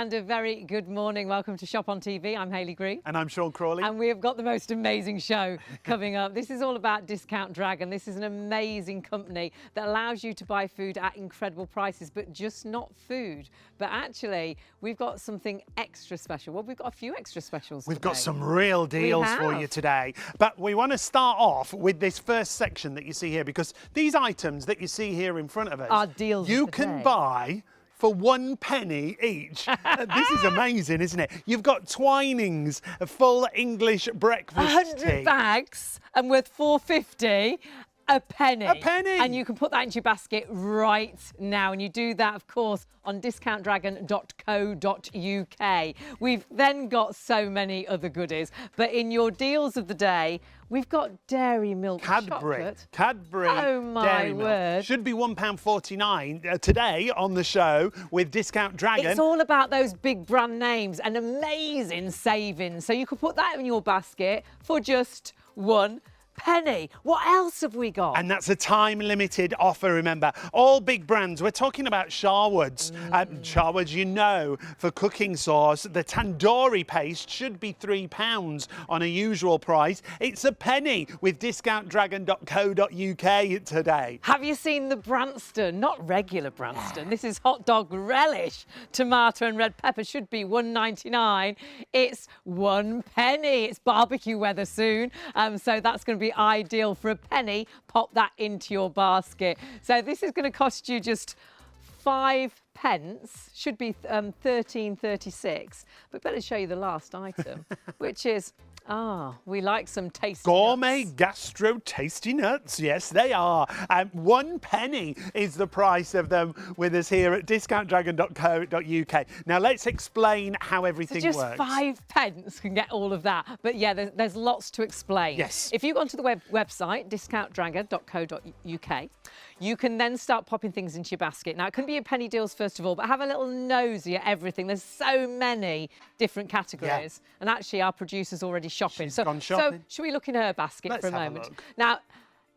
and a very good morning. Welcome to Shop on TV. I'm Hayley Green. And I'm Sean Crawley. And we have got the most amazing show coming up. This is all about Discount Dragon. This is an amazing company that allows you to buy food at incredible prices, but just not food. But actually, we've got something extra special. Well, we've got a few extra specials We've today. got some real deals for you today. But we want to start off with this first section that you see here, because these items that you see here in front of us are deals you of the can day. buy for £1 each. This is amazing, isn't it? You've got Twinings, a full English breakfast 100 tea. bags and worth £4.50. A penny. A penny. And you can put that into your basket right now. And you do that, of course, on discountdragon.co.uk. We've then got so many other goodies. But in your deals of the day, we've got dairy milk chocolate. Cadbury. Oh, my dairy milk. word. Should be £1.49 today on the show with Discount Dragon. It's all about those big brand names and amazing savings. So you could put that in your basket for just £1. What else have we got? And that's a time-limited offer, remember. All big brands. We're talking about Sharwood's. Sharwood's, you know, for cooking sauce. The tandoori paste should be £3 on a usual price. It's a penny with discountdragon.co.uk today. Have you seen the Branston? Not regular Branston. This is hot dog relish. Tomato and red pepper should be £1.99. It's £1. It's barbecue weather soon. So that's going to be ideal for a penny. Pop that into your basket. So this is going to cost you just 5 pence. Should be 13.36. But better show you the last item, which is we like some tasty gourmet nuts. gastro tasty nuts. Yes, they are. £1 is the price of them with us here at discountdragon.co.uk. Now let's explain how everything So just works. 5 pence can get all of that. But yeah, there's lots to explain. Yes. If you go onto the website, discountdragon.co.uk, you can then start popping things into your basket. Now, it can be your penny deals first of all, but have a little nosy at everything. There's so many different categories. Yeah. And actually, our producer's already shopping. She's gone shopping. So should we look in her basket Let's for a have moment? a look.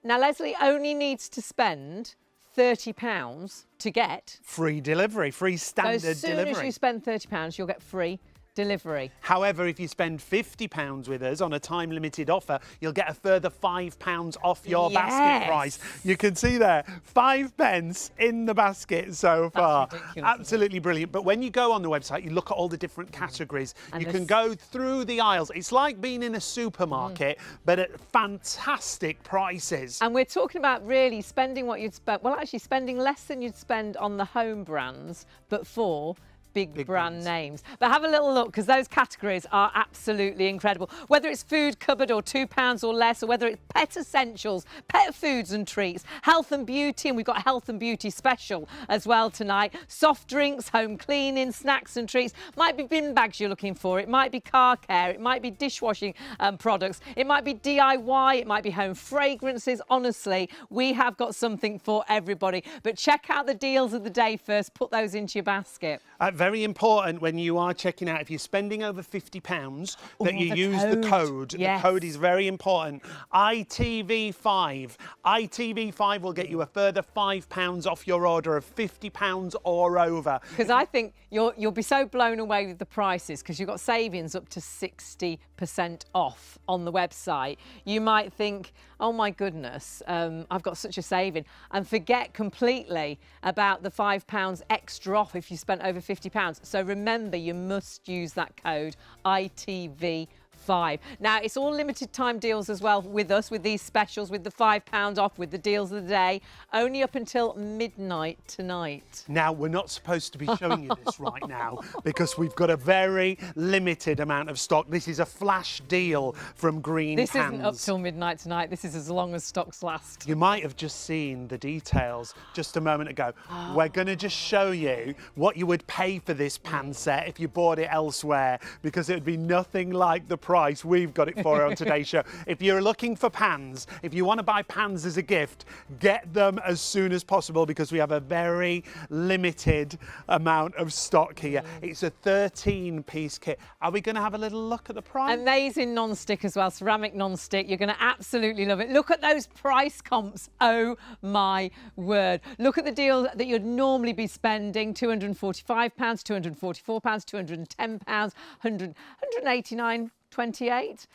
Now, Leslie only needs to spend £30 to get Free delivery, free standard so as soon delivery. as you spend £30, you'll get free delivery. However, if you spend £50 with us on a time-limited offer, you'll get a further £5 off your basket price. You can see there, 5 pence in the basket so far. That's ridiculous, absolutely brilliant. But when you go on the website, you look at all the different categories. And you can go through the aisles. It's like being in a supermarket, but at fantastic prices. And we're talking about really spending what you'd spend, well, actually spending less than you'd spend on the home brands, but for big brand names. But have a little look, because those categories are absolutely incredible. Whether it's food cupboard or £2 or less, or whether it's pet essentials, pet foods and treats, health and beauty, and we've got a health and beauty special as well tonight. Soft drinks, home cleaning, snacks and treats. Might be bin bags you're looking for. It might be car care. It might be dishwashing products. It might be DIY. It might be home fragrances. Honestly, we have got something for everybody. But check out the deals of the day first. Put those into your basket. Very important when you are checking out, if you're spending over £50, that you use the code. Yes. The code is very important. ITV5. ITV5 will get you a further £5 off your order of £50 or over. Because I think you'll be so blown away with the prices, because you've got savings up to 60% off on the website. You might think, oh my goodness, I've got such a saving, and forget completely about the £5 extra off if you spent over £50. So remember, you must use that code ITV5. Now, it's all limited time deals as well with us, with these specials, with the £5 off, with the deals of the day, only up until midnight tonight. Now, we're not supposed to be showing you this right now because we've got a very limited amount of stock. This is a flash deal from Green This Pans. isn't up till midnight tonight. This is as long as stocks last. You might have just seen the details just a moment ago. We're going to just show you what you would pay for this pan set if you bought it elsewhere, because it would be nothing like the price price, we've got it for you on today's show. If you're looking for pans, if you want to buy pans as a gift, get them as soon as possible because we have a very limited amount of stock here. It's a 13-piece kit. Are we going to have a little look at the price? Amazing non-stick as well, ceramic non-stick. You're going to absolutely love it. Look at those price comps. Oh my word. Look at the deal that you'd normally be spending, £245, £244, £210, £189.28.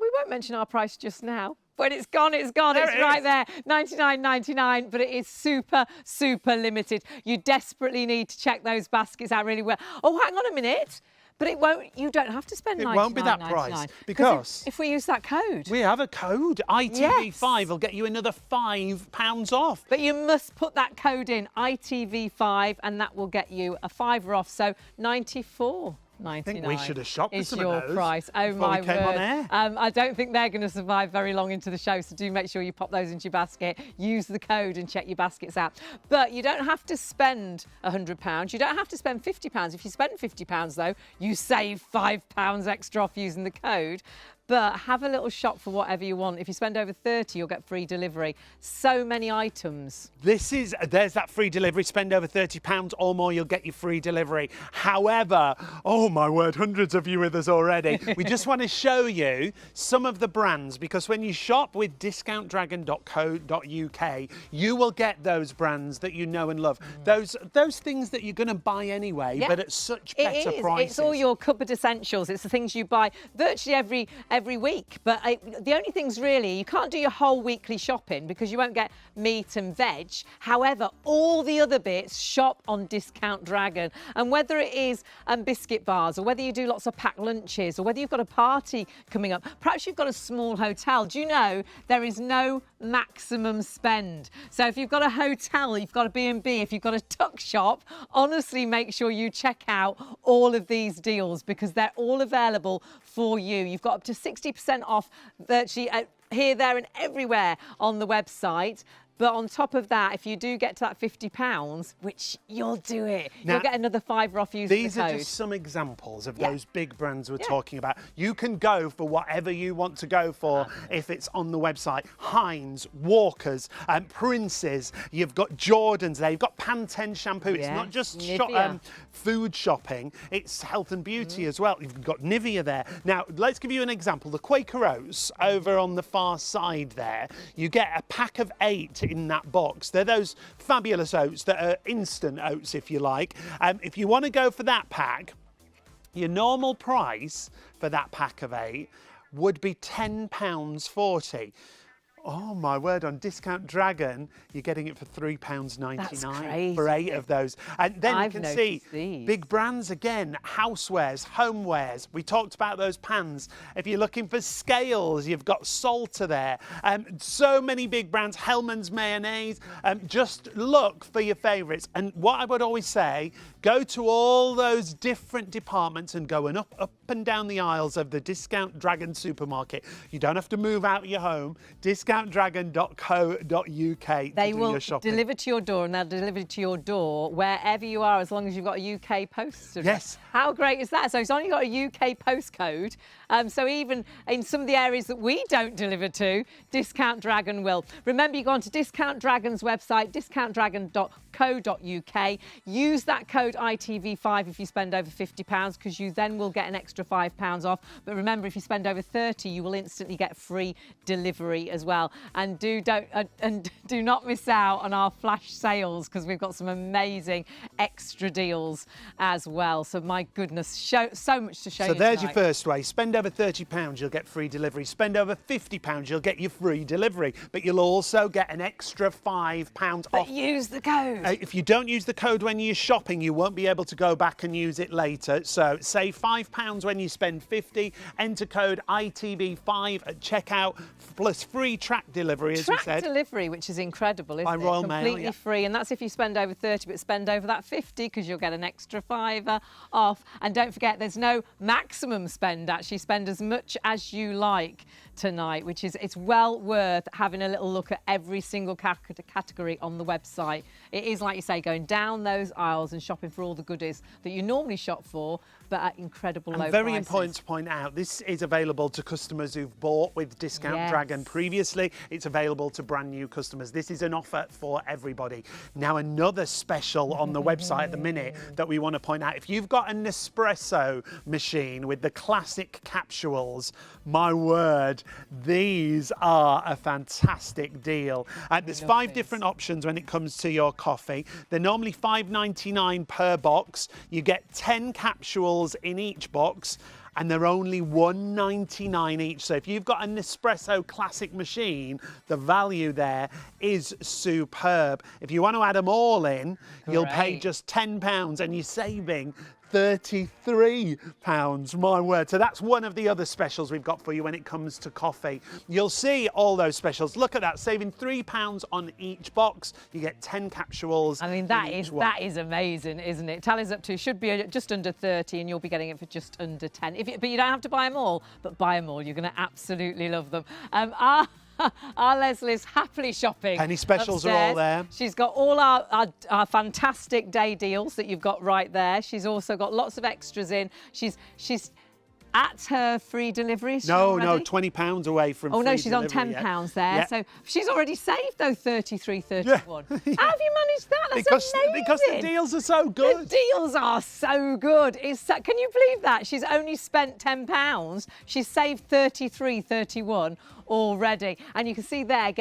We won't mention our price just now. When it's gone, it's gone. It's right there, $99.99, but it is super, super limited. You desperately need to check those baskets out really well. Oh, hang on a minute. But it won't. You don't have to spend $99.99. It won't be that price because if we use that code. We have a code. ITV5 will get you another £5 off. But you must put that code in, ITV5, and that will get you a £5 off. So $94.99. I think we should have shopped for some your of those price. Oh my we came word! On air. I don't think they're going to survive very long into the show. So do make sure you pop those into your basket. Use the code and check your baskets out. But you don't have to spend £100. You don't have to spend £50. If you spend £50 though, you save £5 extra off using the code. But have a little shop for whatever you want. If you spend over 30, you'll get free delivery. So many items. There's that free delivery. Spend over £30 or more, you'll get your free delivery. However, oh my word, hundreds of you with us already. We just want to show you some of the brands because when you shop with discountdragon.co.uk, you will get those brands that you know and love. Those things that you're going to buy anyway, but at such better prices. It's all your cupboard essentials. It's the things you buy virtually every week. But the only things really, you can't do your whole weekly shopping because you won't get meat and veg. However, all the other bits, shop on Discount Dragon. And whether it is biscuit bars or whether you do lots of packed lunches or whether you've got a party coming up, perhaps you've got a small hotel. Do you know there is no maximum spend? So if you've got a hotel, you've got a B&B, if you've got a tuck shop, honestly make sure you check out all of these deals because they're all available for you. You've got up to 60% off virtually here, there and everywhere on the website. But on top of that, if you do get to that £50, which you'll do it, now, you'll get another £5 off using the code. These are just some examples of those big brands we're talking about. You can go for whatever you want to go for if it's on the website. Heinz, Walkers, Prince's, you've got Jordans there, you've got Pantene shampoo. It's not just food shopping, it's health and beauty as well. You've got Nivea there. Now, let's give you an example. The Quaker Oats over on the far side there, you get a pack of 8 in that box. They're those fabulous oats that are instant oats, if you like. If you want to go for that pack, your normal price for that pack of 8 would be £10.40. Oh my word, on Discount Dragon, you're getting it for £3.99 for 8 of those. And then you can see big brands again, housewares, homewares. We talked about those pans. If you're looking for scales, you've got Salter there. So many big brands, Hellmann's mayonnaise. Just look for your favourites. And what I would always say, go to all those different departments and go up and down the aisles of the Discount Dragon supermarket. You don't have to move out of your home. discountdragon.co.uk. They will deliver to your door, and they'll deliver to your door wherever you are, as long as you've got a UK post address. Yes. How great is that? So it's only got a UK postcode. So even in some of the areas that we don't deliver to, Discount Dragon will. Remember, you go onto Discount Dragon's website, discountdragon.co.uk. Use that code ITV5 if you spend over £50, because you then will get an extra £5 off. But remember, if you spend over 30, you will instantly get free delivery as well. And do not miss out on our flash sales, because we've got some amazing extra deals as well. So my goodness, so much to show you. So there's tonight. your first way. Spend over £30, you'll get free delivery. Spend over £50, you'll get your free delivery. But you'll also get an extra £5 off. But use the code. If you don't use the code when you're shopping, you won't be able to go back and use it later. So save £5 when you spend 50. Enter code ITV5 at checkout, plus free track delivery, as we said. Track delivery, which is incredible, isn't By it? Royal Mail, Completely free, and that's if you spend over 30, but spend over that 50, because you'll get an extra £5 off. And don't forget, there's no maximum spend. Actually, spend as much as you like tonight, which is, it's well worth having a little look at every single category on the website. It is, like you say, going down those aisles and shopping for all the goodies that you normally shop for, but at incredible low Very prices. important to point out, this is available to customers who've bought with Discount Dragon previously. It's available to brand new customers. This is an offer for everybody. Now, another special on the website at the minute that we want to point out, if you've got an espresso machine with the classic capsules, my word, these are a fantastic deal. There's 5 different options when it comes to your coffee. They're normally $5.99 per box. You get 10 capsules in each box, and they're only $1.99 each. So if you've got an Nespresso classic machine, the value there is superb. If you want to add them all in, you'll pay just £10 and you're saving £33, my word. So that's one of the other specials we've got for you when it comes to coffee. You'll see all those specials. Look at that, saving £3 on each box. You get 10 capsules. I mean, that is amazing, isn't it? Tallies up to, should be just under 30 and you'll be getting it for just under 10. But you don't have to buy them all, but buy them all. You're going to absolutely love them. Our Leslie's happily shopping. Penny specials upstairs. are all there. She's got all our fantastic day deals that you've got right there. She's also got lots of extras in. She's at her free delivery. No, £20 away from free no, she's on delivery, £10 there. Yeah. So she's already saved those 31. How have you managed that? That's amazing. Because the deals are so good. The deals are so good. Can you believe that? She's only spent £10. She's saved 31 already. And you can see there,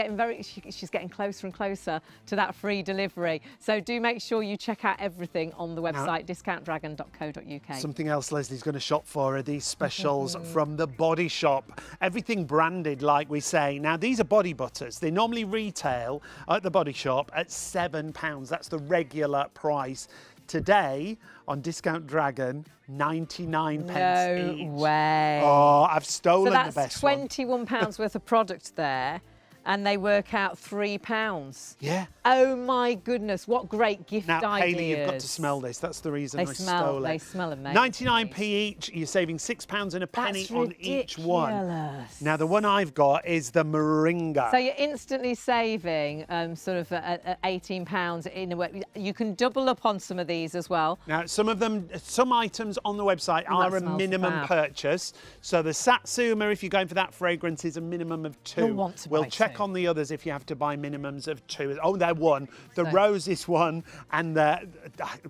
she's getting closer and closer to that free delivery. So do make sure you check out everything on the website, discountdragon.co.uk. Something else Leslie's going to shop for are these specials from the Body Shop. Everything branded, like we say. Now, these are body butters. They normally retail at the Body Shop at £7. That's the regular price. Today, on Discount Dragon, 99 pence each. No way. Oh, I've stolen the best one. So that's £21 worth of product there, and they work out £3. Yeah. Oh my goodness, what great gift ideas. Now, Hayley, you've got to smell this. That's the reason I stole it. They smell amazing. 99p each. You're saving £6 and a penny on each one. Ridiculous. Now, the one I've got is the Moringa. So you're instantly saving sort of £18 in a way. You can double up on some of these as well. Now, some items on the website are a minimum purchase. So the Satsuma, if you're going for that fragrance, is a minimum of 2. You'll want to buy We'll check on the others if you have to buy minimums of 2. Oh, they're 1. The Rose is 1, and the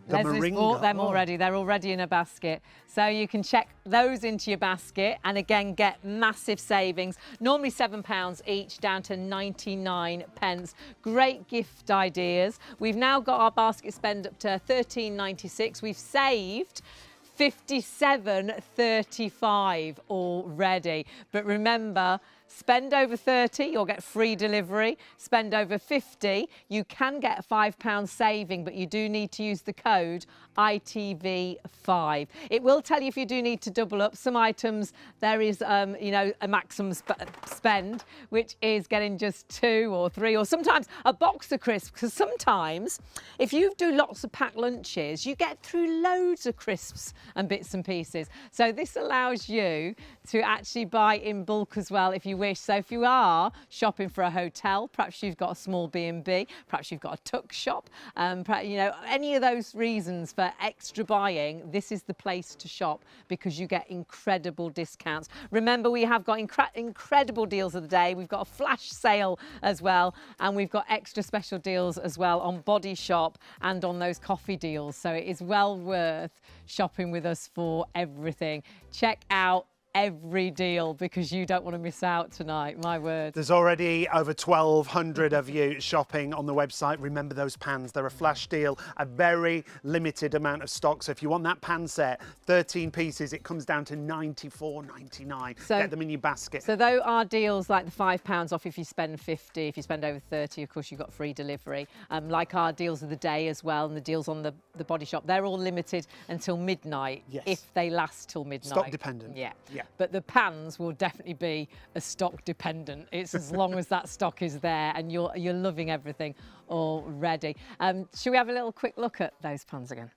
Leslie's Moringa. bought them already. They're already in a basket. So you can check those into your basket and again get massive savings. Normally £7 each, down to 99 pence. Great gift ideas. We've now got our basket spend up to £13.96. We've saved £57.35 already. But remember, spend over 30, you'll get free delivery. Spend over 50, you can get a £5 saving, but you do need to use the code ITV5. It will tell you if you do need to double up. Some items, there is, a maximum spend, which is getting just 2 or 3, or sometimes a box of crisps, because sometimes if you do lots of packed lunches, you get through loads of crisps and bits and pieces. So this allows you to actually buy in bulk as well if you wish. So if you are shopping for a hotel, perhaps you've got a small B&B, perhaps you've got a tuck shop, perhaps, any of those reasons for extra buying, this is the place to shop because you get incredible discounts. Remember, we have got incredible deals of the day. We've got a flash sale as well, and we've got extra special deals as well on Body Shop and on those coffee deals. So it is well worth shopping with us for everything. Check out every deal because you don't want to miss out tonight, my word. There's already over 1,200 of you shopping on the website. Remember those pans, they're a flash deal, a very limited amount of stock. So if you want that pan set, 13 pieces, it comes down to $94.99. So, get them in your basket. So though our deals like the £5 off if you spend 50, if you spend over 30, of course you've got free delivery. Like our deals of the day as well, and the deals on the Body Shop, they're all limited until midnight, if they last till midnight. Stock dependent. Yeah. But the pans will definitely be a stock dependent. It's as long as that stock is there, and you're loving everything already. Should we have a little quick look at those pans again?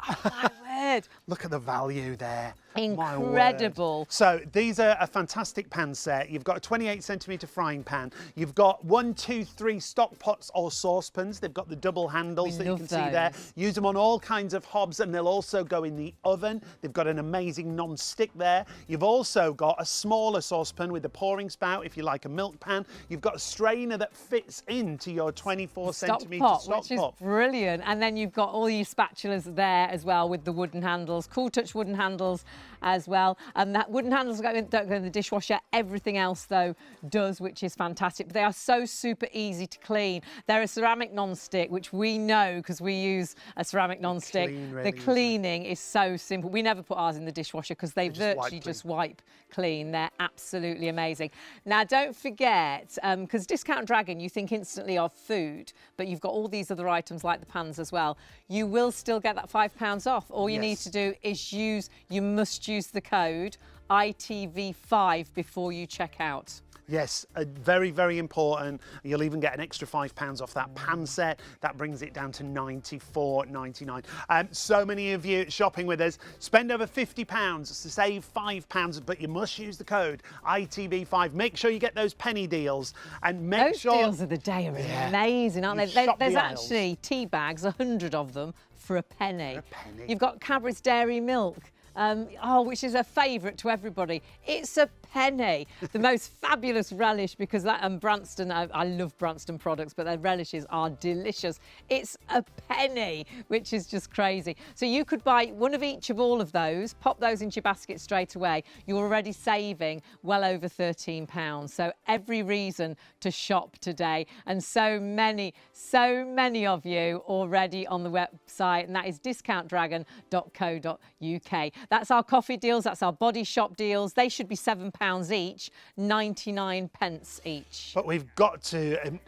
Oh my word! Look at the value there. Incredible. So these are a fantastic pan set. You've got a 28cm frying pan. You've got 1, 2, 3 stock pots or saucepans. They've got the double handles that you can see there. Use them on all kinds of hobs, and they'll also go in the oven. They've got an amazing non-stick there. You've also got a smaller saucepan with a pouring spout if you like a milk pan. You've got a strainer that fits into your 24cm stock pot, which is brilliant. And then you've got all your spatulas there as well with the wooden handles, cool touch wooden handles as well. And that wooden handles don't go in the dishwasher. Everything else though does, which is fantastic. But they are so super easy to clean. They're a ceramic non-stick, which we know because we use a ceramic non-stick. The cleaning is so simple. We never put ours in the dishwasher because they virtually just wipe clean. They're absolutely amazing. Now don't forget, because Discount Dragon, you think instantly of food, but you've got all these other items like the pans as well. You will still get that £5 off. All you need to do is you must use the code ITV5 before you check out. Yes, very, very important. You'll even get an extra £5 off that pan set. That brings it down to £94.99. So many of you shopping with us. Spend over £50 to save £5, but you must use the code ITV5. Make sure you get those penny deals and make sure... Those deals of the day are amazing, aren't they? There's actually tea bags, 100 of them, for a penny. You've got Cadbury's Dairy Milk. Which is a favourite to everybody. It's a penny. The most fabulous relish, because that Branston, I love Branston products, but their relishes are delicious. It's a penny, which is just crazy. So you could buy one of each of all of those, pop those into your basket straight away. You're already saving well over £13. So every reason to shop today. And so many of you already on the website, and that is discountdragon.co.uk. That's our coffee deals, that's our body shop deals. They should be £7 each, 99 pence each. But we've got to,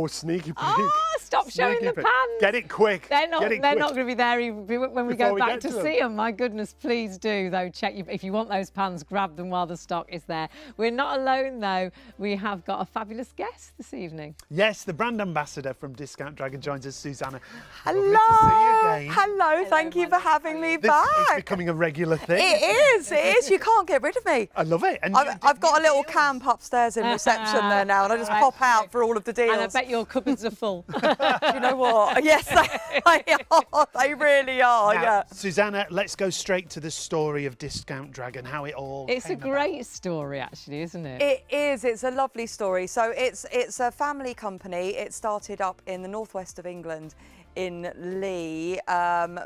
sneaky pig. Stop showing the pans. Get it quick. They're not going to be there when we go back to see them. My goodness, please do though. Check if you want those pans, grab them while the stock is there. We're not alone though. We have got a fabulous guest this evening. Yes, the brand ambassador from Discount Dragon joins us, Susanna. Hello. Lovely to see you again. Hello, thank you for having me back. It's becoming a regular thing. It is. You can't get rid of me. I love it. And I've got a little camp upstairs in reception there now, and I just pop out for all of the deals. And I bet your cupboards are full. You know what? Yes, they are. They really are. Now, Susanna, let's go straight to the story of Discount Dragon, how it all It's a great story, actually, isn't it? It is. It's a lovely story. So it's a family company. It started up in the northwest of England, in Lee,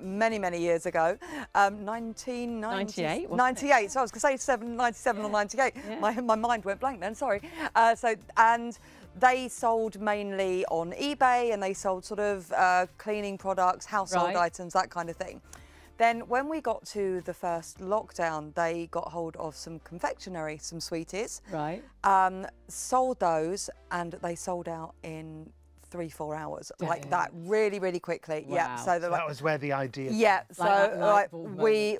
many years ago, 1998. 98. So I was going to say 97 or 98. Yeah. My mind went blank then. Sorry. And they sold mainly on eBay, and they sold sort of cleaning products, household items, that kind of thing. Then when we got to the first lockdown, they got hold of some confectionery, some sweeties. Right. Sold those, and they sold out in 3-4 hours, like that, really quickly. Wow. Yeah, so that was where the idea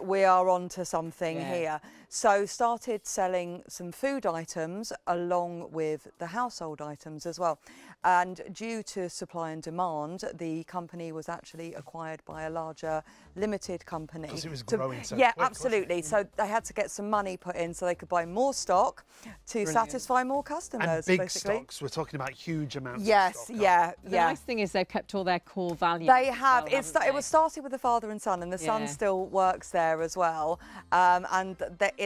we are onto something here. So started selling some food items along with the household items as well. And due to supply and demand, the company was actually acquired by a larger limited company. Because it was growing so quick, absolutely. So they had to get some money put in so they could buy more stock to satisfy more customers. And big basically. stocks. We're talking about huge amounts. Yes, of stock. The nice thing is they've kept all their core values. They have. It was started with the father and son, and the son still works there as well. And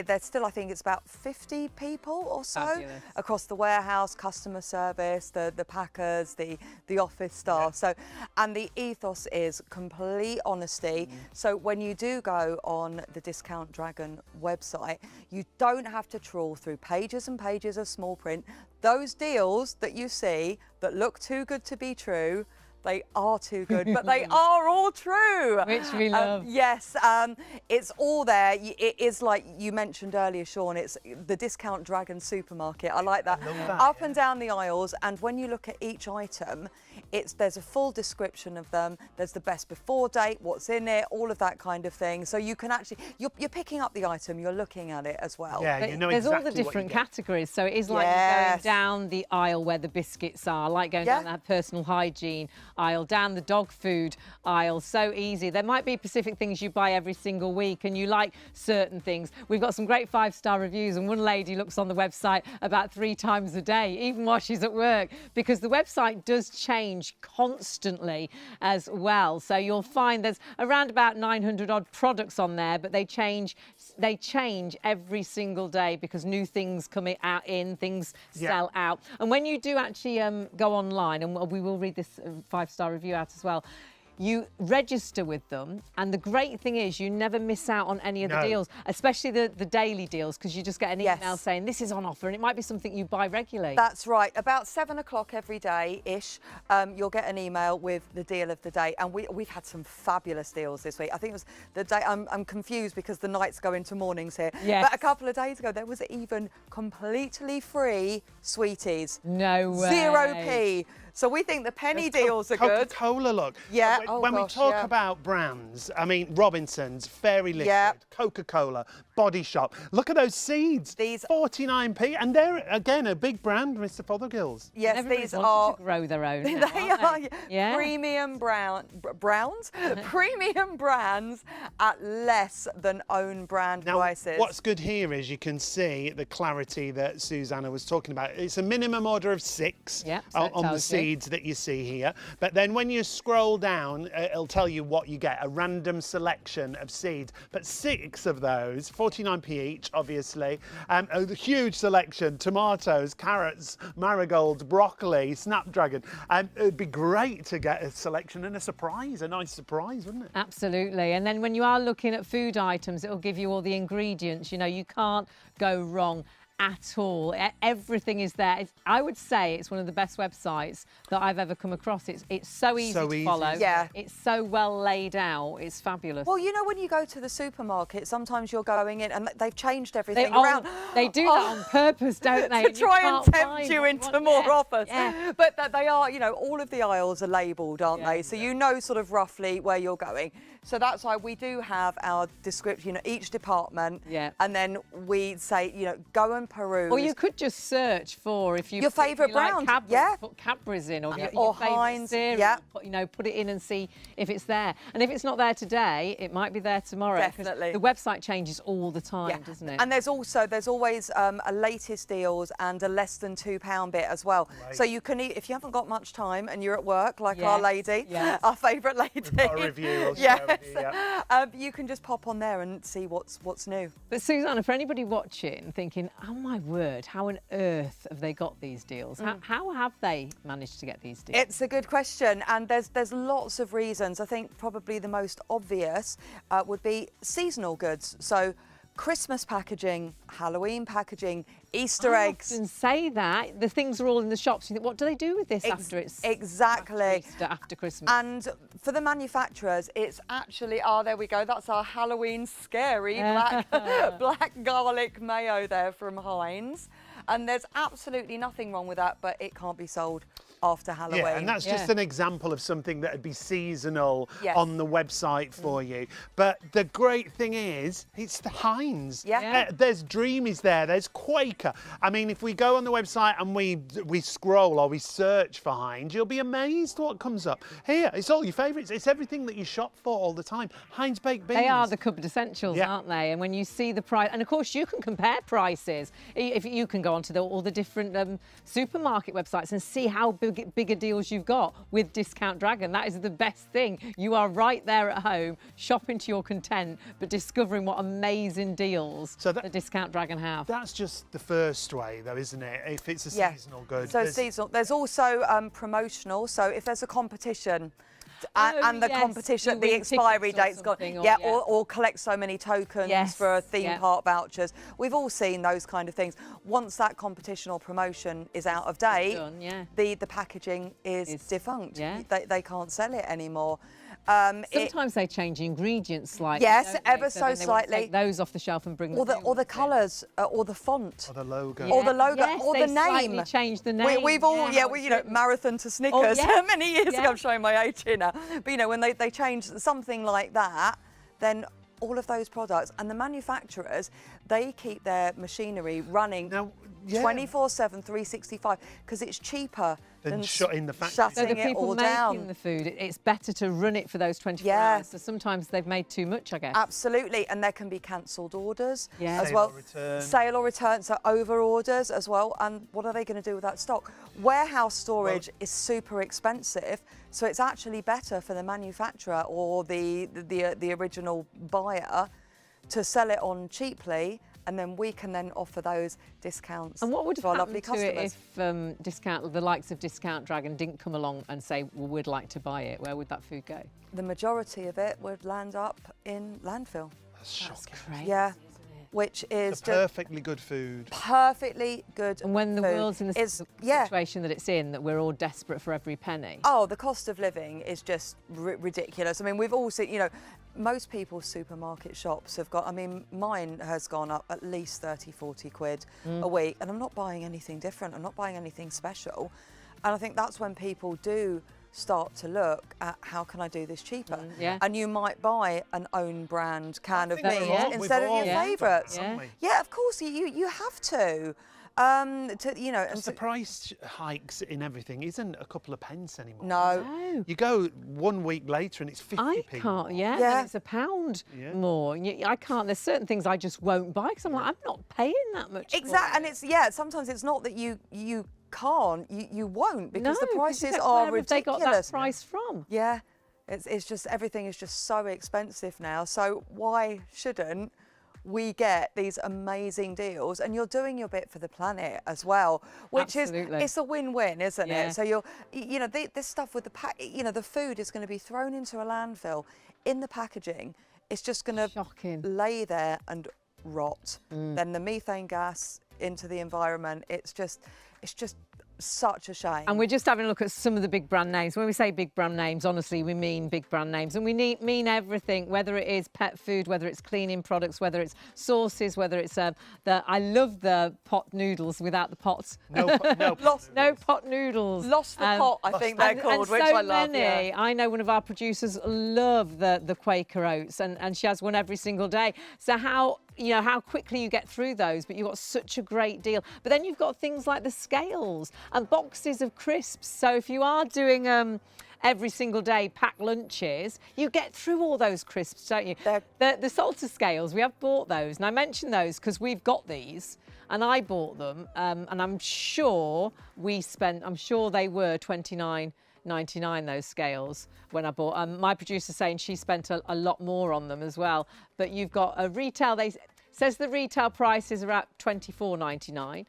they're still, I think it's about 50 people or so across the warehouse, customer service, the packers, the office staff. So, and the ethos is complete honesty. So when you do go on the Discount Dragon website, you don't have to trawl through pages and pages of small print. Those deals that you see that look too good to be true, they are too good, but they are all true. Which we love. Yes, it's all there. It is like you mentioned earlier, Sean, it's the Discount Dragon supermarket. I like that. I love that, Up and down the aisles, and when you look at each item, there's a full description of them. There's the best before date, what's in it, all of that kind of thing. So you can actually, you're picking up the item, you're looking at it as well. Yeah, you know there's exactly all the different categories. So it is like going down the aisle where the biscuits are, like going down that personal hygiene aisle, down the dog food aisle. So easy. There might be specific things you buy every single week and you like certain things. We've got some great 5-star reviews, and one lady looks on the website about 3 times a day, even while she's at work, because the website does change constantly as well. So you'll find there's around about 900 odd products on there, but they change every single day because new things come out in, things sell out. And when you do actually go online, and we will read this 5-star review out as well, you register with them, and the great thing is you never miss out on any of the deals, especially the daily deals, because you just get an email saying this is on offer, and it might be something you buy regularly. That's right. About 7 o'clock every day-ish, you'll get an email with the deal of the day, and we've had some fabulous deals this week. I think it was the day, I'm confused because the nights go into mornings here. Yes. But a couple of days ago, there was even completely free sweeties. No way. 0p. So we think the penny deals are good. Coca-Cola, look. Yeah. When we talk about brands, I mean, Robinson's, Fairy Liquid, Coca-Cola, Body Shop. Look at those seeds. These 49p, and they're again a big brand, Mr. Fothergills. Yes, Everybody these wants are to grow their own. They now, are premium browns, premium brands at less than own brand prices. What's good here is you can see the clarity that Susanna was talking about. It's a minimum order of 6 on the seeds that you see here, but then when you scroll down, it'll tell you what you get, a random selection of seeds, but 6 of those, 49p each, obviously, a huge selection: tomatoes, carrots, marigolds, broccoli, snapdragon. It'd be great to get a selection and a nice surprise, wouldn't it? Absolutely. And then when you are looking at food items, it'll give you all the ingredients. You know, you can't go wrong at all. Everything is there. I would say it's one of the best websites that I've ever come across. It's so easy to follow. Yeah. It's so well laid out. It's fabulous. Well, you know, when you go to the supermarket, sometimes you're going in and they've changed everything around. They do that on purpose, don't they? To try and tempt you into more offers. Yeah. But they are, you know, all of the aisles are labelled, aren't they? So you know sort of roughly where you're going. So that's why we do have our description, you know, each department. Yeah. And then we say, you know, go and peruse. Or you could just search for, if you your favourite brand, like put Cadbury's in, or your Heinz, cereal, put it in and see if it's there. And if it's not there today, it might be there tomorrow. Definitely. The website changes all the time, doesn't it? And there's always a latest deals and a less than £2 bit as well. Right. So you can, if you haven't got much time and you're at work, like our lady, our favourite lady. We've got a review. You can just pop on there and see what's new. But Susanna, for anybody watching thinking, oh my word, how on earth have they got these deals? How have they managed to get these deals? It's a good question, and there's lots of reasons. I think probably the most obvious would be seasonal goods. So Christmas packaging, Halloween packaging, Easter eggs. I often say that. The things are all in the shops. You think, what do they do with this after it's exactly after Easter, after Christmas? And for the manufacturers, it's actually, there we go. That's our Halloween scary black garlic mayo there from Heinz. And there's absolutely nothing wrong with that, but it can't be sold after Halloween. Yeah, and that's just an example of something that would be seasonal on the website for you. But the great thing is, it's the Heinz. There's Dreamies there, there's Quaker. I mean, if we go on the website and we scroll or we search for Heinz, you'll be amazed what comes up. Here, it's all your favourites. It's everything that you shop for all the time. Heinz baked beans. They are the cupboard essentials, aren't they? And when you see the price, and of course you can compare prices. If you can go onto all the different supermarket websites and see how bigger deals you've got with Discount Dragon. That is the best thing. You are right there at home, shopping to your content, but discovering what amazing deals the Discount Dragon have. That's just the first way, though, isn't it? If it's a seasonal good. So seasonal. There's also promotional. So if there's a competition, and the competition, the expiry date's got, or collect so many tokens for theme park vouchers. We've all seen those kind of things. Once that competition or promotion is out of date, the packaging is defunct. They can't sell it anymore. Sometimes they change ingredients slightly. Yes, ever so slightly. Take those off the shelf and bring them. Or the colours, or the font, or the logo, or the name. Change the name. We've all, marathon to Snickers many years ago. I'm showing my age here now. But when they change something like that, then all of those products and the manufacturers, they keep their machinery running. Now, 24/7, 365, because it's cheaper than shutting the factory. So the shutting it people all making down. the food, it's better to run it for those 24 hours. So sometimes they've made too much, I guess. Absolutely, and there can be cancelled orders as Sale well. or return. Sale or return, so over orders as well. And what are they going to do with that stock? Warehouse storage is super expensive, so it's actually better for the manufacturer or the original buyer to sell it on cheaply, and then we can then offer those discounts And what would to our happen lovely to it customers. if the likes of Discount Dragon didn't come along and say, well, we'd like to buy it? Where would that food go? The majority of it would land up in landfill. That's shocking. Crazy, Yeah. isn't it? Which is Perfectly good food. perfectly good And when the food. world's in the situation that it's in, that we're all desperate for every penny. Oh, the cost of living is just ridiculous. I mean, we've all seen, most people's supermarket shops have got, mine has gone up at least 30, 40 quid a week, and I'm not buying anything different. I'm not buying anything special. And I think that's when people do start to look at how can I do this cheaper. And you might buy an own brand can of meat instead of your favourites. Yeah, of course, you have to. The price hikes in everything isn't a couple of pence anymore. No. You go 1 week later and it's 50p. I can't, and it's £1 more. I can't, there's certain things I just won't buy because I'm like, I'm not paying that much. Exactly, and it's, sometimes it's not that you can't, you won't, because the prices are ridiculous. Where have they got that price from? Yeah, it's just, everything is just so expensive now. So why shouldn't we get these amazing deals? And you're doing your bit for the planet as well, which it's a win-win, isn't it? So this stuff with the the food is going to be thrown into a landfill in the packaging. It's just going to lay there and rot. Then the methane gas into the environment. It's just such a shame. And we're just having a look at some of the big brand names. When we say big brand names, honestly, we mean big brand names. And we mean everything, whether it is pet food, whether it's cleaning products, whether it's sauces, whether it's I love the pot noodles without the pots. No pot noodles. Lost the pot, I think they're called, which I love. Many. I know one of our producers love the Quaker oats, and she has one every single day. So how quickly you get through those, but you've got such a great deal. But then you've got things like the scales and boxes of crisps. So if you are doing every single day packed lunches, you get through all those crisps, don't you? The salter scales, we have bought those. And I mention those because we've got these and I bought them. And I'm sure they were $29.99, those scales, when I bought. My producer's saying she spent a lot more on them as well. But you've got a retail, says the retail prices are at $24.99.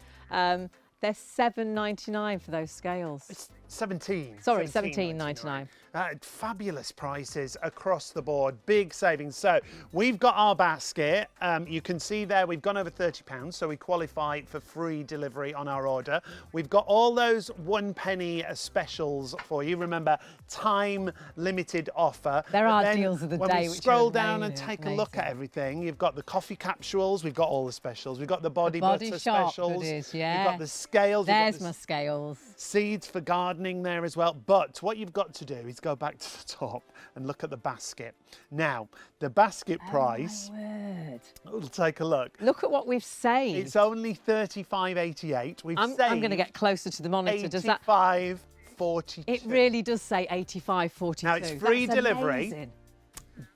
They're $7.99 for those scales. It's 17. Sorry, $17.99. Fabulous prices across the board, big savings. So we've got our basket. You can see there we've gone over £30, so we qualify for free delivery on our order. We've got all those 1 penny specials for you. Remember, time limited offer. There are deals of the when day. we scroll down and take a look at everything, you've got the coffee capsules. We've got all the specials. We've got the body butter specials. You've got the scales. There's my scales. Seeds for gardening there as well. But what you've got to do is go back to the top and look at the basket. Now, the basket price, we'll take a look. Look at what we've saved. It's only $35.88. I'm going to get closer to the monitor. Does that? $85.42. It really does say $85.42. Now, it's free delivery. Amazing.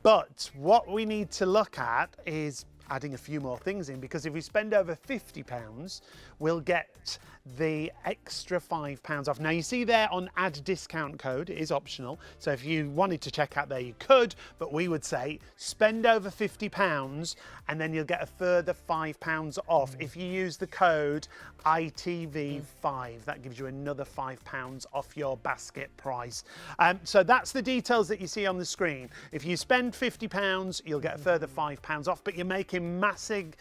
But what we need to look at is adding a few more things in, because if we spend over £50, we'll get the extra £5 off. Now you see there on add discount code, it is optional. So if you wanted to check out there, you could, but we would say spend over £50 and then you'll get a further £5 off if you use the code ITV5. That gives you another £5 off your basket price. So that's the details that you see on the screen. If you spend £50, you'll get a further £5 off, but you're making massive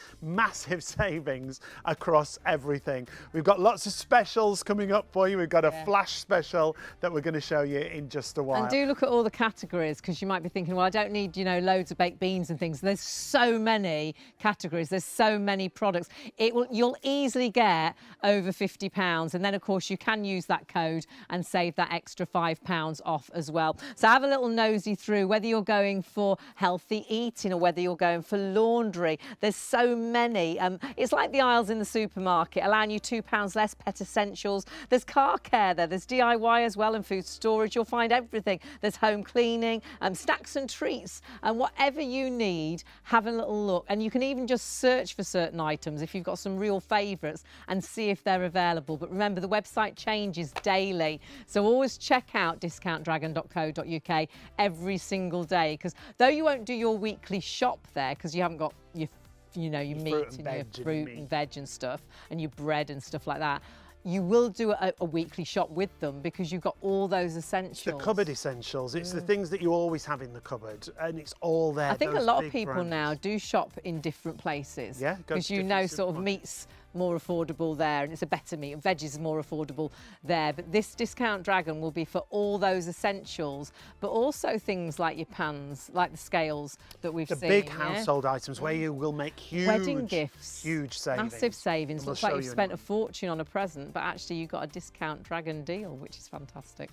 savings across everything. We've got lots of specials coming up for you. We've got a flash special that we're going to show you in just a while. And do look at all the categories, because you might be thinking, well, I don't need, loads of baked beans and things. There's so many categories. There's so many products. You'll easily get over £50, and then of course you can use that code and save that extra £5 off as well. So have a little nosy through whether you're going for healthy eating or whether you're going for laundry laundry. There's so many. It's like the aisles in the supermarket, allowing you £2 less, pet essentials. There's car care there. There's DIY as well and food storage. You'll find everything. There's home cleaning, snacks and treats, and whatever you need, have a little look. And you can even just search for certain items if you've got some real favourites and see if they're available. But remember, the website changes daily, so always check out discountdragon.co.uk every single day, because though you won't do your weekly shop there because you haven't got your meat and your fruit and veg and stuff and your bread and stuff like that, you will do a weekly shop with them because you've got all those essentials. The cupboard essentials. It's the things that you always have in the cupboard, and it's all there. I think a lot of people now do shop in different places. Yeah, because sort of meats more affordable there, and it's a better meat, and veg is more affordable there. But this Discount Dragon will be for all those essentials, but also things like your pans, like the scales that we've seen. The big household items where you will make huge wedding gifts, huge savings. massive savings. Looks like you've spent a fortune on a present, but actually you got a Discount Dragon deal, which is fantastic.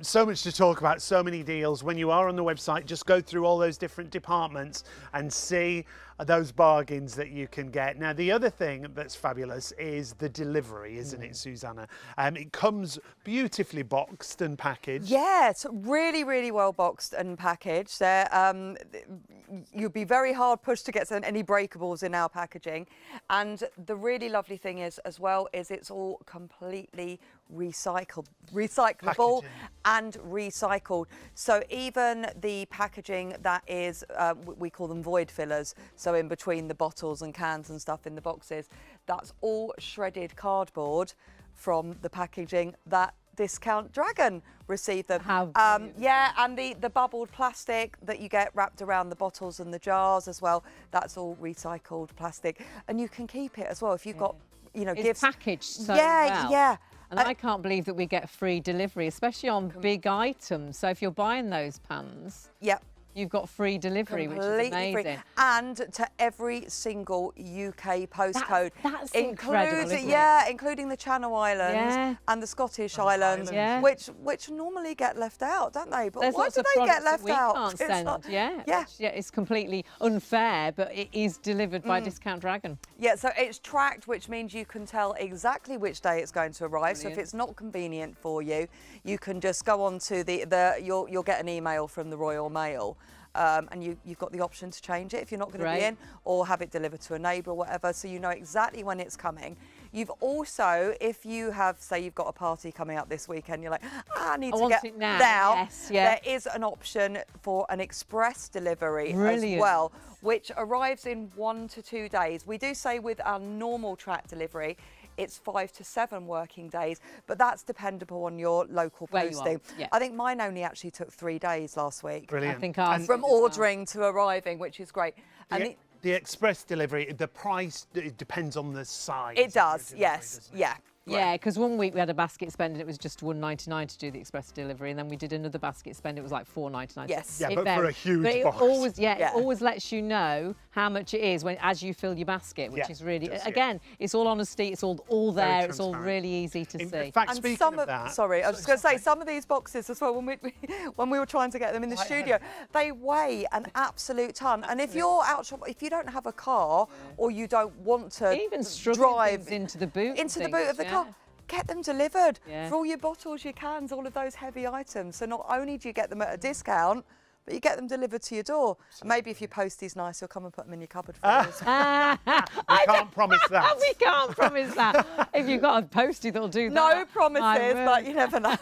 So much to talk about, so many deals. When you are on the website, just go through all those different departments and see those bargains that you can get. Now, the other thing that's fabulous is the delivery, isn't it, Susanna? It comes beautifully boxed and packaged. Yeah, it's really, really well boxed and packaged. You'd be very hard pushed to get any breakables in our packaging. And the really lovely thing is, as well, is it's all completely recyclable packaging. And recycled. So even the packaging that is, we call them void fillers, so in between the bottles and cans and stuff in the boxes, that's all shredded cardboard from the packaging that Discount Dragon received them. Yeah, and the bubbled plastic that you get wrapped around the bottles and the jars as well, that's all recycled plastic. And you can keep it as well if you've got, it's gifts. Packaged so well. Yeah. And I can't believe that we get free delivery, especially on big items. So if you're buying those pans, you've got free delivery, which is amazing. Free. And to every single UK postcode. That's incredible, isn't it? Including the Channel Islands and the Scottish Islands, which normally get left out, don't they? But why do they get left out? Can't send. It's completely unfair, but it is delivered by Discount Dragon. Yeah, so it's tracked, which means you can tell exactly which day it's going to arrive. Brilliant. So if it's not convenient for you, you can just go on to you'll get an email from the Royal Mail. And you've got the option to change it if you're not going to be in, or have it delivered to a neighbour or whatever, so you know exactly when it's coming. You've also, if you have, say you've got a party coming up this weekend, you're like, I need to get it now. Yes, there is an option for an express delivery as well, which arrives in 1 to 2 days. We do say with our normal track delivery, it's 5 to 7 working days, but that's dependable on your local posting. I think mine only actually took 3 days last week. Brilliant. I think ours from ordering to arriving, which is great. And the express delivery, the price, it depends on the size. It does, yes, Yeah, because one week we had a basket spend and it was just £1.99 to do the express delivery, and then we did another basket spend, it was like £4.99. Yes. Yeah, but for a huge box. It always lets you know how much it is as you fill your basket, which is really, again, it's all honesty, it's all there, it's all really easy to see. In fact, and speaking of that... Sorry, I was just going to say, some of these boxes as well, when we were trying to get them in the studio, they weigh an absolute ton. And if you're out, if you don't have a car or you don't want to even drive into the boot of the car, get them delivered for all your bottles, your cans, all of those heavy items. So not only do you get them at a discount, but you get them delivered to your door. And maybe if your posties nice, you'll come and put them in your cupboard for you. We can't promise that. We can't promise that. If you've got a postie that'll do that. No promises, but you never know.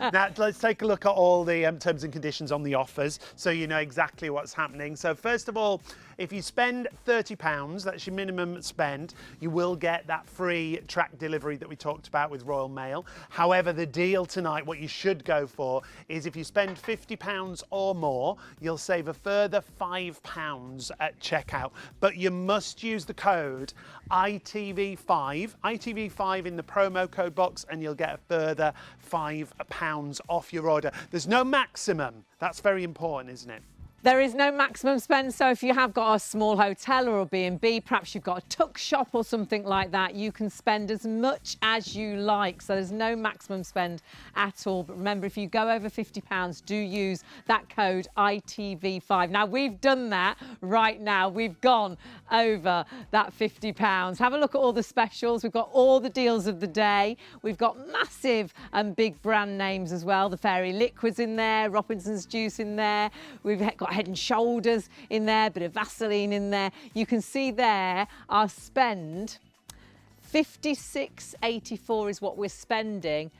Now, let's take a look at all the terms and conditions on the offers so you know exactly what's happening. So first of all, if you spend £30, that's your minimum spend, you will get that free track delivery that we talked about with Royal Mail. However, the deal tonight, what you should go for, is if you spend £50 or more, you'll save a further £5 at checkout. But you must use the code ITV5 in the promo code box, and you'll get a further £5 off your order. There's no maximum. That's very important, isn't it? There is no maximum spend, so if you have got a small hotel or a B&B, perhaps you've got a tuck shop or something like that, you can spend as much as you like. So there's no maximum spend at all. But remember, if you go over £50, do use that code ITV5. Now, we've done that right now. We've gone over that £50. Have a look at all the specials. We've got all the deals of the day. We've got massive and big brand names as well. The Fairy Liquids in there, Robinson's Juice in there. We've got Head and Shoulders in there, a bit of Vaseline in there. You can see there our spend, £56.84 is what we're spending.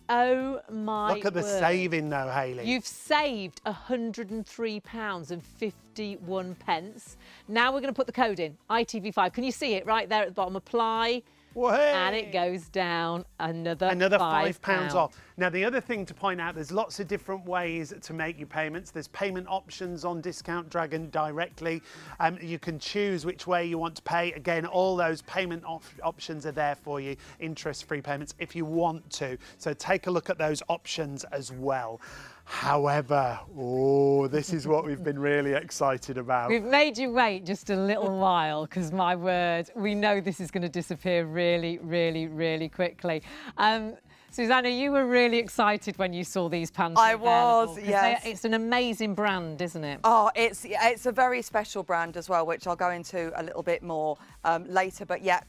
Oh my Look at the saving though, Hayley. You've saved £103.51. Now we're going to put the code in, ITV5. Can you see it right there at the bottom? Apply. Hey. And it goes down another £5 off. Now, the other thing to point out, there's lots of different ways to make your payments. There's payment options on Discount Dragon directly. You can choose which way you want to pay. Again, all those payment options are there for you. Interest-free payments if you want to. So take a look at those options as well. However, this is what we've been really excited about. We've made you wait just a little while because, my word, we know this is going to disappear really, really, really quickly. Susanna, you were really excited when you saw these pans. I was, yes. It's an amazing brand, isn't it? Oh, it's a very special brand as well, which I'll go into a little bit more later. But yeah,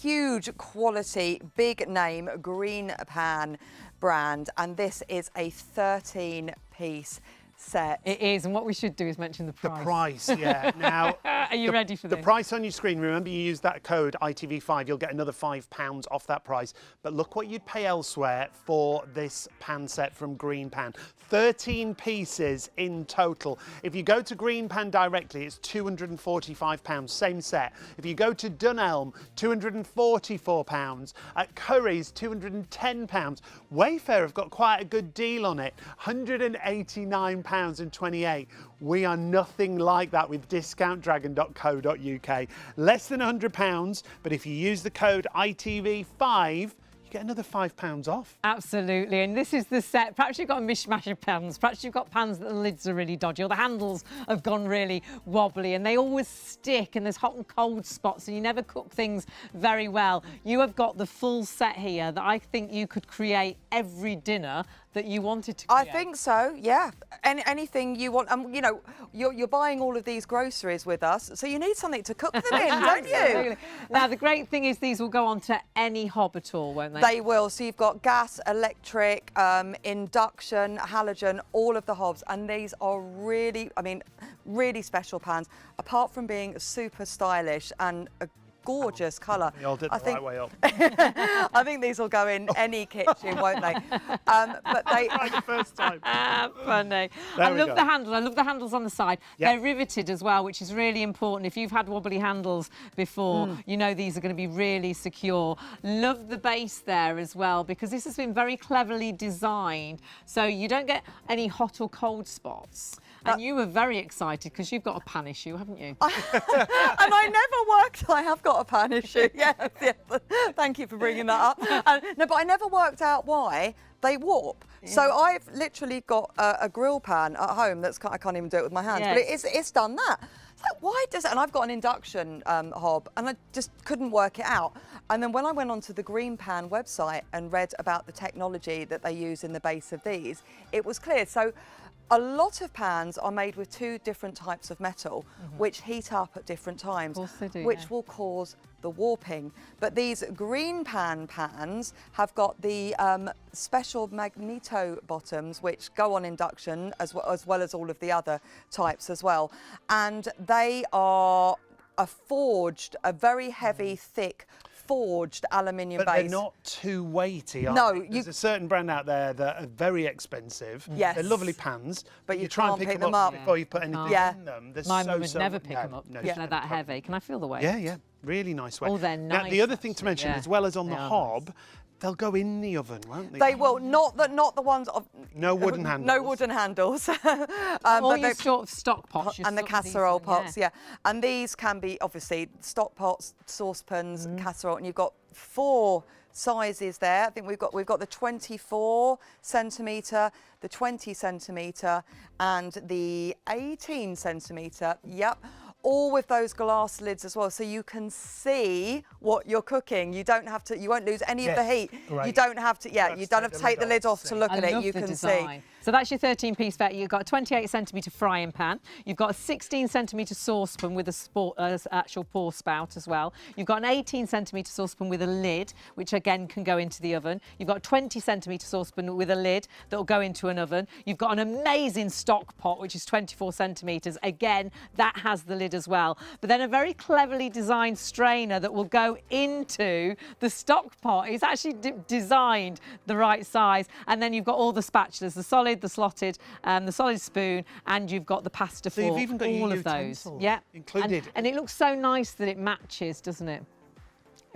huge quality, big name, green pan brand. And this is a 13-piece set. It is, and what we should do is mention the price. The price, yeah. Now, are you ready for this? The price on your screen, remember you use that code ITV5, you'll get another £5 off that price. But look what you'd pay elsewhere for this pan set from Green Pan. 13 pieces in total. If you go to Green Pan directly, it's £245, same set. If you go to Dunelm, £244. At Curry's, £210. Wayfair have got quite a good deal on it, £189.28. We are nothing like that with discountdragon.co.uk. Less than £100, but if you use the code ITV5, get another £5 off. Absolutely, and this is the set. Perhaps you've got a mishmash of pans. Perhaps you've got pans that the lids are really dodgy or the handles have gone really wobbly and they always stick and there's hot and cold spots and you never cook things very well. You have got the full set here that I think you could create every dinner that you wanted to create. I think so, yeah. Anything you want. You know, you're buying all of these groceries with us, so you need something to cook them in, don't you? Now, the great thing is these will go on to any hob at all, won't they? They will. So you've got gas, electric, induction, halogen, all of the hobs. And these are really, I mean, really special pans. Apart from being super stylish and a gorgeous colour. You all did the right way up. I think these will go in any kitchen, won't they? But they... Right the first time. Funny. I love the handles. I love the handles on the side. Yep. They're riveted as well, which is really important. If you've had wobbly handles before, you know these are going to be really secure. Love the base there as well, because this has been very cleverly designed, so you don't get any hot or cold spots. And you were very excited because you've got a pan issue, haven't you? And I never worked. I have got a pan issue. Yes, yes. Thank you for bringing that up. No, but I never worked out why they warp. Yeah. So I've literally got a grill pan at home that's I can't even do it with my hands, but it's done that. It's like, why does it? And I've got an induction hob, and I just couldn't work it out. And then when I went onto the Green Pan website and read about the technology that they use in the base of these, it was clear. So a lot of pans are made with two different types of metal, which heat up at different times, which will cause the warping. But these Green Pan pans have got the special magneto bottoms, which go on induction as well as all of the other types as well. And they are a very heavy, thick, forged aluminium base. But they're not too weighty, are they? There's a certain brand out there that are very expensive. Yes. They're lovely pans, but you try and pick them up before you put anything in them. My mum would never pick them up because they're that heavy. Can I feel the weight? Yeah, yeah. Really nice way. Oh, they're nice. Now, the other thing to mention, yeah. as well as on They the are hob, they'll go in the oven, won't they? They will, not the ones of... No wooden handles. No wooden handles. Or your sort of stock pots. And the casserole pots, yeah. And these can be, obviously, stock pots, saucepans, casserole, and you've got 4 sizes there. I think we've got the 24 centimetre, the 20 centimetre, and the 18 centimetre. Yep. All with those glass lids as well, so you can see what you're cooking. You don't have to. You won't lose any of the heat. Great. You don't have to. Yeah, you don't have to take the lid off to look at it. You can see. So that's your 13-piece vet. You've got a 28 centimetre frying pan. You've got a 16 centimetre saucepan with a actual pour spout as well. You've got an 18 centimetre saucepan with a lid, which again can go into the oven. You've got a 20 centimetre saucepan with a lid that will go into an oven. You've got an amazing stock pot, which is 24 centimetres. Again, that has the lid as well. But then a very cleverly designed strainer that will go into the stock pot. It's actually designed the right size. And then you've got all the spatulas, the solid, the slotted, the solid spoon, and you've got the pasta fork. You've even got all your of those. utensils Yeah, included. And it looks so nice that it matches, doesn't it?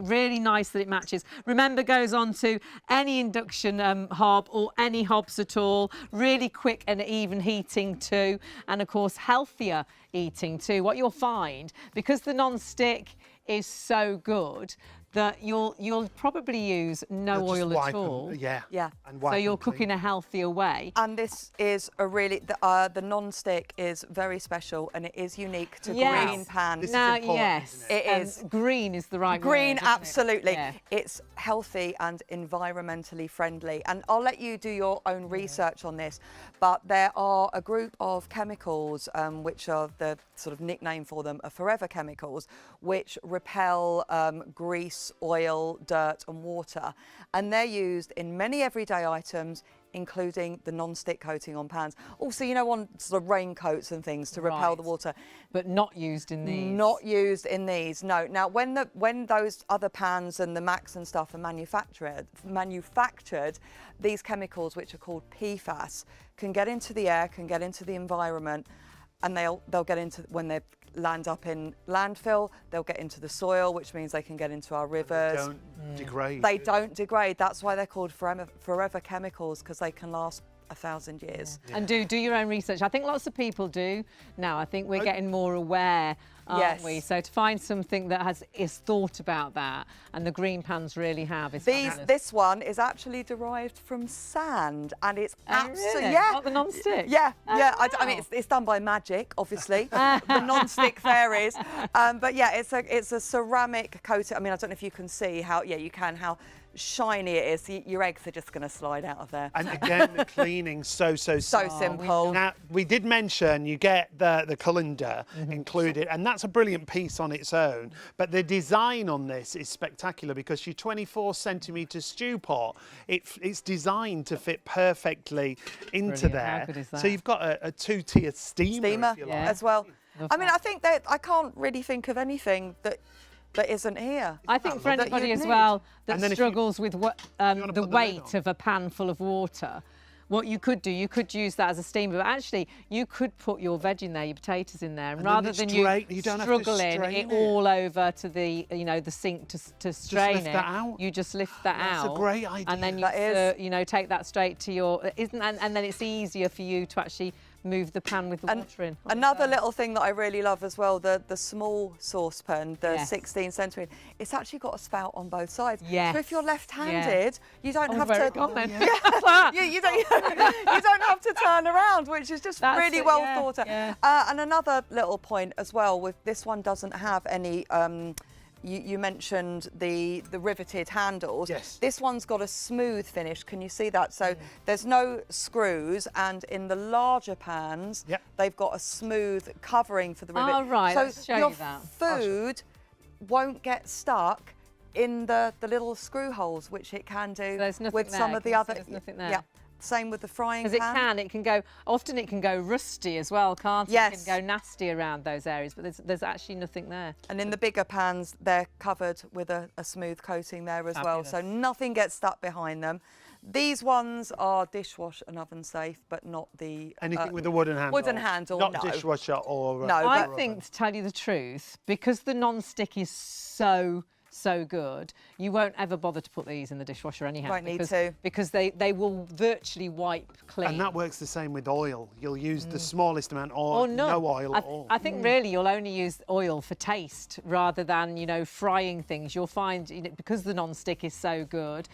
Really nice that it matches. Remember, goes on to any induction hob or any hobs at all. Really quick and even heating too, and of course healthier eating too. What you'll find, because the non-stick is so good, that you'll probably use no oil at all. Yeah. And so you're cooking a healthier way. And this is a really, the non-stick is very special, and it is unique to green pan. Now, yes, it is. Green is the right green, word, absolutely. Yeah. It's healthy and environmentally friendly. And I'll let you do your own research on this, but there are a group of chemicals, which are the sort of nickname for them are forever chemicals, which repel grease, oil, dirt and water, and they're used in many everyday items, including the non-stick coating on pans. Also, you know, on sort of raincoats and things to repel the water. But not used in these. Not used in these, no. Now, when those other pans and the Macs and stuff are manufactured, these chemicals, which are called PFAS, can get into the air, can get into the environment, and they'll get into, when they land up in landfill, they'll get into the soil, which means they can get into our rivers. They don't degrade. They don't degrade. That's why they're called forever chemicals, because they can last 1,000 years. Yeah. And do your own research. I think lots of people do now. I think we're getting more aware, aren't we? So to find something that is thought about that, and the green pans really have. This one is actually derived from sand, and it's absolutely really? Not the non-stick. Yeah. Wow. I mean, it's done by magic, obviously. The non-stick fairies, but yeah, it's a ceramic coating. I mean, I don't know if you can see how. Yeah, you can. How shiny it is. Your eggs are just going to slide out of there. And again, the cleaning so simple. Now, we did mention you get the colander included, and that's a brilliant piece on its own. But the design on this is spectacular, because your 24 centimetre stew pot, it's designed to fit perfectly into there. How good is that? So you've got a 2-tier steamer if you like. As well. Love I mean, that. I think that I can't really think of anything that isn't here. I think for anybody as need. well that then struggles with put the the lid weight on. of a pan full of water, what you could do, you could use that as a steamer, but actually you could put your veg in there, your potatoes in there, and rather than you don't have to struggling strain it all over to the the sink to strain lift it, that out. you just lift that out. That's a great idea. And then you take that straight to your and then it's easier for you to actually move the pan with the water in. Another little thing that I really love as well, the small saucepan, the 16 centimetre, it's actually got a spout on both sides. Yes. So if you're left-handed, you don't have very to. common. You don't have to turn around, which is just really well thought out. Yeah. And another little point as well, with this one doesn't have any. You mentioned the riveted handles. Yes. This one's got a smooth finish. Can you see that? So there's no screws, and in the larger pans, they've got a smooth covering for the rivet. Oh, right. So Let's show your you that. food won't get stuck in the little screw holes, which it can do There's nothing with some there. of the Can you other. see there's nothing there? Yeah. Same with the frying pan. Because often it can go rusty as well, can't it? Yes. It can go nasty around those areas, but there's actually nothing there. And in the bigger pans, they're covered with a smooth coating there as well, so nothing gets stuck behind them. These ones are dishwash and oven safe, but not the... Anything with a wooden handle? Wooden handle, not no. dishwasher or... No, I think, to tell you the truth, because the non-stick is so good, you won't ever bother to put these in the dishwasher anyhow. Won't need to. Because they will virtually wipe clean. And that works the same with oil. You'll use the smallest amount or no oil at all. I think really you'll only use oil for taste rather than, you know, frying things. You'll find, you know, because the non-stick is so good,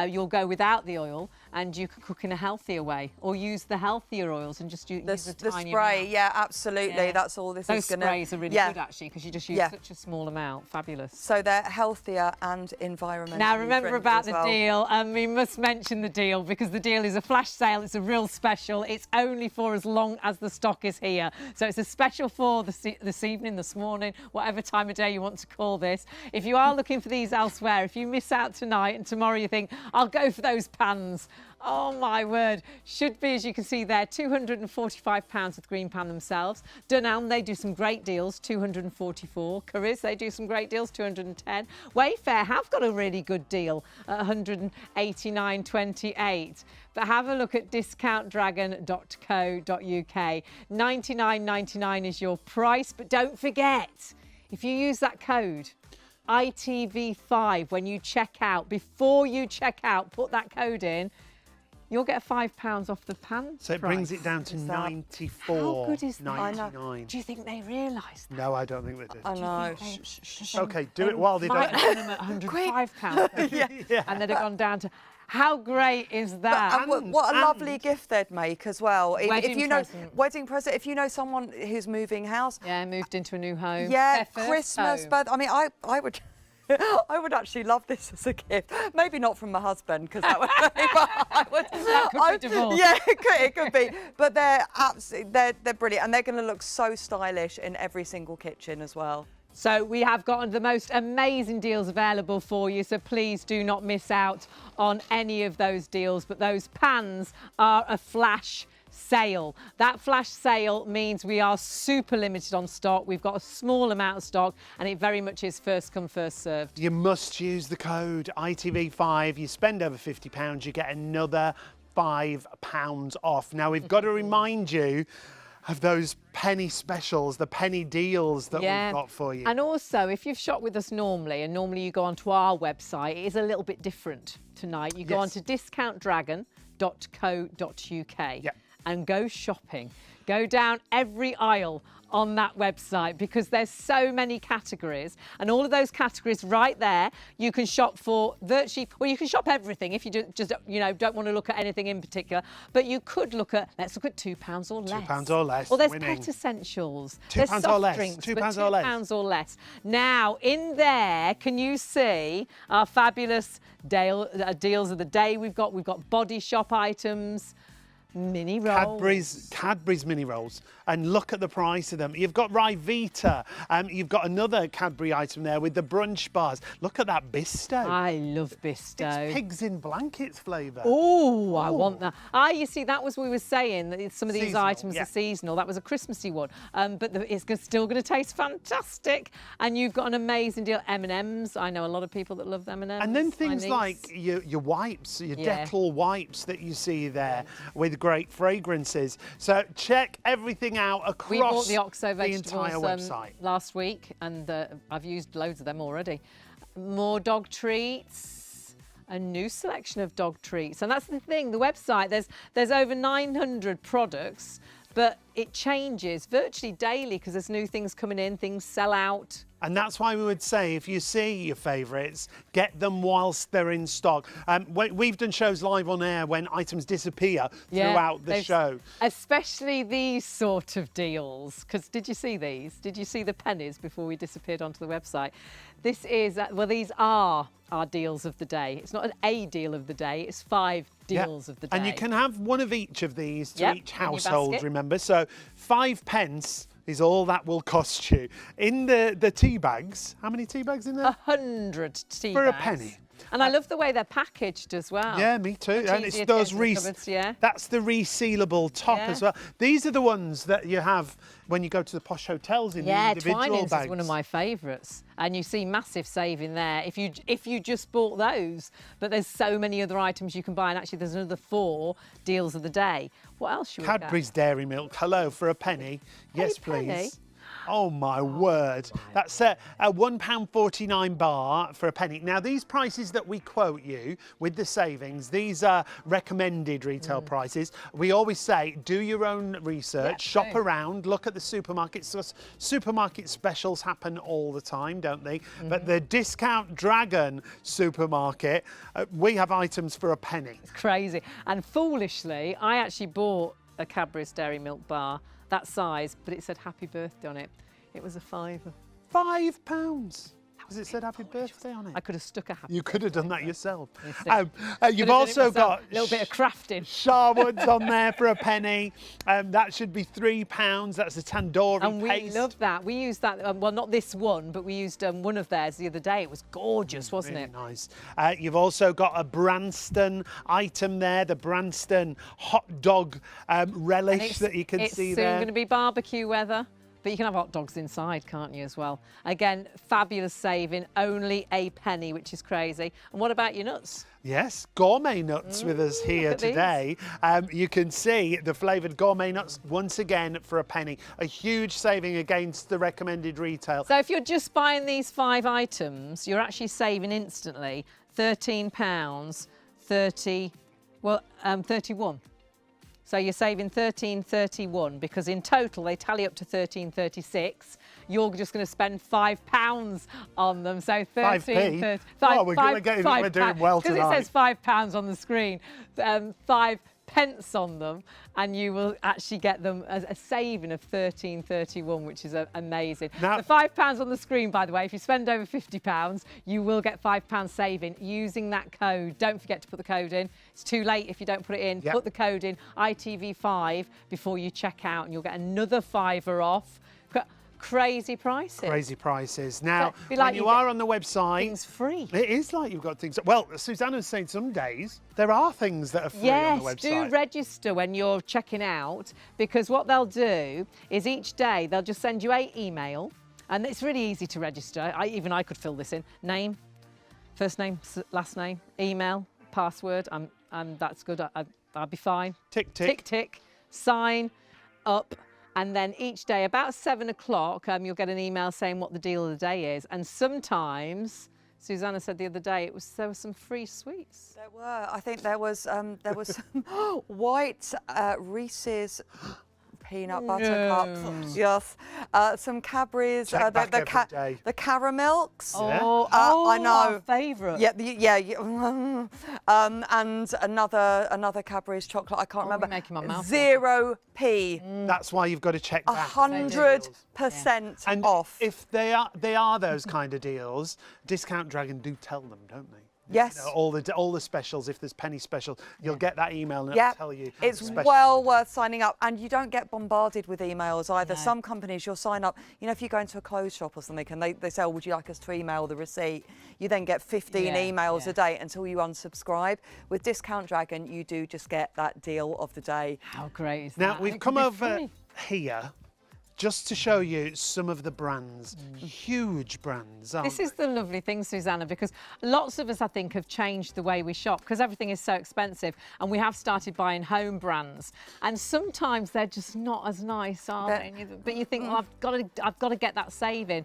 you'll go without the oil and you can cook in a healthier way, or use the healthier oils and just use a tiny spray, amount. yeah, absolutely. Yeah. That's all this is going to... Those sprays are really good actually, because you just use such a small amount. Fabulous. So they're healthier and environmentally Now remember about the well. deal, and we must mention the deal because the deal is a flash sale. It's a real special. It's only for as long as the stock is here. So it's a special for this evening, this morning, whatever time of day you want to call this. If you are looking for these elsewhere, if you miss out tonight and tomorrow you think, I'll go for those pans. Oh my word, should be, as you can see there, £245 with Green Pan themselves. Dunelm, they do some great deals, 244. Currys, they do some great deals, 210. Wayfair have got a really good deal at 189.28. But have a look at discountdragon.co.uk. £99.99 is your price, but don't forget, if you use that code, ITV5, when you check out, before you check out, put that code in, you'll get £5 off the pan. So it brings it down to £94.99. How good is that? Do you think they realise that? No, I don't think they do. I know. Okay, do it while they don't. Them at £105. Yeah. And they'd have gone down to... How great is that? What a lovely gift they'd make as well. Wedding present. If you know someone who's moving house. Yeah, moved into a new home. Yeah, Christmas. But I mean, I would... I would actually love this as a gift. Maybe not from my husband, because that would that could be divorced. Yeah, it could be. But they're brilliant, and they're going to look so stylish in every single kitchen as well. So we have got the most amazing deals available for you, so please do not miss out on any of those deals. But those pans are a flash sale. That flash sale means we are super limited on stock. We've got a small amount of stock, and it very much is first come, first served. You must use the code ITV5. You spend over £50, you get another £5 off. Now, we've got to remind you of those penny specials, the penny deals that we've got for you. And also, if you've shopped with us normally, and normally you go onto our website, it is a little bit different tonight. You go onto discountdragon.co.uk and go shopping. Go down every aisle on that website, because there's so many categories, and all of those categories right there you can shop for virtually, well, you can shop everything if you just you know, don't want to look at anything in particular, but you could look at, let's look at £2 or less. £2 or less. Or there's pet essentials. £2 there's or less. drinks, £2 or less. £2 or less. Now in there, can you see our fabulous deals of the day? We've got Body Shop items, mini rolls. Cadbury's mini rolls, and look at the price of them. You've got Ryvita, you've got another Cadbury item there with the brunch bars. Look at that Bisto. I love Bisto. It's pigs in blankets flavour. Oh, I want that. You see, that was, we were saying that some of these Seasonal, items are seasonal. That was a Christmassy one, but it's still going to taste fantastic. And you've got an amazing deal. M&Ms. I know a lot of people that love M&Ms. And then things like your wipes, your Dettol wipes that you see there with great fragrances. So check everything out across we bought the Oxo the entire website last week, and I've used loads of them already. More dog treats, a new selection of dog treats, and that's the thing. The website, there's over 900 products, but it changes virtually daily because there's new things coming in, things sell out. And that's why we would say, if you see your favourites, get them whilst they're in stock. We've done shows live on air when items disappear throughout the show. Especially these sort of deals. Because did you see these? Did you see the pennies before we disappeared onto the website? This is, well, these are our deals of the day. It's not a deal of the day, it's 5 deals of the day. And you can have one of each of these to each household, remember. So 5 pence is all that will cost you. In the tea bags, how many tea bags in there? 100 tea bags. For a penny. And I love the way they're packaged as well. Yeah, me too. Much And easier it's to those get into the cupboards, yeah. That's the resealable top as well. These are the ones that you have when you go to the posh hotels in the individual Twinings bags. is one of my favourites, and you see massive saving there if you just bought those. But there's so many other items you can buy, and actually there's another 4 deals of the day. What else should we get? Cadbury's Dairy Milk. Hello, for a penny. Yes, please. Penny? Oh my word. That's a £1.49 bar for a penny. Now these prices that we quote you with the savings, these are recommended retail prices. We always say do your own research, shop around, look at the supermarkets. Supermarket specials happen all the time, don't they? But the Discount Dragon supermarket, we have items for a penny. It's crazy. And foolishly, I actually bought a Cadbury's Dairy Milk bar that size, but it said happy birthday on it. It was a £5. £5. Because it said happy birthday on it. I could have stuck a happy You could have done that yourself. Could've You've done also it myself. got a little bit of crafting. Sharwood's on there for a penny. That should be £3. That's a tandoori And we paste. love that. We used that, well, not this one, but we used one of theirs the other day. It was gorgeous, wasn't Really it? nice. You've also got a Branston item there, the Branston hot dog relish that you can see there. It's soon going to be barbecue weather. But you can have hot dogs inside, can't you, as well? Again, fabulous saving, only a penny, which is crazy. And what about your nuts? Yes, gourmet nuts with us here today. You can see the flavoured gourmet nuts once again for a penny. A huge saving against the recommended retail. So if you're just buying these 5 items, you're actually saving instantly £13, 31. So you're saving £13.31 because in total they tally up to £13.36. You're just going to spend £5 on them. So 5p? Oh, we're doing well tonight. Because it says £5 on the screen. 5 pence on them, and you will actually get them as a saving of £13.31, which is amazing. Now, the £5 on the screen, by the way, if you spend over £50, you will get £5 saving using that code. Don't forget to put the code in. It's too late if you don't put it in. Yep. Put the code in, ITV5, before you check out, and you'll get another £5 off. Crazy prices. Crazy prices. Now, like when you are on the website, things free. It is like you've got things. Well, Susanna's saying some days there are things that are free on the website. Yes, do register when you're checking out, because what they'll do is each day they'll just send you an email, and it's really easy to register. Even I could fill this in. Name, first name, last name, email, password. That's good. I'll be fine. Tick, tick. Tick, tick. Sign up. And then each day, about 7 o'clock, you'll get an email saying what the deal of the day is. And sometimes, Susanna said the other day, there were some free sweets. There were. I think there was some white Reese's peanut butter cups. Yes. Some Cadbury's. The caramels. Oh, I know. Our favourite. Yeah. And another Cadbury's chocolate. I can't remember. Making my mouth 0p. That's why you've got to check that. 100% and off. If they are those kind of deals, Discount Dragon do tell them, don't they? Yes. You know, all the specials. If there's penny special, you'll get that email and it'll tell you. It's well worth signing up, and you don't get bombarded with emails either. No. Some companies, you'll sign up. You know, if you go into a clothes shop or something, and they say, "Oh, would you like us to email the receipt?" You then get 15 emails a day until you unsubscribe. With Discount Dragon, you do just get that deal of the day. How great is Now that? we've come over here just to show you some of the brands, huge brands. This is the lovely thing, Susanna, because lots of us, I think, have changed the way we shop because everything is so expensive, and we have started buying home brands, and sometimes they're just not as nice, are they? But you think, well, I've got to get that saving.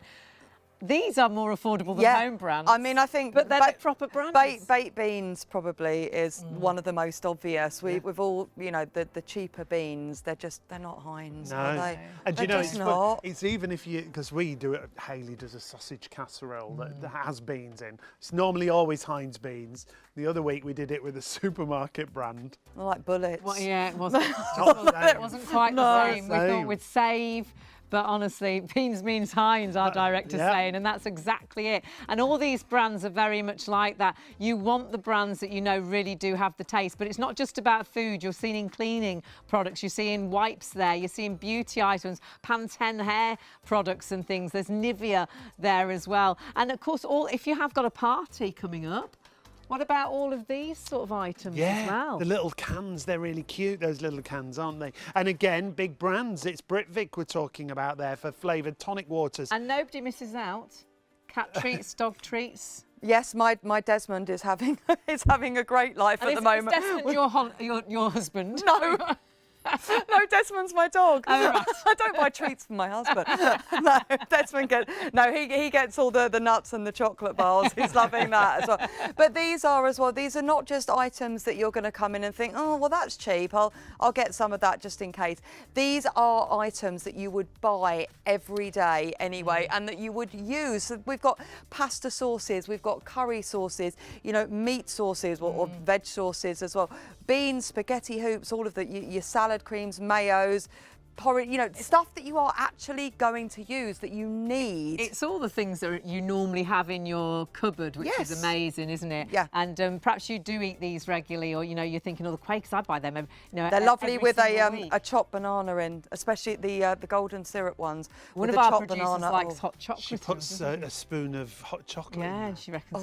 These are more affordable than home brands. I mean, I think, but they're the proper brands. Baked beans probably is one of the most obvious. We've all, you know, the cheaper beans. They're not Heinz. No, Are they? and they're you know just not. it's even if you, because we do it. Hayley does a sausage casserole that has beans in. It's normally always Heinz beans. The other week we did it with a supermarket brand. I like bullets. Well, yeah, it wasn't. It wasn't quite the same. We thought we'd save. But honestly, beans means Heinz, our director's saying, and that's exactly it. And all these brands are very much like that. You want the brands that you know really do have the taste, but it's not just about food. You're seeing cleaning products, you're seeing wipes there, you're seeing beauty items, Pantene hair products and things. There's Nivea there as well. And of course, if you have got a party coming up, What about all of these sort of items as well? The little cans, they're really cute, those little cans, aren't they? And again, big brands. It's Britvic we're talking about there for flavoured tonic waters. And nobody misses out. Cat treats, dog treats. Yes, my Desmond is having a great life at the moment. Is Desmond your husband? No. No, Desmond's my dog. Oh, right. I don't buy treats for my husband. No, Desmond he gets all the nuts and the chocolate bars. He's loving that as well. But these are as well. These are not just items that you're going to come in and think, oh, well, that's cheap. I'll get some of that just in case. These are items that you would buy every day anyway, and that you would use. So we've got pasta sauces, we've got curry sauces, you know, meat sauces or veg sauces as well. Beans, spaghetti hoops, all of your salad creams, mayos, porridge, you know, stuff that you are actually going to use that you need. It's all the things that you normally have in your cupboard, which is amazing, isn't it? Yeah. And perhaps you do eat these regularly, or, you know, you're thinking, oh, the Quakers, I buy them. You know, they're lovely with a chopped banana in, especially the golden syrup ones. One with of the our chopped producers banana. likes hot chocolate. She puts a spoon of hot chocolate in there. She reckons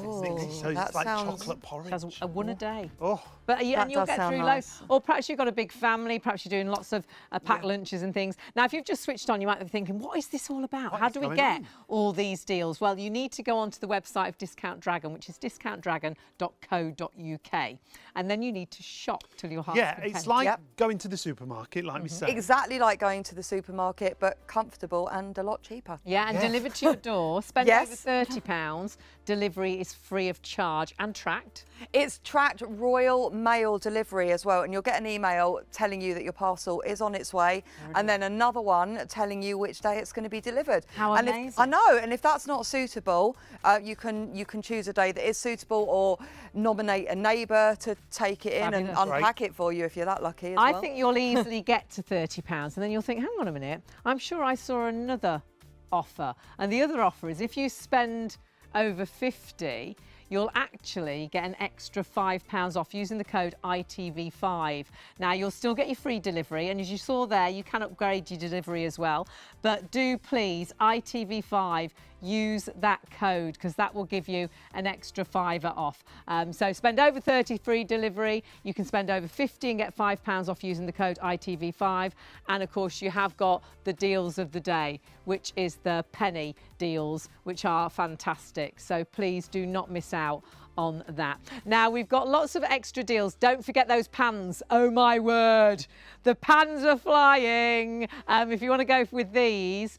So it's like chocolate porridge. She has one a day. Oh. But and you'll get through nice. loads. Or perhaps you've got a big family, perhaps you're doing lots of packed lunches and things. Now, if you've just switched on, you might be thinking, what is this all about? How do we get all these deals? Well, you need to go onto the website of Discount Dragon, which is discountdragon.co.uk. And then you need to shop till your heart's content. It's like going to the supermarket, like we said. Exactly like going to the supermarket, but comfortable and a lot cheaper. Yeah, and delivered to your door. Spend over £30. Delivery is free of charge and tracked. It's tracked Royal Mail delivery as well, and you'll get an email telling you that your parcel is on its way, and then another one telling you which day it's going to be delivered. How amazing! I know, and if that's not suitable, you can choose a day that is suitable, or nominate a neighbour to take it in and unpack it for you if you're that lucky as well. I think you'll easily get to £30, and then you'll think, hang on a minute, I'm sure I saw another offer, and the other offer is if you spend over 50, you'll actually get an extra £5 off using the code ITV5. Now, you'll still get your free delivery, and as you saw there, you can upgrade your delivery as well. But do please, ITV5, use that code, because that will give you an extra £5 off. So spend over 30 free delivery. You can spend over 50 and get £5 off using the code ITV5. And of course, you have got the deals of the day, which is the penny deals, which are fantastic. So please do not miss out on that. Now, we've got lots of extra deals. Don't forget those pans. Oh my word, the pans are flying. If you want to go with these,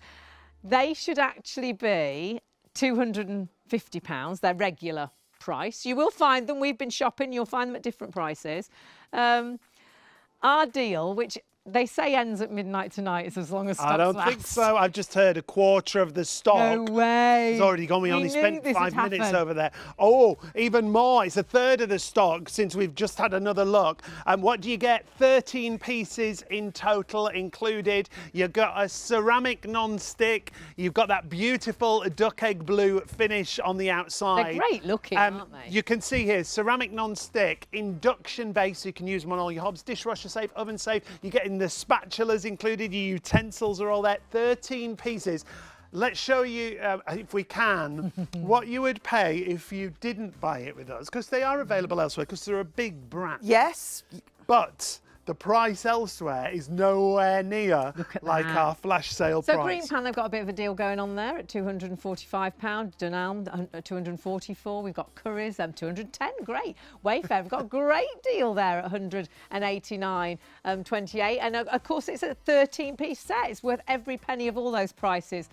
they should actually be £250, their regular price. You will find them, we've been shopping, you'll find them at different prices. Our deal, which they say ends at midnight tonight, is as long as stock I don't think so. I've just heard a quarter of the stock. No way. It's already gone. We only spent 5 minutes over there. Oh, even more. It's a third of the stock since we've just had another look. And what do you get? 13 pieces in total included. You've got a ceramic non-stick. You've got that beautiful duck egg blue finish on the outside. They're great looking, aren't they? You can see here, ceramic non-stick, induction base. So you can use them on all your hobs. Dishwasher safe, oven safe. You get in the spatulas included, your utensils are all there, 13 pieces. Let's show you, if we can, what you would pay if you didn't buy it with us, because they are available elsewhere, because they're a big brand. Yes. But the price elsewhere is nowhere near like our flash sale price. So Green Pan, they've got a bit of a deal going on there at £245. Dunelm, 244. We've got Curry's, 210. Great. Wayfair, we've got a great deal there at 189.28. And of course, it's a 13-piece set. It's worth every penny of all those prices.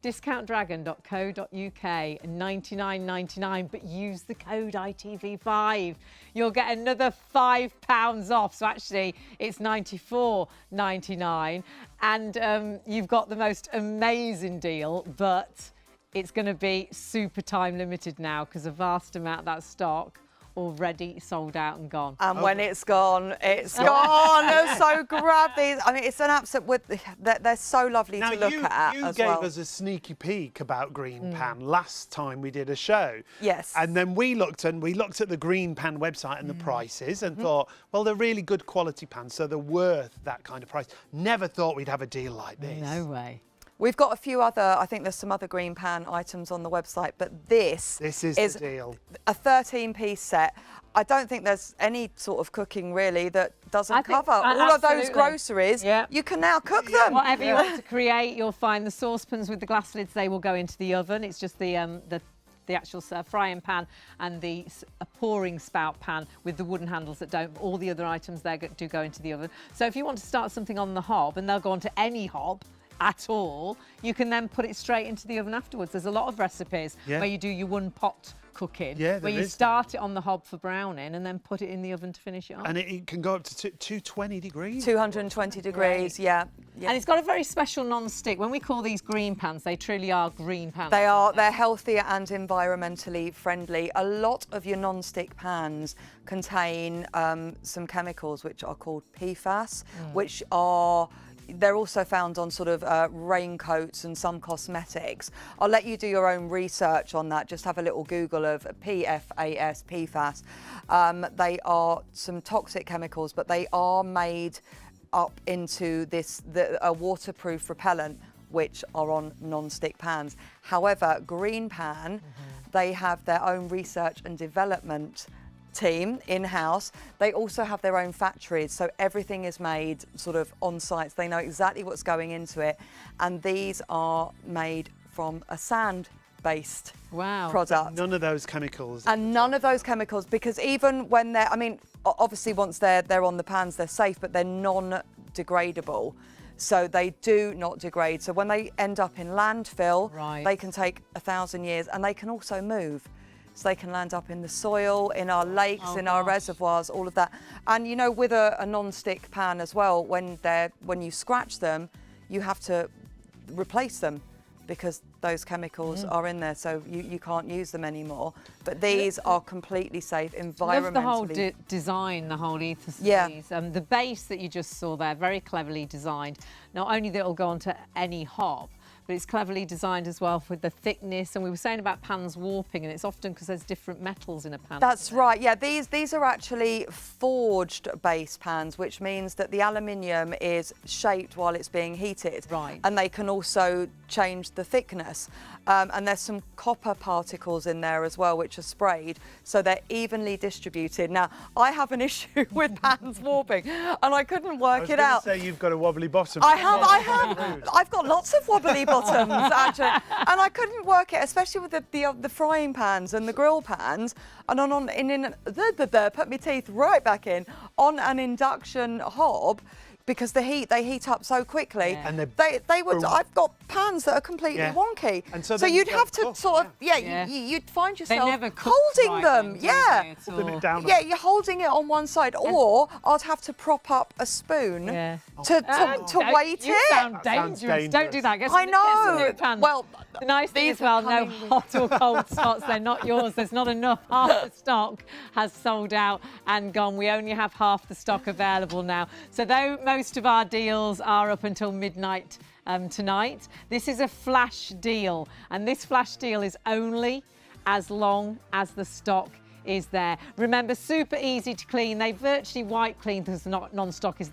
discountdragon.co.uk, $99.99, but use the code ITV5. You'll get another £5 off. So actually, it's $94.99. And you've got the most amazing deal, but it's going to be super time limited now because a vast amount of that stock already sold out and gone. And when it's gone, it's gone. So grab these. I mean, it's an absolute, they're so lovely to look at you as gave well. us a sneaky peek about Green Pan last time we did a show. Yes. And then we looked at the Green Pan website and the prices and thought, well, they're really good quality pans, so they're worth that kind of price. Never thought we'd have a deal like this. No way. We've got a few other, I think there's some other green pan items on the website, but this is the deal. A 13-piece set. I don't think there's any sort of cooking really that doesn't cover all of those groceries. Yeah. You can now cook them. Whatever you want to create, you'll find the saucepans with the glass lids, they will go into the oven. It's just the actual frying pan and a pouring spout pan with the wooden handles that don't. All the other items there do go into the oven. So if you want to start something on the hob, and they'll go onto any hob at all, you can then put it straight into the oven afterwards. There's a lot of recipes where you do your one pot cooking, where you start it on the hob for browning and then put it in the oven to finish it off. And it can go up to 220 degrees? 220 degrees, yeah. And it's got a very special non-stick. When we call these green pans, they truly are green pans. They're healthier and environmentally friendly. A lot of your non-stick pans contain some chemicals which are called PFAS, which are... They're also found on sort of raincoats and some cosmetics. I'll let you do your own research on that. Just have a little Google of PFAS. They are some toxic chemicals, but they are made up into a waterproof repellent, which are on non-stick pans. However, Green Pan, they have their own research and development team in-house. They also have their own factories, so everything is made sort of on site. They know exactly what's going into it, and these are made from a sand-based product. None of those chemicals. And none of those chemicals, because even when they're, I mean, obviously once they're on the pans, they're safe, but they're non-degradable. So they do not degrade. So when they end up in landfill, they can take 1,000 years, and they can also move. So they can land up in the soil, in our lakes, in our reservoirs, all of that. And you know, with a non-stick pan as well, when you scratch them, you have to replace them because those chemicals are in there, so you can't use them anymore. But these are completely safe, environmentally. Love the whole design, the whole ethos of these. The base that you just saw there, very cleverly designed. Not only that it'll go onto any hob, but it's cleverly designed as well with the thickness. And we were saying about pans warping, and it's often because there's different metals in a pan. That's right, yeah. These are actually forged base pans, which means that the aluminium is shaped while it's being heated. Right. And they can also change the thickness. And there's some copper particles in there as well, which are sprayed, so they're evenly distributed. Now, I have an issue with pans warping, and I couldn't work it out. Say you've got a wobbly bottom. I have. I've got lots of wobbly bottoms, actually. And I couldn't work it, especially with the frying pans and the grill pans. And put my teeth right back in, on an induction hob, because they heat up so quickly. Yeah. And they would. I've got pans that are completely wonky. And so you'd have to sort of you'd find yourself right holding them. Then, Holding it down. Yeah, you're holding it on one side, or I'd have to prop up a spoon to weight you it. Sound dangerous. Don't do that. I know. Pans. Well, the nice thing as well, no hot or cold spots. They're not yours. There's not enough. Half the stock has sold out and gone. We only have half the stock available now. So though most of our deals are up until midnight tonight, this is a flash deal. And this flash deal is only as long as the stock is there. Remember, super easy to clean. They virtually wipe clean because non-stick is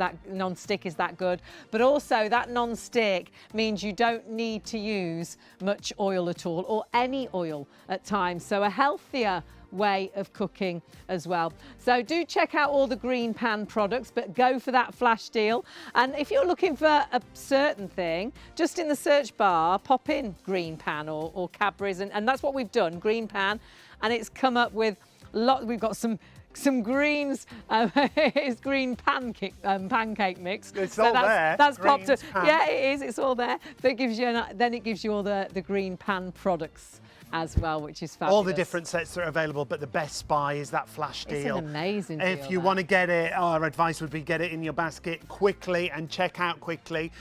that good. But also that non-stick means you don't need to use much oil at all, or any oil at times. So a healthier way of cooking as well. So do check out all the Green Pan products, but go for that flash deal. And if you're looking for a certain thing, just in the search bar, pop in Green Pan or Cadbury's, and that's what we've done, Green Pan, and it's come up with we've got some greens. It's green pancake mix. It's all there. That's popped up. Yeah, it is. It's all there. But it gives you then it gives you all the Green Pan products as well, which is fabulous. All the different sets that are available, but the best buy is that flash deal. It's an amazing deal. If you want to get it, our advice would be get it in your basket quickly and check out quickly.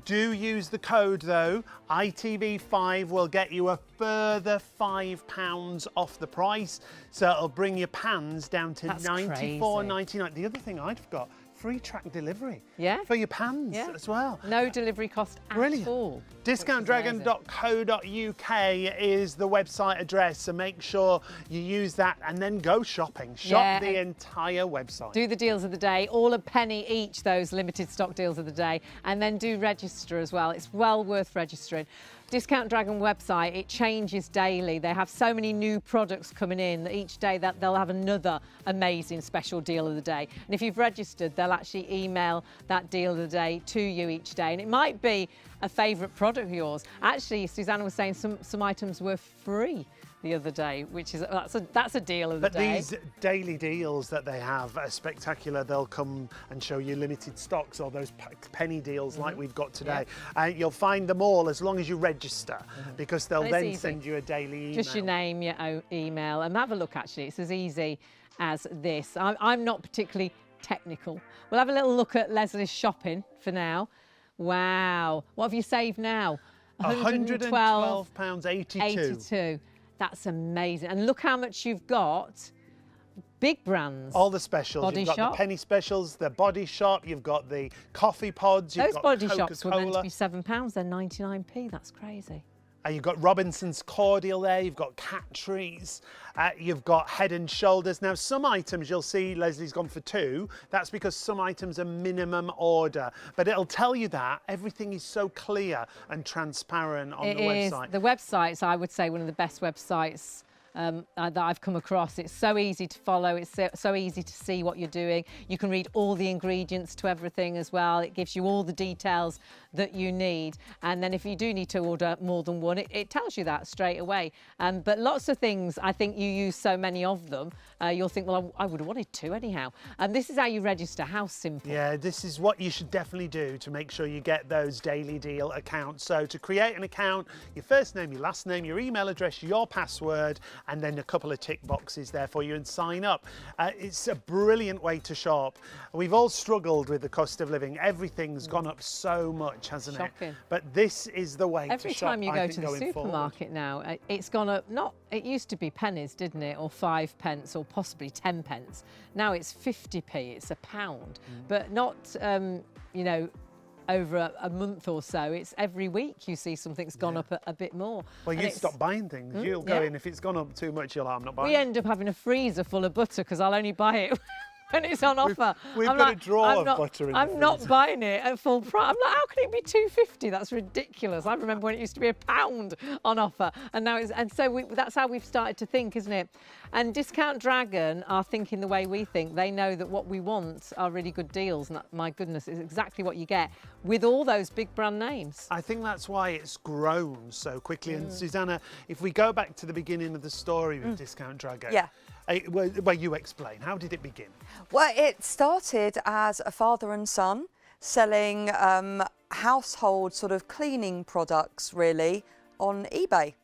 Do use the code though. ITV5 will get you a further £5 off the price, so it'll bring your pans down to £94.99. The other thing I'd forgot, free track delivery Yeah. for your pans as well. No delivery cost at all. Discountdragon.co.uk is the website address, so make sure you use that and then go shopping. Shop the entire website. Do the deals of the day, all a penny each, those limited stock deals of the day, and then do register as well. It's well worth registering. Discount Dragon website, it changes daily. They have so many new products coming in that each day that they'll have another amazing special deal of the day. And if you've registered, they'll actually email that deal of the day to you each day. And it might be a favourite product of yours. Actually, Susanna was saying some items were free the other day, which is that's a deal of the day. But these daily deals that they have are spectacular. They'll come and show you limited stocks or those penny deals like we've got today. You'll find them all as long as you register, because they'll then send you a daily email. Just your name, your email, and have a look. Actually, it's as easy as this. I'm not particularly technical. We'll have a little look at Leslie's shopping for now. Wow, what have you saved now? £112.82. 82. That's amazing. And look how much you've got. Big brands. All the specials. Body You've got Shop. the penny specials, the Body Shop, you've got the coffee pods, you've Those got Body Coca-Cola. Shops were meant to be £7. They're 99p. That's crazy. You've got Robinson's cordial there, you've got cat trees, you've got Head and Shoulders. Now, some items you'll see Leslie's gone for 2. That's because some items are minimum order. But it'll tell you that everything is so clear and transparent on the website. The website's, I would say, one of the best websites that I've come across. It's so easy to follow, it's so easy to see what you're doing. You can read all the ingredients to everything as well. It gives you all the details that you need. And then if you do need to order more than one, it tells you that straight away. But lots of things, I think you use so many of them, you'll think, well, I would have wanted 2 anyhow. And this is how you register. How simple. Yeah, this is what you should definitely do to make sure you get those daily deal accounts. So to create an account, your first name, your last name, your email address, your password, and then a couple of tick boxes there for you and sign up. It's a brilliant way to shop. We've all struggled with the cost of living. Everything's gone up so much, hasn't Shocking. it? But this is the way Every to shop. time you go to the supermarket now, it's gone up. It used to be pennies, didn't it, or 5 pence, or possibly 10 pence. Now it's 50p. It's £1, but not you know, over a month or so. It's every week you see something's gone up a bit more. Well, you stop buying things. You'll go in, if it's gone up too much, I'm not buying it. We end up having a freezer full of butter because I'll only buy it when it's on offer. We've got a drawer of butter in the I'm not buying it at full price. I'm like, how can it be £2.50? That's ridiculous. I remember when it used to be £1 on offer, and now that's how we've started to think, isn't it? And Discount Dragon are thinking the way we think. They know that what we want are really good deals, and that, my goodness, is exactly what you get with all those big brand names. I think that's why it's grown so quickly. And Susanna, if we go back to the beginning of the story with Discount Dragon, where you explain, how did it begin? Well, it started as a father and son selling household sort of cleaning products, really, on eBay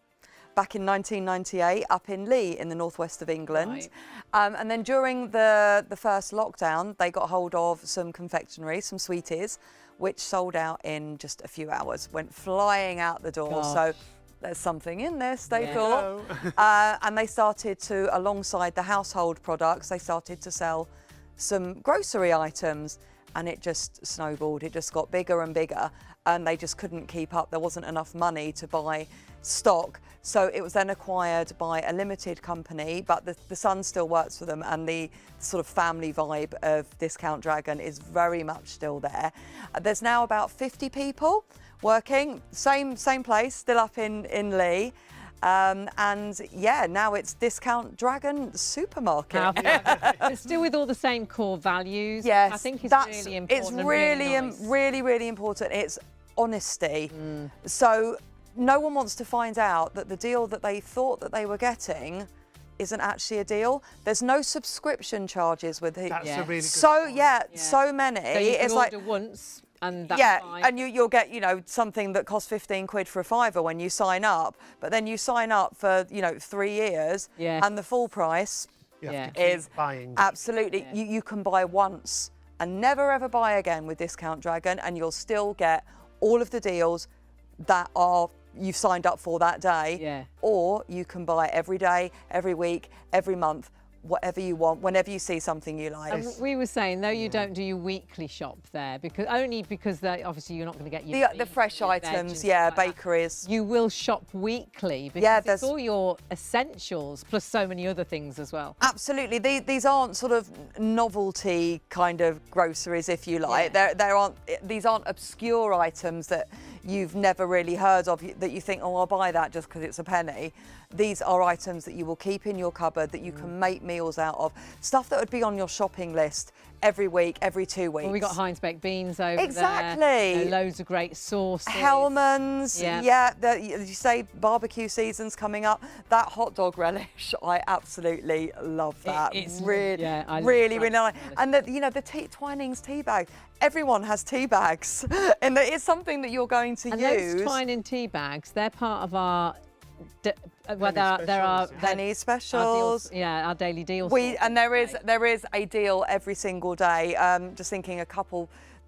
back in 1998 up in Lee in the northwest of England. Right. And then during the first lockdown, they got hold of some confectionery, some sweeties, which sold out in just a few hours, went flying out the door. Gosh. So there's something in this, they thought. And they started to, alongside the household products, they started to sell some grocery items, and it just snowballed. It just got bigger and bigger, and they just couldn't keep up. There wasn't enough money to buy stock. So it was then acquired by a limited company, but the son still works for them, and the sort of family vibe of Discount Dragon is very much still there. There's now about 50 people working, same place, still up in Lee. And yeah, now it's Discount Dragon Supermarket. But still with all the same core values. Yes, I think it's really important. It's really, nice. really important. It's honesty. So no one wants to find out that the deal that they thought that they were getting isn't actually a deal. There's no subscription charges with it. That's a really good point. So many. So you can it's order like once. And that's fine. And you'll get, you know, something that costs 15 quid for a fiver when you sign up, but then you sign up for, you know, 3 years, and the full price is buying. Absolutely. You can buy once and never ever buy again with Discount Dragon, and you'll still get all of the deals that you've signed up for that day, or you can buy every day, every week, every month, whatever you want, whenever you see something you like. And we were saying, though you don't do your weekly shop there, because obviously you're not going to get the fresh items, yeah, bakeries. You will shop weekly because it's all your essentials plus so many other things as well. Absolutely. These aren't sort of novelty kind of groceries, if you like. These aren't obscure items that you've never really heard of, that you think, oh, I'll buy that just because it's a penny. These are items that you will keep in your cupboard, that you can make meals out of. Stuff that would be on your shopping list every week, every 2 weeks. Well, we got Heinz baked beans over there. Exactly. You know, loads of great sauces. Hellmann's, you say barbecue season's coming up. That hot dog relish, I absolutely love that. Really nice. And the Twinings tea bag. Everyone has tea bags, and it's something that you're going to use. And those Twining tea bags, they're part of our. There are penny specials. Our daily deals. And there is a deal every single day. Just thinking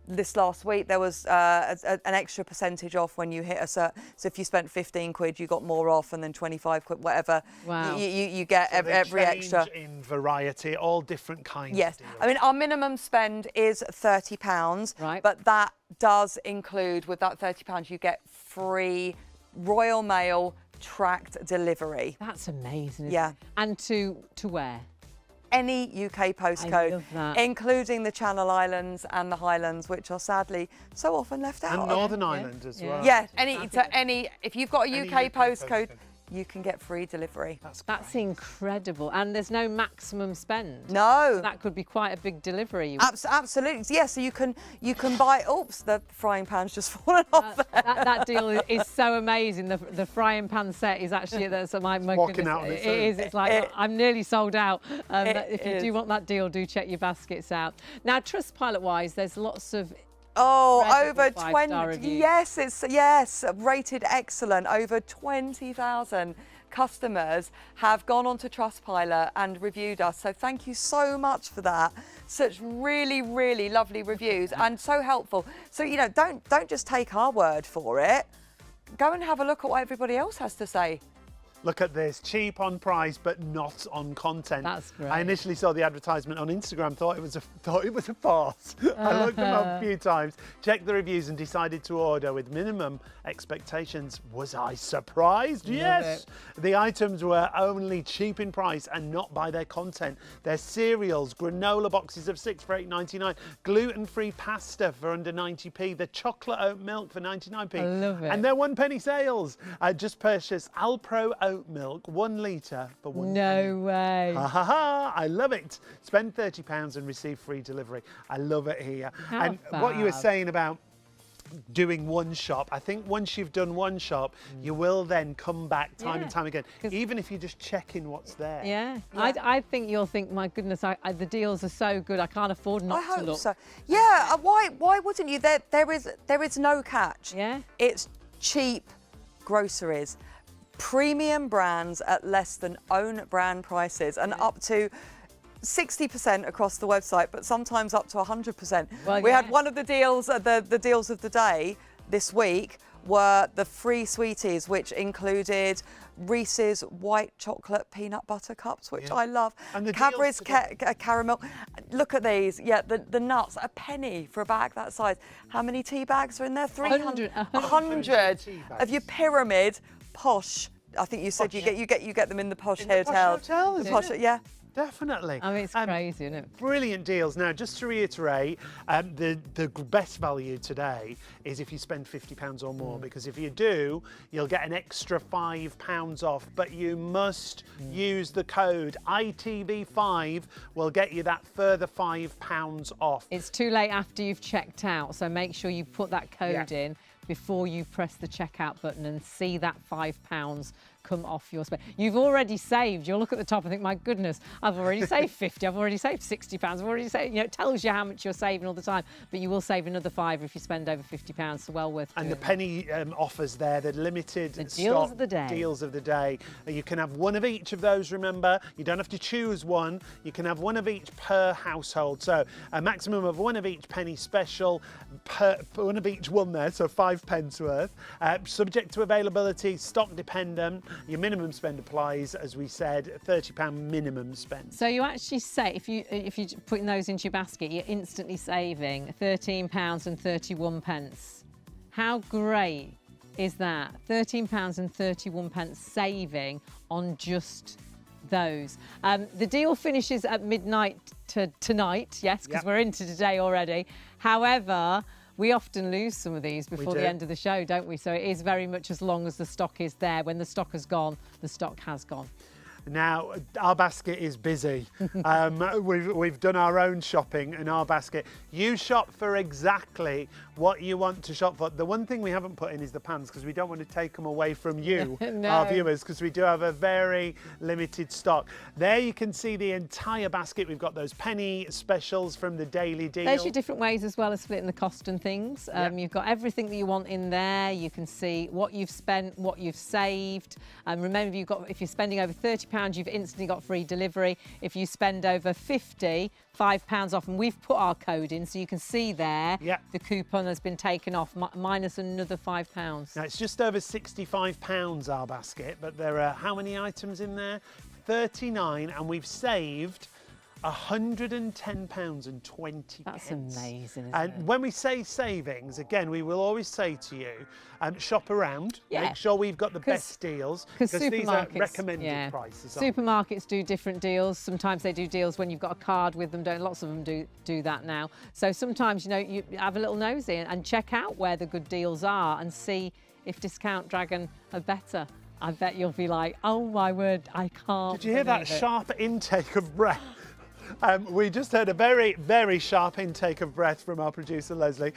this last week there was an extra percentage off when you hit a certain. So if you spent 15 quid, you got more off, and then 25 quid, whatever. Wow. You get so every extra. In variety, all different kinds. Yes, I mean our minimum spend is £30, right? But that does include, with that £30, you get free Royal Mail tracked delivery. That's amazing. Yeah. And to where? Any UK postcode, I love that. including the Channel Islands and the Highlands, which are sadly so often left out. And Northern Ireland as well. Yeah, if you've got a UK postcode, you can get free delivery. That's incredible. And there's no maximum spend. No. So that could be quite a big delivery. Absolutely. Yeah, so you can buy, oops, the frying pan's just fallen off there. That deal is so amazing. The frying pan set is actually, my walking goodness, out of it is. It's like, I'm nearly sold out. If you do want that deal, do check your baskets out. Now, Trustpilot-wise, there's lots of over 20. Reviews. Yes, rated excellent. Over 20,000 customers have gone onto Trustpilot and reviewed us. So thank you so much for that. Such really, really lovely reviews and so helpful. So don't just take our word for it. Go and have a look at what everybody else has to say. Look at this, cheap on price but not on content. That's great. I initially saw the advertisement on Instagram, thought it was a farce. I looked them up a few times, checked the reviews and decided to order with minimum expectations. Was I surprised? Yes. The items were only cheap in price and not by their content. Their cereals, granola boxes of 6 for £8.99, gluten-free pasta for under 90p, the chocolate oat milk for 99p. I love it. And their 1 penny sales. I just purchased Alpro oat milk, 1 litre for 1 penny. No way. Ha ha ha, I love it. Spend £30 and receive free delivery. I love it here. How what you were fab. saying about doing one shop, I think once you've done one shop, you will then come back time and time again, even if you're just checking what's there. Yeah. I think you'll think, my goodness, the deals are so good, I can't afford not to look. I hope so. Yeah, why wouldn't you? There is no catch. Yeah. It's cheap groceries. Premium brands at less than own brand prices and up to 60% across the website, but sometimes up to 100%. Well, we had one of the deals, the deals of the day this week were the free sweeties, which included Reese's white chocolate peanut butter cups, which I love. And the Cadbury's caramel. Look at these. Yeah, the nuts, a penny for a bag that size. How many tea bags are in there? 300. 100 of your pyramid posh. I think you said you get them in the posh hotels. The posh, yeah. Definitely. I mean, it's crazy, isn't it? Brilliant deals. Now, just to reiterate, the best value today is if you spend £50 or more, because if you do, you'll get an extra £5 off, but you must use the code ITV5 will get you that further £5 off. It's too late after you've checked out, so make sure you put that code in before you press the checkout button and see that £5 come off your spend. You've already saved. You'll look at the top and think, my goodness, I've already saved 50, I've already saved £60, I've already saved, it tells you how much you're saving all the time, but you will save another £5 if you spend over £50, so well worth doing. And the penny offers there, the limited deals of the day. Deals of the day. You can have one of each of those, remember. You don't have to choose one. You can have one of each per household. So a maximum of one of each penny special, per one of each one there, so 5 pence worth. Subject to availability, stock dependent. Your minimum spend applies, as we said, £30 minimum spend. So you actually say, if you're putting those into your basket, you're instantly saving £13.31. How great is that? £13.31 saving on just those. The deal finishes at midnight tonight, yes, because we're into today already. However, we often lose some of these before the end of the show, don't we? So it is very much as long as the stock is there. When the stock has gone, the stock has gone. Now, our basket is busy. We've done our own shopping in our basket. You shop for exactly what you want to shop for. The one thing we haven't put in is the pans, because we don't want to take them away from you, our viewers, because we do have a very limited stock. There you can see the entire basket. We've got those penny specials from the daily deal. There's your different ways as well as splitting the cost and things. You've got everything that you want in there. You can see what you've spent, what you've saved. Remember, if you're spending over £30, you've instantly got free delivery. If you spend over 50, £5 off, and we've put our code in, so you can see there the coupon has been taken off, minus another £5. Now it's just over £65 our basket, but there are how many items in there? 39, and we've saved £110.20. That's amazing, isn't and it? when we say savings, again, we will always say to you, shop around, make sure we've got the best deals, because these are recommended prices. Supermarkets do different deals. Sometimes they do deals when you've got a card with them, don't lots of them do that now. So sometimes, you have a little nosy and check out where the good deals are and see if Discount Dragon are better. I bet you'll be like, oh my word, I can't. Did you hear that sharp intake of breath? We just heard a very, very sharp intake of breath from our producer, Leslie.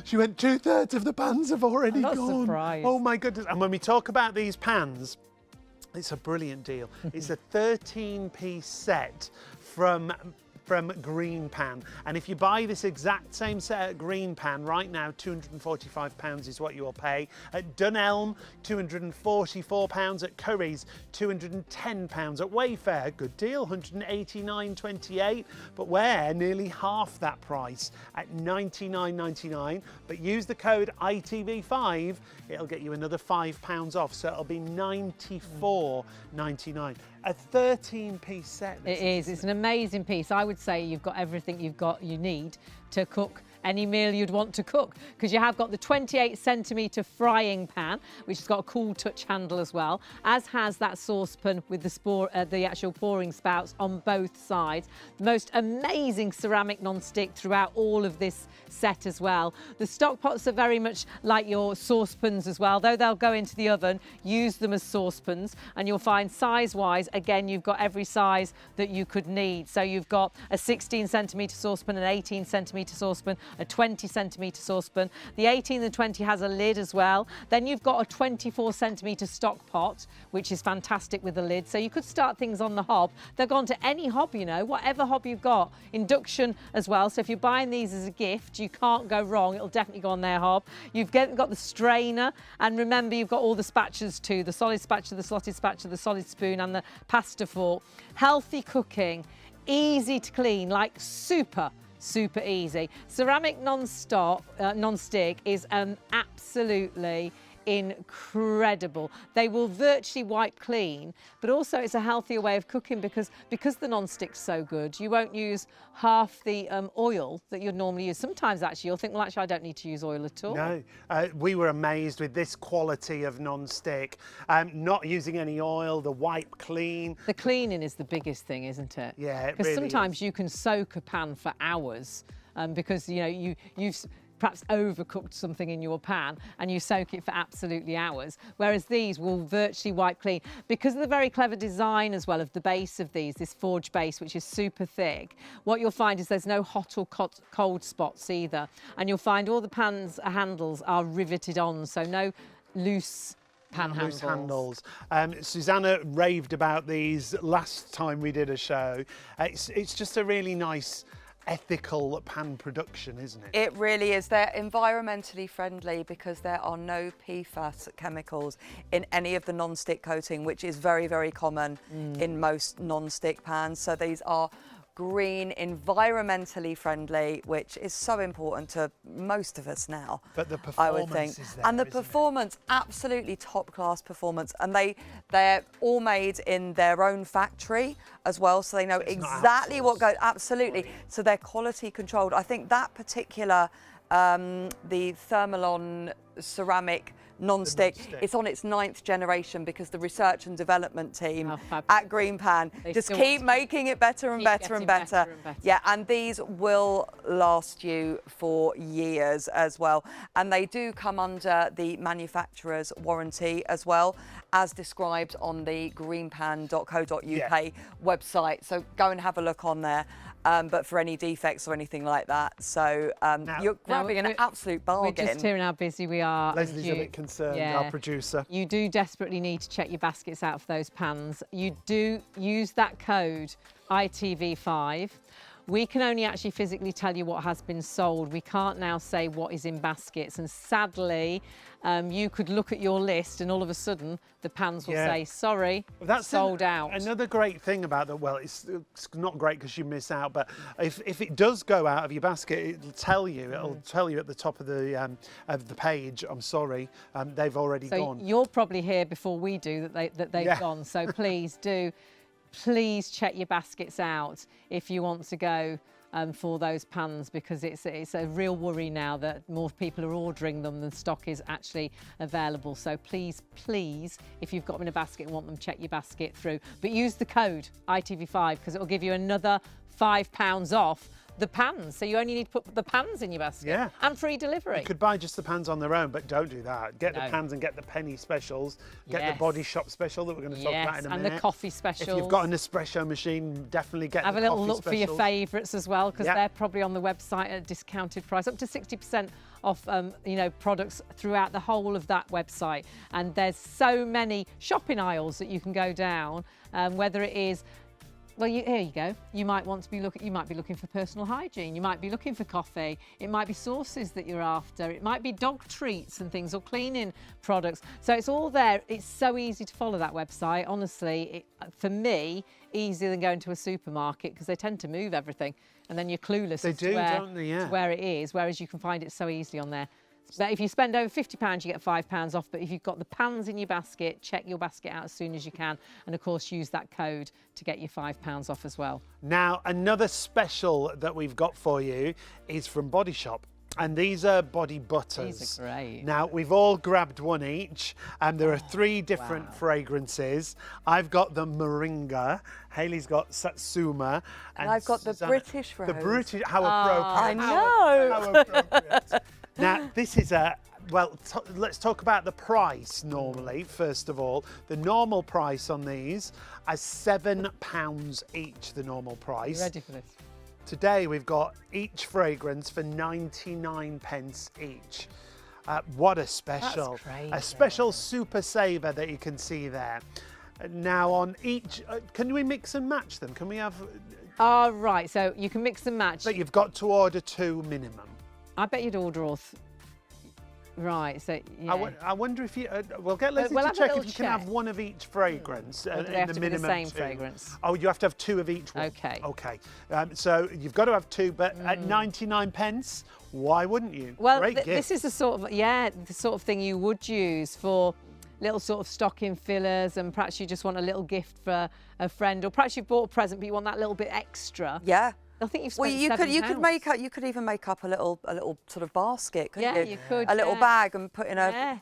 She went, 2/3 of the pans have already gone. I'm not surprised. Oh my goodness. And when we talk about these pans, it's a brilliant deal. It's a 13-piece set from Green Pan, and if you buy this exact same set at Green Pan right now, £245 is what you will pay. At Dunelm, £244. At Curry's, £210. At Wayfair, good deal, £189.28, but we're nearly half that price at £99.99. But use the code ITV5, it'll get you another £5 off, so it'll be £94.99. A 13-piece set. It is. It's an amazing piece. I would say you've got everything you need to cook any meal you'd want to cook, because you have got the 28cm frying pan, which has got a cool touch handle as well, as has that saucepan with the actual pouring spouts on both sides. The most amazing ceramic non-stick throughout all of this set as well. The stock pots are very much like your saucepans as well, though they'll go into the oven. Use them as saucepans, and you'll find size-wise, again, you've got every size that you could need. So you've got a 16cm saucepan, an 18cm saucepan, a 20cm saucepan. The 18 and 20 has a lid as well. Then you've got a 24cm stock pot, which is fantastic with a lid. So you could start things on the hob. They've gone to any hob, whatever hob you've got. Induction as well. So if you're buying these as a gift, you can't go wrong. It'll definitely go on their hob. You've got the strainer, and remember, you've got all the spatulas too, the solid spatula, the slotted spatula, the solid spoon, and the pasta fork. Healthy cooking, easy to clean, like super easy. Ceramic non-stick is absolutely incredible. They will virtually wipe clean, but also it's a healthier way of cooking because the non-stick's so good. You won't use half the oil that you'd normally use. Sometimes actually you'll think, well, actually I don't need to use oil at all. No, we were amazed with this quality of non-stick, not using any oil, the wipe clean. The cleaning is the biggest thing, isn't it? Yeah, it because really sometimes is. You can soak a pan for hours because you've perhaps overcooked something in your pan and you soak it for absolutely hours, whereas these will virtually wipe clean. Because of the very clever design as well of the base of these, this forged base, which is super thick, what you'll find is there's no hot or cold spots either. And you'll find all the pan's handles are riveted on, so no loose pan handles. Loose handles. Susanna raved about these last time we did a show. It's just a really nice ethical pan production, isn't it? It really is. They're environmentally friendly because there are no PFAS chemicals in any of the non-stick coating, which is very, very common in most non-stick pans. So these are green, environmentally friendly, which is so important to most of us now. But the performance I would think. is there, and the isn't performance, absolutely top class performance. And they're all made in their own factory as well, so they know exactly what goes. Absolutely. So they're quality controlled. I think that particular, the Thermalon ceramic non-stick, it's on its 9th generation because the research and development team at Green Pan just keep making it better and better and better. Yeah, and these will last you for years as well. And they do come under the manufacturer's warranty as well, as described on the greenpan.co.uk website. So go and have a look on there. But for any defects or anything like that. So you're grabbing an absolute bargain. We're just hearing how busy we are. Leslie's a bit concerned, our producer. You do desperately need to check your baskets out for those pans. You do use that code ITV5. We can only actually physically tell you what has been sold. We can't now say what is in baskets. And sadly, you could look at your list and all of a sudden the pans will say, sorry, that's sold out. Another great thing about that, well, it's not great because you miss out, but if it does go out of your basket, it'll tell you at the top of the page, I'm sorry, they've already gone. So you'll probably hear before we do that they've gone. So please do. Please check your baskets out if you want to go for those pans, because it's a real worry now that more people are ordering them than stock is actually available. So please, if you've got them in a basket and want them, check your basket through. But use the code ITV5 because it will give you another £5 off the pans. So you only need to put the pans in your basket and free delivery. You could buy just the pans on their own, but don't do that. Get the pans and get the penny specials. Get the Body Shop special that we're going to talk about in a minute. And the coffee specials. If you've got an espresso machine, definitely get the coffee specials. Have a little look for your favourites as well, because they're probably on the website at a discounted price, up to 60% off, products throughout the whole of that website. And there's so many shopping aisles that you can go down, whether it is here you go. You might want to be looking for personal hygiene. You might be looking for coffee. It might be sauces that you're after. It might be dog treats and things, or cleaning products. So it's all there. It's so easy to follow that website. Honestly, for me, easier than going to a supermarket because they tend to move everything and then you're clueless don't they? to where it is, whereas you can find it so easily on there. But if you spend over £50, you get £5 off. But if you've got the pans in your basket, check your basket out as soon as you can. And of course, use that code to get your £5 off as well. Now, another special that we've got for you is from Body Shop. And these are body butters. These are great. Now, we've all grabbed one each, and there are 3 different fragrances. I've got the Moringa, Hayley's got Satsuma, and I've got the British rose. The British, how appropriate. I know. How appropriate. Now, this is let's talk about the price normally, first of all. The normal price on these is £7 each, the normal price. You ready for this? Today we've got each fragrance for 99p each. What a special. That's crazy. A special super saver that you can see there. Now on each, can we mix and match them? Can we have... Right, so you can mix and match. But you've got to order 2 minimum. I bet you'd order all... Right, so yeah. I wonder if you... we'll get Leslie to check if you can have one of each fragrance. Or do they have to be the same fragrance? Oh, you have to have 2 of each one. Okay. Okay. So you've got to have 2, but at 99p, why wouldn't you? Well, Great gift. This is the sort of thing you would use for little sort of stocking fillers, and perhaps you just want a little gift for a friend, or perhaps you bought a present but you want that little bit extra. Yeah. I think you've spent £7. You could even make up a little sort of basket, couldn't you? Yeah, you could. A little bag and put in a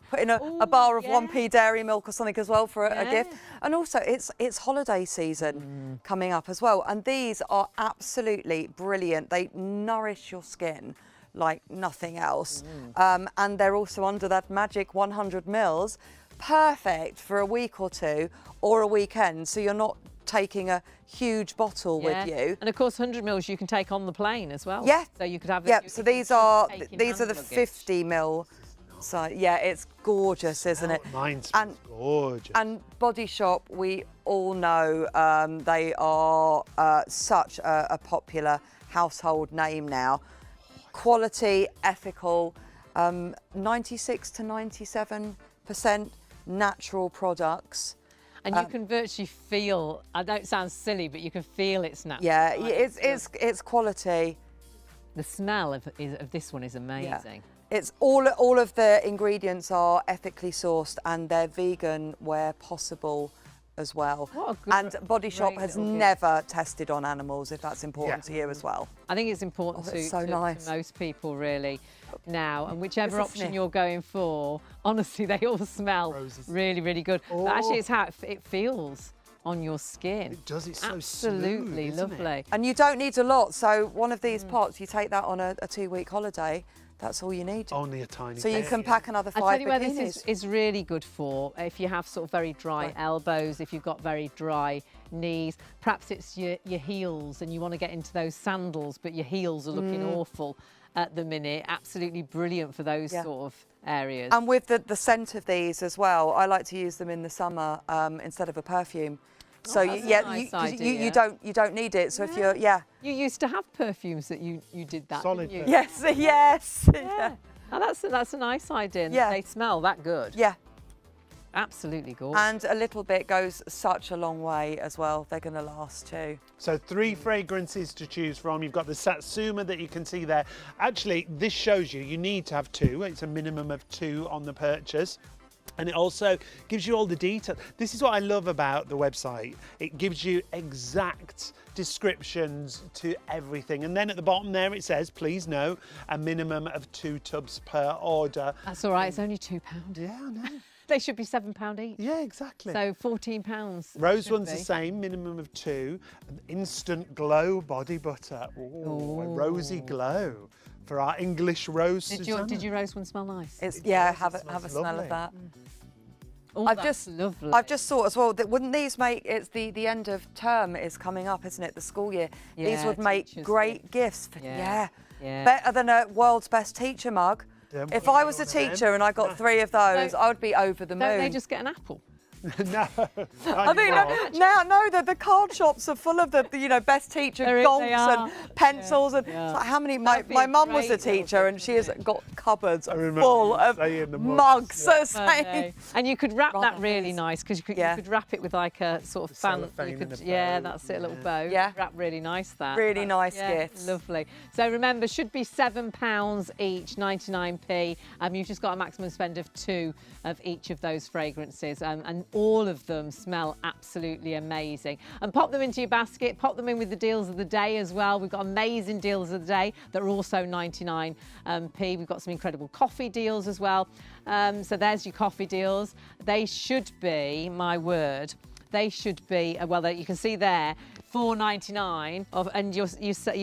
bar of 1p dairy milk or something as well for a gift. And also, it's holiday season coming up as well, and these are absolutely brilliant. They nourish your skin like nothing else, and they're also under that magic 100ml, perfect for a week or 2 or a weekend. So you're not taking a huge bottle with you, and of course 100ml you can take on the plane as well. So you could have so these are the 50ml. So it's gorgeous, isn't it? Mine smells gorgeous. And Body Shop, we all know they are such a popular household name now. Quality, ethical, 96 to 97% natural products. And you can virtually feel, I know it sounds silly, but you can feel it's natural. Yeah, it's quality. The smell of this one is amazing. Yeah. It's all of the ingredients are ethically sourced and they're vegan where possible as well. What a good, and Body Shop has never tested on animals, if that's important to you as well. I think it's important to most people really now, and whichever option you're going for, honestly, they all smell really, really good. But actually, it's how it feels on your skin. It does, it's absolutely so smooth, lovely. And you don't need a lot, so one of these pots, you take that on a 2-week holiday, that's all you need. Only a tiny So you can pack another 5 bikinis. I'll tell you where this is really good for, if you have sort of very dry elbows, if you've got very dry knees, perhaps it's your heels and you want to get into those sandals, but your heels are looking awful at the minute. Absolutely brilliant for those sort of areas. And with the scent of these as well, I like to use them in the summer instead of a perfume. So you don't need it. So if you're you used to have perfumes that you did that. Solid didn't you? Yes. Yeah. Oh, that's a nice idea. Yeah. They smell that good. Yeah. Absolutely gorgeous. And a little bit goes such a long way as well. They're going to last too. So 3 fragrances to choose from. You've got the Satsuma that you can see there. Actually, this shows you need to have 2. It's a minimum of 2 on the purchase. And it also gives you all the detail. This is what I love about the website. It gives you exact descriptions to everything. And then at the bottom there it says, please note, a minimum of 2 tubs per order. That's all right, it's only £2. Yeah, I know. They should be £7 each. Yeah, exactly. So £14. Rose one's the same, minimum of 2. Instant Glow body butter. Ooh, a rosy glow for our English rose. Did your rose one smell nice? Have a smell of that. Oh, I've just thought as well that wouldn't these make the end of term is coming up, isn't it? The school year. These would make great gifts. For, better than a world's best teacher mug. If I was a teacher and I got 3 of those, I would be over the moon. Don't they just get an apple? No. I think now that the card shops are full of the best teacher golfs and pencils and it's like how many my mum was a teacher and she has got cupboards full of mugs. And you could wrap that really nice because you could wrap it with like a sort of fan. That's it, a little bow. Yeah, wrap really nice. That really nice gifts. Lovely. So remember, should be £7 each, 99p. You've just got a maximum spend of 2 of each of those fragrances, and all of them smell absolutely amazing. And pop them into your basket, pop them in with the deals of the day as well. We've got amazing deals of the day that are also 99p. We've got some incredible coffee deals as well. So there's your coffee deals. They should be, my word, they should be, well, you can see there, $4.99 and you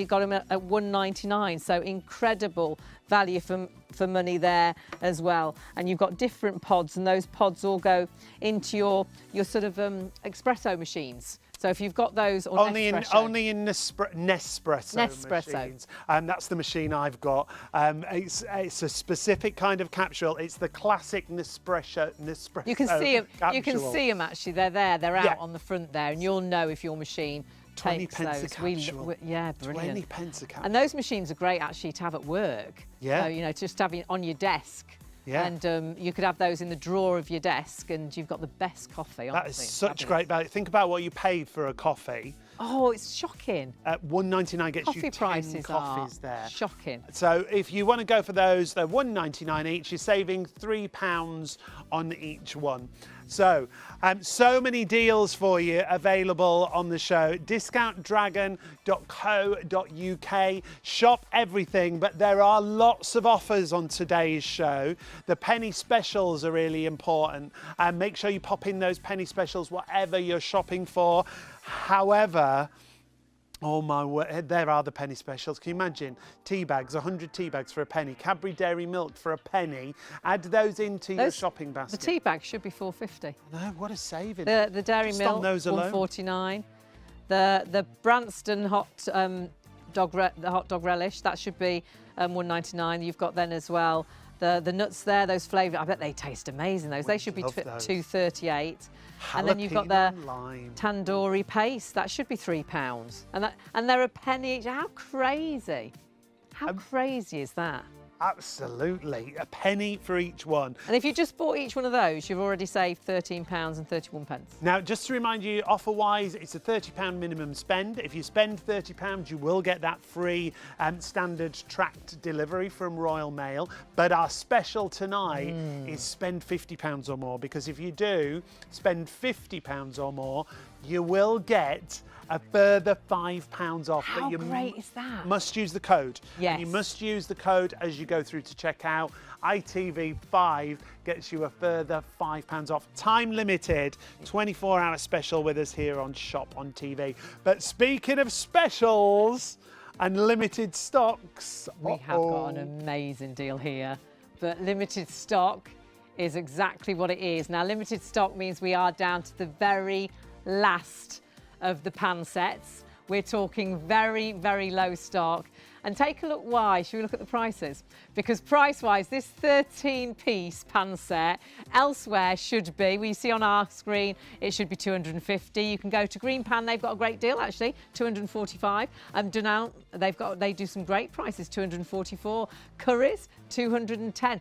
got them at $1.99. So incredible value for money there as well. And you've got different pods, and those pods all go into your sort of espresso machines. So if you've got those, or only in Nespresso machines, that's the machine I've got. It's a specific kind of capsule. It's the classic Nespresso. You can see them. Capsule. You can see them actually. They're there. They're out on the front there, and you'll know if your machine 20 takes pence those. a capsule. Yeah, brilliant. 20 pence a capsule. And those machines are great actually to have at work. Yeah. So, just have it on your desk. Yeah. And you could have those in the drawer of your desk, and you've got the best coffee. That is such great value. Think about what you pay for a coffee. Oh, it's shocking. $1.99 gets coffee you 10 prices coffees there. Shocking. So if you want to go for those, they're $1.99 each. You're saving £3 on each one. So, so many deals for you available on the show. Discountdragon.co.uk. Shop everything, but there are lots of offers on today's show. The penny specials are really important. And make sure you pop in those penny specials, whatever you're shopping for. However, oh my word, there are the penny specials. Can you imagine? Tea bags, 100 tea bags for a penny. Cadbury Dairy Milk for a penny. Add those into your shopping basket. The tea bags should be $4.50. No, what a saving. The Dairy Milk, $1.49. The Branston hot dog relish, that should be $1.99. You've got then as well the nuts there, those flavoured. I bet they taste amazing. They should be $2.38. And then you've got the tandoori paste. That should be £3. And they're a penny each. How crazy! How crazy is that? Absolutely, a penny for each one. And if you just bought each one of those, you've already saved £13.31. Now, just to remind you, offer-wise, it's a £30 minimum spend. If you spend £30, you will get that free standard tracked delivery from Royal Mail. But our special tonight is spend £50 or more, because if you do spend £50 or more, you will get a further £5 off. How but you great is that? Must use the code. Yes. And you must use the code as you go through to checkout. ITV5 gets you a further £5 off. Time limited, 24-hour special with us here on Shop on TV. But speaking of specials and limited stocks, We have got an amazing deal here, but limited stock is exactly what it is. Now, limited stock means we are down to the very last of the pan sets. We're talking very, very low stock. And take a look why. Should we look at the prices? Because price-wise, this 13-piece pan set elsewhere should be, we see on our screen, it should be 250. You can go to Green Pan, they've got a great deal actually, 245. Dunant, they do some great prices, 244. Curry's, 210.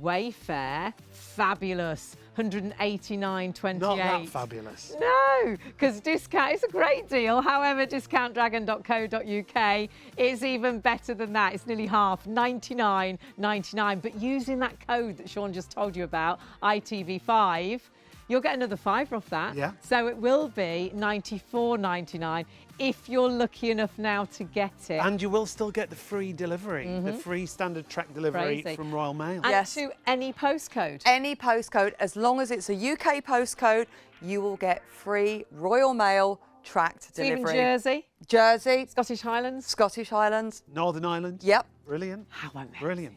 Wayfair, fabulous, 189.28. not that fabulous. No, because discount is a great deal. However, discountdragon.co.uk is even better than that. It's nearly half, 99.99. But using that code that Sean just told you about, ITV5, you'll get another £5 off that. Yeah. So it will be £94.99 if you're lucky enough now to get it. And you will still get the free delivery, the free standard track delivery Crazy. from Royal Mail. And Yes. to any postcode. Any postcode, as long as it's a UK postcode, you will get free Royal Mail tracked So even delivery. Jersey, Jersey, Scottish Highlands. Scottish Highlands. Northern Ireland. Yep. Brilliant. How amazing. Brilliant.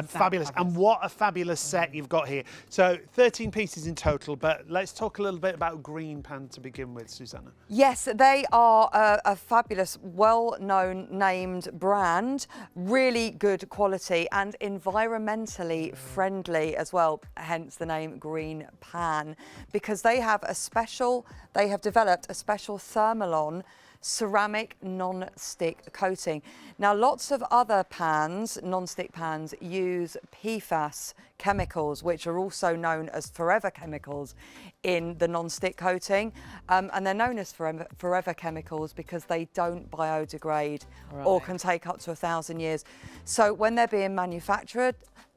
Fabulous. And what a fabulous set you've got here. So 13 pieces in total, but let's talk a little bit about Green Pan to begin with, Susanna. Yes, they are a fabulous, well-known named brand, really good quality and environmentally friendly as well, hence the name Green Pan, because they have developed a special Thermalon ceramic non-stick coating. Now, lots of other pans, non-stick pans, use PFAS chemicals, which are also known as forever chemicals in the non-stick coating. And they're known as forever chemicals because they don't biodegrade or can take up to 1,000 years. So when they're being manufactured,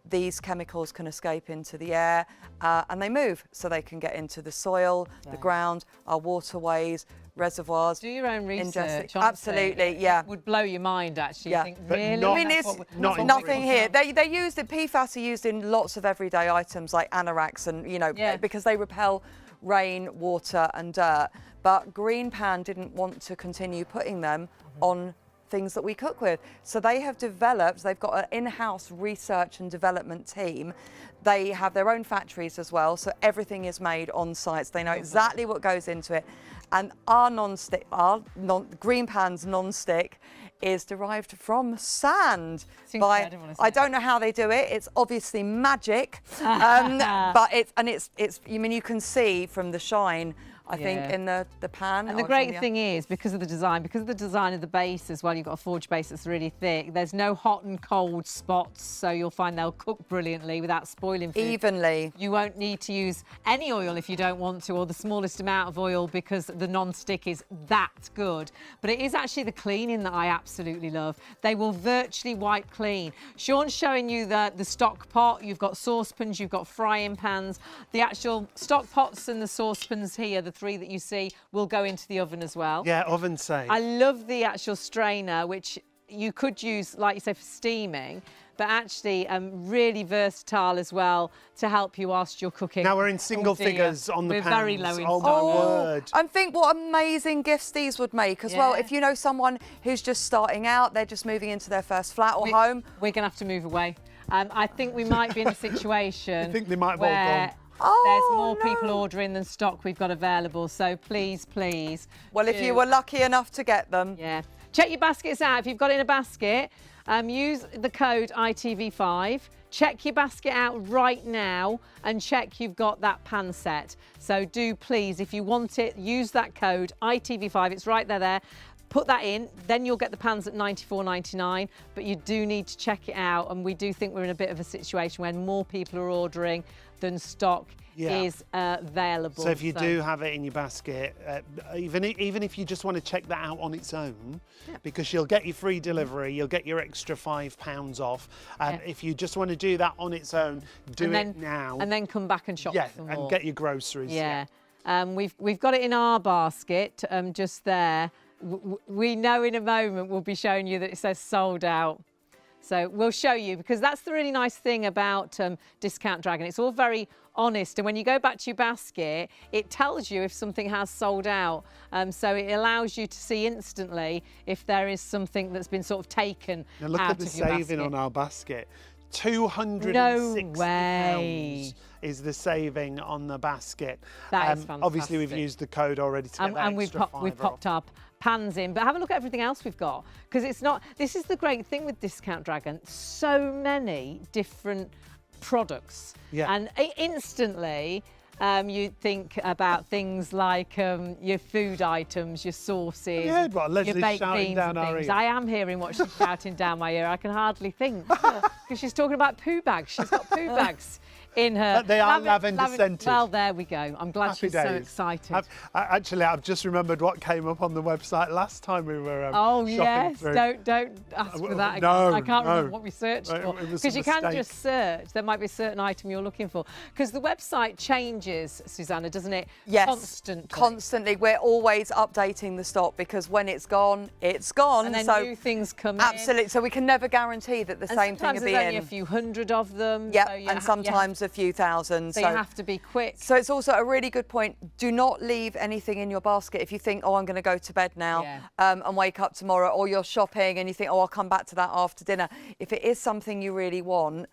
these chemicals can escape into the air and they move, so they can get into the soil, the ground, our waterways, reservoirs. Do your own research. Absolutely, yeah. It would blow your mind, actually. Yeah. You think, But really? not- I mean, it's not in nothing Green here. They use the PFAS are used in lots of everyday items like anoraks and, you know, because they repel rain, water and dirt. But Green Pan didn't want to continue putting them on things that we cook with. So they've got an in-house research and development team. They have their own factories as well, so everything is made on site. So they know exactly what goes into it. And our Green Pan's non-stick is derived from sand. It's incredible, isn't I it? don't know how they do it. It's obviously magic, but it's I mean, you can see from the shine, I think, in the pan. And the great thing is, because of the design of the base as well, you've got a forged base that's really thick. There's no hot and cold spots, so you'll find they'll cook brilliantly without spoiling food. Evenly. You won't need to use any oil if you don't want to, or the smallest amount of oil, because the non-stick is that good. But it is actually the cleaning that I absolutely love. They will virtually wipe clean. Sean's showing you the stock pot. You've got saucepans, you've got frying pans. The actual stock pots and the saucepans here, the three that you see, will go into the oven as well. Yeah, oven safe. I love the actual strainer, which you could use, like you say, for steaming, but actually really versatile as well to help you whilst you're cooking. Now we're in single figures on the We're pans. very low in Oh, stock. my word. And think what amazing gifts these would make as well. Yeah. If you know someone who's just starting out, they're just moving into their first flat or home. We're going to have to move away. I think we might be in a situation I think they might have all where gone. there's more people ordering than stock we've got available. So please, please. Well, if you were lucky enough to get them. Yeah. Check your baskets out. If you've got it in a basket, use the code ITV5. Check your basket out right now and check you've got that pan set. So do please, if you want it, use that code ITV5. It's right there. put that in, then you'll get the pans at £94.99, but you do need to check it out, and we do think we're in a bit of a situation when more people are ordering than stock is available. So if you do have it in your basket, even if you just want to check that out on its own, because you'll get your free delivery, you'll get your extra £5 off. If you just want to do that on its own, do it now. And then come back and shop for more. And get your groceries. We've got it in our basket, just there. We know in a moment we'll be showing you that it says sold out. So we'll show you, because that's the really nice thing about Discount Dragon. It's all very honest, and when you go back to your basket, it tells you if something has sold out. So it allows you to see instantly if there is something that's been sort of taken now look out at the of your saving basket. on our basket. £260 No way. is the saving on the basket. That is fantastic. Obviously, we've used the code already to get that and we've popped our pans in, but have a look at everything else we've got, because it's not. This is the great thing with Discount Dragon. So many different products, and instantly. You think about things like your food items, your sauces, your baked beans and things. I am hearing what she's shouting down my ear. I can hardly think, because she's talking about poo bags. She's got poo bags in her. But they are lavender scented. Well, there we go. I'm glad she's so excited. Actually, I've just remembered what came up on the website last time we were shopping through. Don't ask for that again. No, I can't remember what we searched for. Because you can just search. There might be a certain item you're looking for. Because the website changes, Susanna, doesn't it? Yes, constantly. Constantly. We're always updating the stock, because when it's gone, it's gone. And then new things come in. Absolutely. So we can never guarantee that the same thing will be in. Sometimes there's only a few hundred of them. Yeah, and sometimes a few thousand. So you have to be quick. So it's also a really good point. Do not leave anything in your basket if you think, oh, I'm going to go to bed now and wake up tomorrow, or you're shopping and you think, oh, I'll come back to that after dinner. If it is something you really want,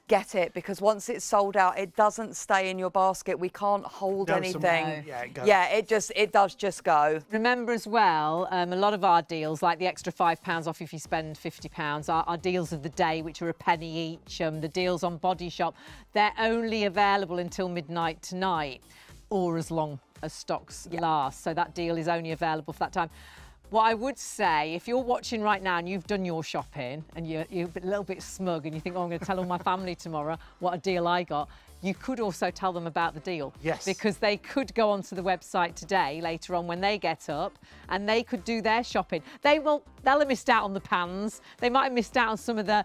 get it, because once it's sold out, it doesn't stay in your basket. We can't hold anything. It does just go. Remember as well, a lot of our deals, like the extra £5 off if you spend £50, are deals of the day, which are a penny each. The deals on Body Shop, they're only available until midnight tonight, or as long as stocks last. So that deal is only available for that time. What I would say, if you're watching right now and you've done your shopping and you're a little bit smug and you think, oh, I'm going to tell all my family tomorrow what a deal I got, you could also tell them about the deal. Yes. Because they could go onto the website today, later on when they get up, and they could do their shopping. They'll have missed out on the pans. They might have missed out on some of the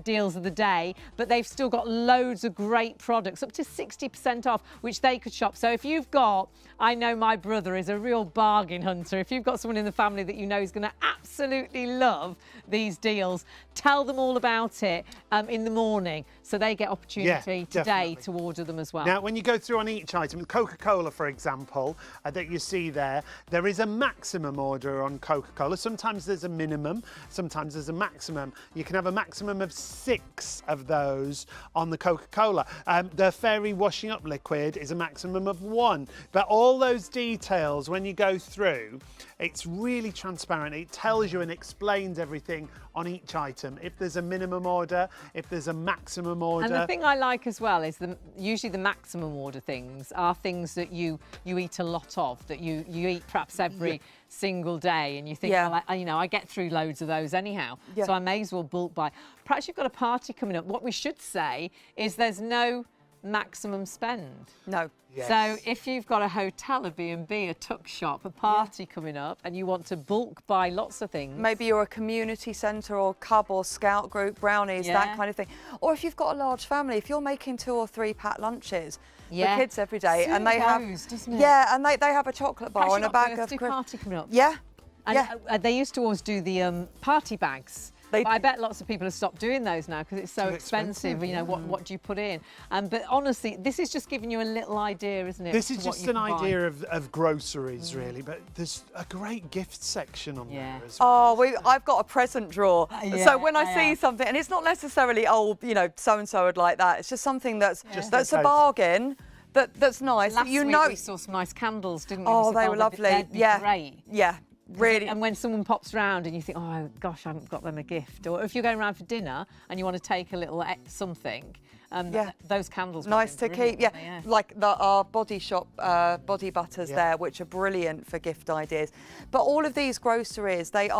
deals of the day, but they've still got loads of great products, up to 60% off, which they could shop. So if you've got, I know my brother is a real bargain hunter. If you've got someone in the family that you know is going to absolutely love these deals, tell them all about it in the morning, so they get opportunity today to order them as well. Now, when you go through on each item, Coca-Cola, for example, that you see there is a maximum order on Coca-Cola. Sometimes there's a minimum, sometimes there's a maximum. You can have a maximum of 6 of those on the Coca-Cola. The Fairy washing up liquid is a maximum of 1. But all those details, when you go through, it's really transparent. It tells you and explains everything on each item. If there's a minimum order, if there's a maximum order. And the thing I like as well is usually the maximum order things are things that you eat a lot of, that you eat perhaps every single day, and you think, well, I get through loads of those anyhow, so I may as well bulk buy. Perhaps you've got a party coming up. What we should say is there's no maximum spend. No. Yes. So if you've got a hotel, a B&B, a tuck shop, a party coming up, and you want to bulk buy lots of things. Maybe you're a community centre or cub or scout group, brownies, that kind of thing. Or if you've got a large family, if you're making 2 or 3 packed lunches for kids every day, and they have, and they have a chocolate bar and a bag of party coming up. And they used to always do the party bags. But I bet lots of people have stopped doing those now because it's so expensive. You know, what do you put in? But honestly, this is just giving you a little idea, isn't it? This is just an idea of groceries, really. But there's a great gift section on there as well. Oh, I've got a present drawer. So when I see something, and it's not necessarily, so-and-so would like that. It's just something that's a bargain. That's nice. Last week we saw some nice candles, didn't we? Oh, they were lovely. Great. Yeah. Really. And when someone pops round and you think, oh gosh, I haven't got them a gift, or if you're going around for dinner and you want to take a little something, Those candles. Nice to keep, yeah. Like our Body Shop body butters there, which are brilliant for gift ideas. But all of these groceries, they're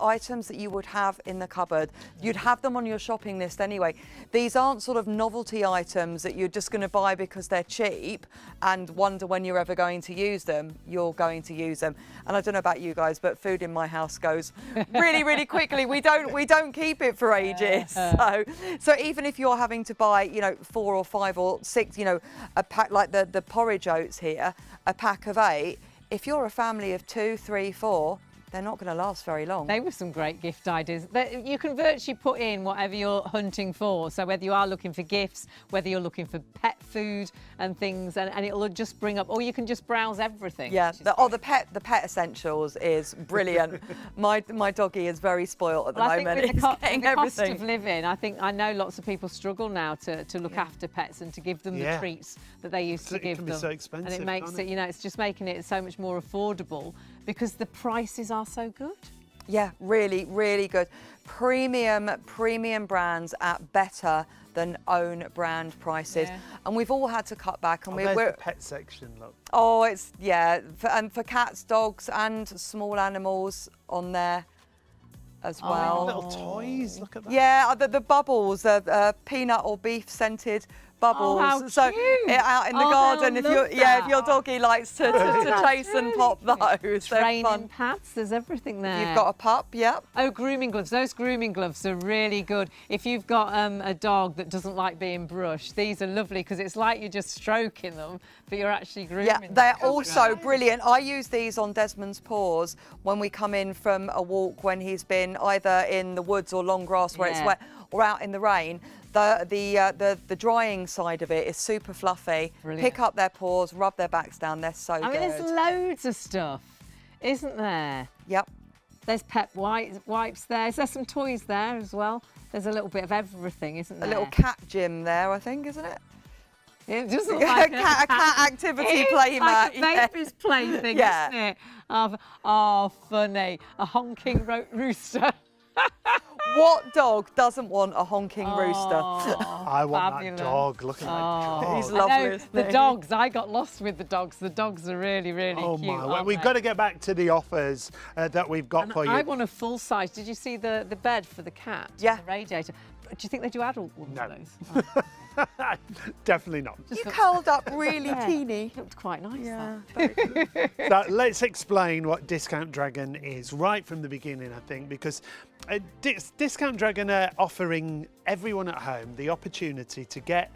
items that you would have in the cupboard. You'd have them on your shopping list anyway. These aren't sort of novelty items that you're just going to buy because they're cheap and wonder when you're ever going to use them. You're going to use them. And I don't know about you guys, but food in my house goes really, really quickly. We don't keep it for ages. So even if you're having to buy, you know, 4 or 5 or 6, you know, a pack like the porridge oats here, a pack of 8. If you're a family of 2, 3, 4, they're not going to last very long. They were some great gift ideas. You can virtually put in whatever you're hunting for. So whether you are looking for gifts, whether you're looking for pet food and things, and it'll just bring up, or you can just browse everything. Yeah, the pet essentials is brilliant. my doggy is very spoiled at the moment. With the cost everything. of living, I know lots of people struggle now to look after pets and to give them the treats that they used to give them. It can be so expensive, and it makes it, you know, it's just making it so much more affordable because the prices are so good. Yeah, really, really good. Premium brands at better than own brand prices. Yeah. And we've all had to cut back. And we're the pet section, look. Oh, it's, yeah, for cats, dogs and small animals on there as well. Little toys, look at that. Yeah, the bubbles, peanut or beef scented bubbles. Oh, how cute. Out in the garden, if your doggy likes to chase and pop those. Training pads, there's everything there. You've got a pup, yep. Oh, grooming gloves. Those grooming gloves are really good. If you've got a dog that doesn't like being brushed, these are lovely because it's like you're just stroking them, but you're actually grooming them. Yeah, they're also brilliant. I use these on Desmond's paws when we come in from a walk when he's been either in the woods or long grass where it's wet or out in the rain. The drying side of it is super fluffy. Brilliant. Pick up their paws, rub their backs down. They're so good. I mean, there's loads of stuff, isn't there? Yep. There's pet wipes there. Is there some toys there as well? There's a little bit of everything, isn't there? A little cat gym there, I think, isn't it? It just looks like a cat activity play mat. Like a baby's plaything, isn't it? Oh, funny. A honking rooster. What dog doesn't want a honking rooster? I want that dog. Look at that dog. He's lovely. The dogs, I got lost with the dogs. The dogs are really, really cute. My, well, we've got to get back to the offers that we've got for you. I want a full size. Did you see the bed for the cat? Yeah. The radiator. Do you think they do adult ones of those? Oh. Definitely not. You curled up really teeny. Looked quite nice. Yeah. So let's explain what Discount Dragon is right from the beginning, I think, because Discount Dragon are offering everyone at home the opportunity to get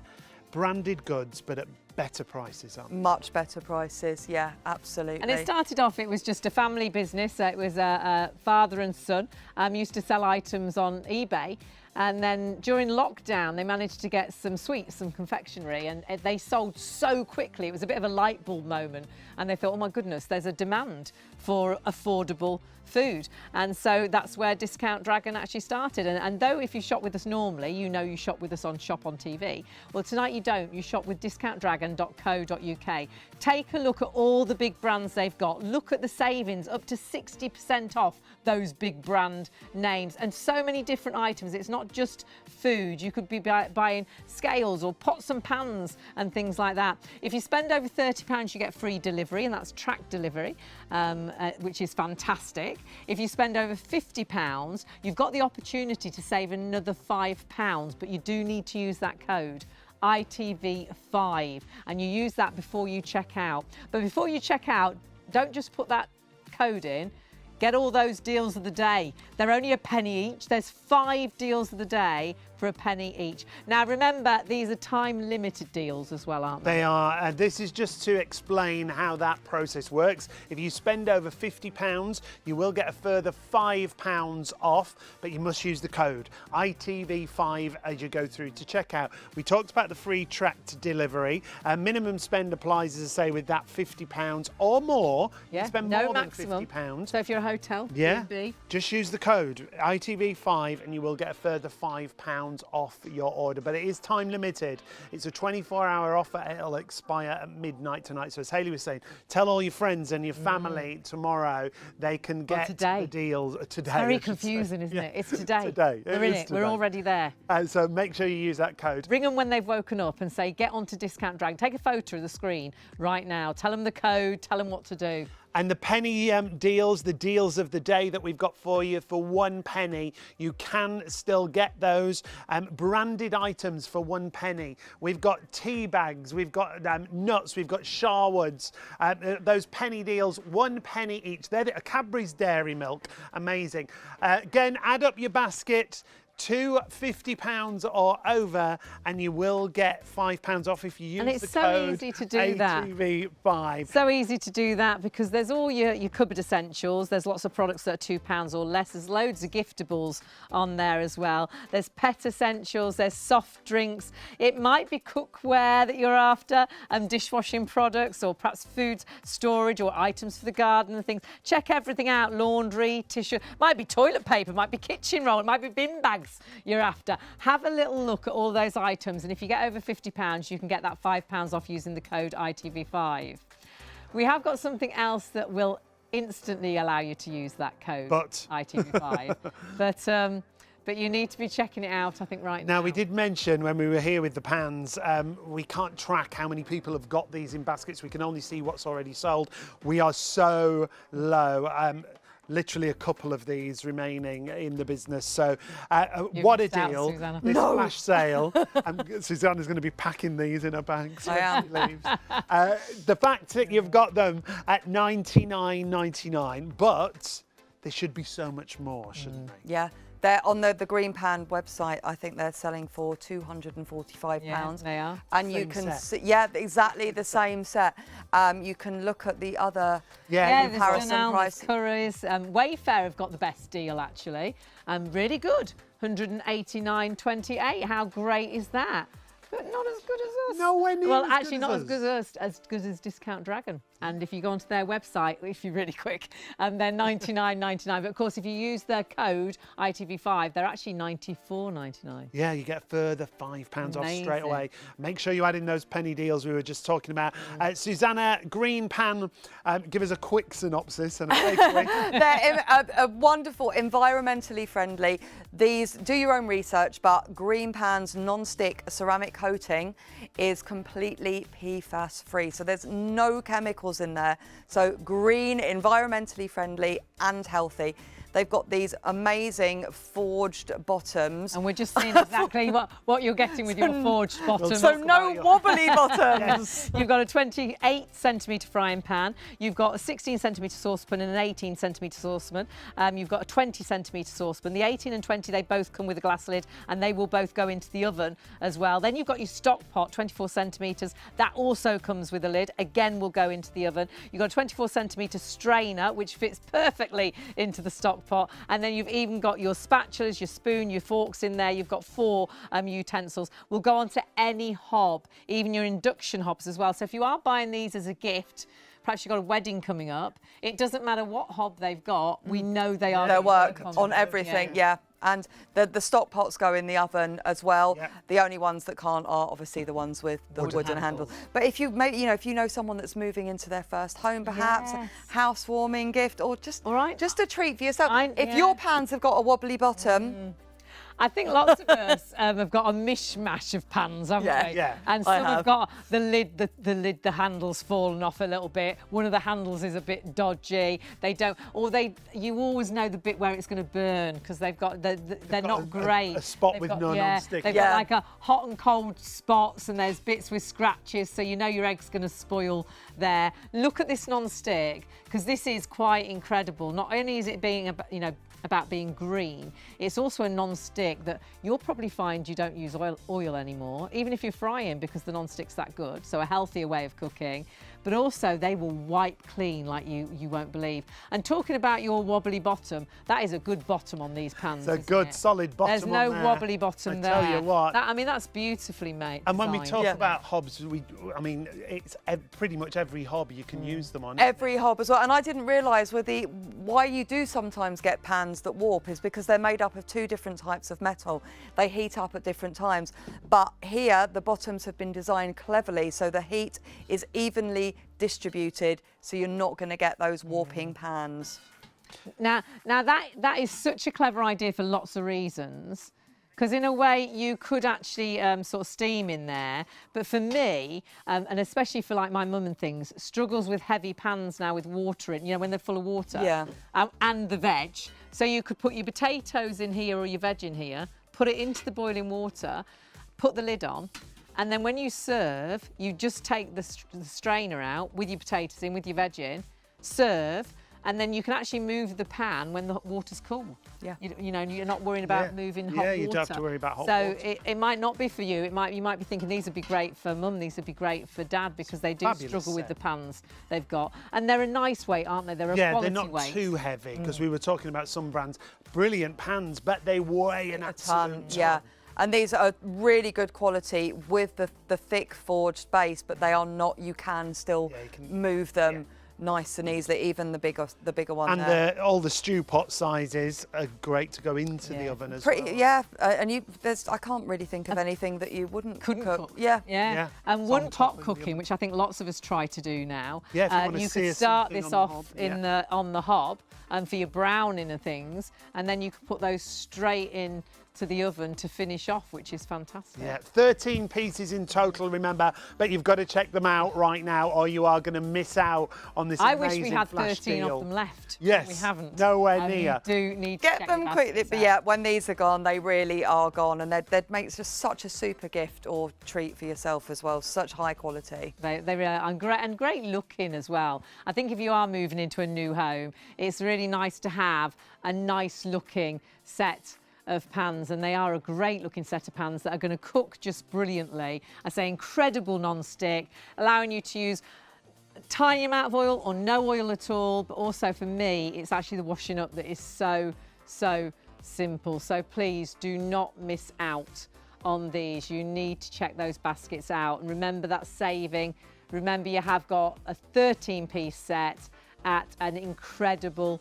branded goods, but at better prices, aren't they? Much better prices, yeah, absolutely. And it started off, it was just a family business. It was a father and son used to sell items on eBay. And then during lockdown, they managed to get some sweets, some confectionery, and they sold so quickly. It was a bit of a light bulb moment. And they thought, oh my goodness, there's a demand for affordable food. And so that's where Discount Dragon actually started. And though if you shop with us normally, you know you shop with us on ShopOnTV, well, tonight you don't. You shop with discountdragon.co.uk. Take a look at all the big brands they've got. Look at the savings, up to 60% off those big brand names. And so many different items. It's not just food. You could be buying scales or pots and pans and things like that. If you spend over £30, you get free delivery, and that's tracked delivery, which is fantastic. If you spend over £50, you've got the opportunity to save another £5, but you do need to use that code ITV5, and you use that before you check out. But before you check out, don't just put that code in. Get all those deals of the day. They're only a penny each. There's 5 deals of the day for a penny each. Now remember, these are time limited deals as well, aren't they? They are, and this is just to explain how that process works. If you spend over £50, you will get a further £5 off, but you must use the code ITV5 as you go through to checkout. We talked about the free tracked delivery. Minimum spend applies, as I say, with that £50 or more. Yeah, you spend no more maximum. than £50. So if you're a hotel. Yeah. B&B. Just use the code ITV5 and you will get a further £5 off your order. But it is time limited. It's a 24-hour offer. It'll expire at midnight tonight. So as Hayley was saying, tell all your friends and your family tomorrow they can get the deals today. It's very confusing, isn't it? It's today. Today. We're in it. We're already there. So make sure you use that code. Ring them when they've woken up and say, get onto Discount Dragon. Take a photo of the screen right now. Tell them the code. Tell them what to do. And the penny deals, the deals of the day that we've got for you for 1 penny, you can still get those branded items for 1 penny. We've got tea bags, we've got nuts, we've got Sharwoods. Those penny deals, 1 penny each. They're Cadbury's Dairy Milk, amazing. Again, add up your basket to £50 or over, and you will get £5 off if you use the code. And it's so easy to do that. ITV5. So easy to do that because there's all your cupboard essentials. There's lots of products that are £2 or less. There's loads of giftables on there as well. There's pet essentials. There's soft drinks. It might be cookware that you're after, dishwashing products, or perhaps food storage or items for the garden and things. Check everything out. Laundry, tissue. Might be toilet paper. Might be kitchen roll. It might be bin bags you're after. Have a little look at all those items, and if you get over £50 you can get that £5 off using the code ITV5. We have got something else that will instantly allow you to use that code ITV5 but you need to be checking it out, I think, right now. Now, we did mention when we were here with the pans, we can't track how many people have got these in baskets. We can only see what's already sold. We are so low. Literally a couple of these remaining in the business. So what a deal. Susanna. This flash sale. Susanna's going to be packing these in her bag. So I am. she leaves. The fact that you've got them at $99.99, but there should be so much more, shouldn't they? Yeah. They're on the Green Pan website. I think they're selling for £245. Yeah, they are. And you can see, exactly the same set. You can look at the other comparison price. Currys. Wayfair have got the best deal actually. Really good. £189.28. How great is that? But not as good as us. Nowhere near Well, as actually, good not as as good as us, as good as Discount Dragon. And if you go onto their website, if you're really quick, they're $99.99. But of course, if you use their code ITV5, they're actually $94.99. Yeah, you get a further £5 off Amazing. straight away. Make sure you add in those penny deals we were just talking about. Susanna, Green Pan, give us a quick synopsis and a takeaway. They're wonderful, environmentally friendly. These, do your own research, but Green Pan's non-stick ceramic coating is completely PFAS free. So there's no chemicals in there. So green, environmentally friendly and healthy. They've got these amazing forged bottoms. And we're just seeing exactly what you're getting with your forged bottoms. So no wobbly bottoms. You've got a 28cm frying pan. You've got a 16cm saucepan and an 18cm saucepan. You've got a 20cm saucepan. The 18 and 20, they both come with a glass lid and they will both go into the oven as well. Then you've got your stock pot, 24 centimetres. That also comes with a lid. Again, will go into the oven. You've got a 24 centimetre strainer, which fits perfectly into the stock pot, and then you've even got your spatulas, your spoon, your forks in there. You've got 4 utensils. Will go onto any hob, even your induction hobs as well. So if you are buying these as a gift, perhaps you've got a wedding coming up, it doesn't matter what hob they've got, we know they are. They'll work on everything, yeah. And the stock pots go in the oven as well. Yeah. The only ones that can't are obviously the ones with the wooden handle. But if you if you know someone that's moving into their first home, perhaps housewarming gift, or just just a treat for yourself. If your pans have got a wobbly bottom. I think lots of us have got a mishmash of pans, haven't we? Yeah. And some have got the lid, the handle's fallen off a little bit. One of the handles is a bit dodgy. They don't, or you always know the bit where it's going to burn because they've got, they're not great. A spot with no non-stick. They've got like a hot and cold spots and there's bits with scratches, so you know your egg's going to spoil there. Look at this non-stick because this is quite incredible. Not only is it being, about being green, it's also a non-stick that you'll probably find you don't use oil anymore, even if you're frying, because the non-stick's that good. So a healthier way of cooking. but also they will wipe clean like you won't believe. And talking about your wobbly bottom, that is a good bottom on these pans. It's a good solid bottom. There's no wobbly bottom there. I tell you what. I mean, that's beautifully made. And when we talk about hobs, I mean, it's pretty much every hob you can use them on. Every hob as well. And I didn't realise why you do sometimes get pans that warp is because they're made up of two different types of metal. They heat up at different times. But here, the bottoms have been designed cleverly so the heat is evenly distributed, so you're not going to get those warping pans. Now that is such a clever idea for lots of reasons. Because in a way you could actually sort of steam in there, but for me, and especially for like my mum and things, struggles with heavy pans now with water in, you know, when they're full of water. Yeah. And the veg. So you could put your potatoes in here or your veg in here, put it into the boiling water, put the lid on, and then when you serve, you just take the strainer out with your potatoes in, with your veg in, serve, and then you can actually move the pan when the water's cool. Yeah. You know, you're not worrying about moving hot water. Yeah, you don't have to worry about hot water. So it might not be for you. You might be thinking these would be great for mum, these would be great for dad, because they do struggle with the pans they've got. And they're a nice weight, aren't they? They're a quality they're not weight. too heavy, because we were talking about some brands, brilliant pans, but they weigh an absolute ton. Yeah. And these are really good quality with the thick forged base, but they are not, you can still move them nice and easily, even the bigger one. And all the stew pot sizes are great to go into the oven as well. Yeah, and I can't really think of anything that you couldn't cook. Yeah. And one pot cooking, which I think lots of us try to do now. Yeah, if you want to you sear could start something this on the off hob. on the hob, and for your browning and things, and then you could put those straight in to the oven to finish off, which is fantastic. Yeah, 13 pieces in total, remember, but you've got to check them out right now or you are going to miss out on this amazing flash deal. I wish we had 13 of them left. Yes, we haven't. nowhere near. You do need to get them quickly, but yeah, when these are gone, they really are gone, and they'd make just such a super gift or treat for yourself as well. Such high quality. They really are, and great looking as well. I think if you are moving into a new home, it's really nice to have a nice looking set of pans, and they are a great looking set of pans that are going to cook just brilliantly. I say incredible non-stick, allowing you to use a tiny amount of oil or no oil at all, but also for me it's actually the washing up that is so simple. So please do not miss out on these. You need to check those baskets out, and remember that saving. Remember, you have got a 13-piece set at an incredible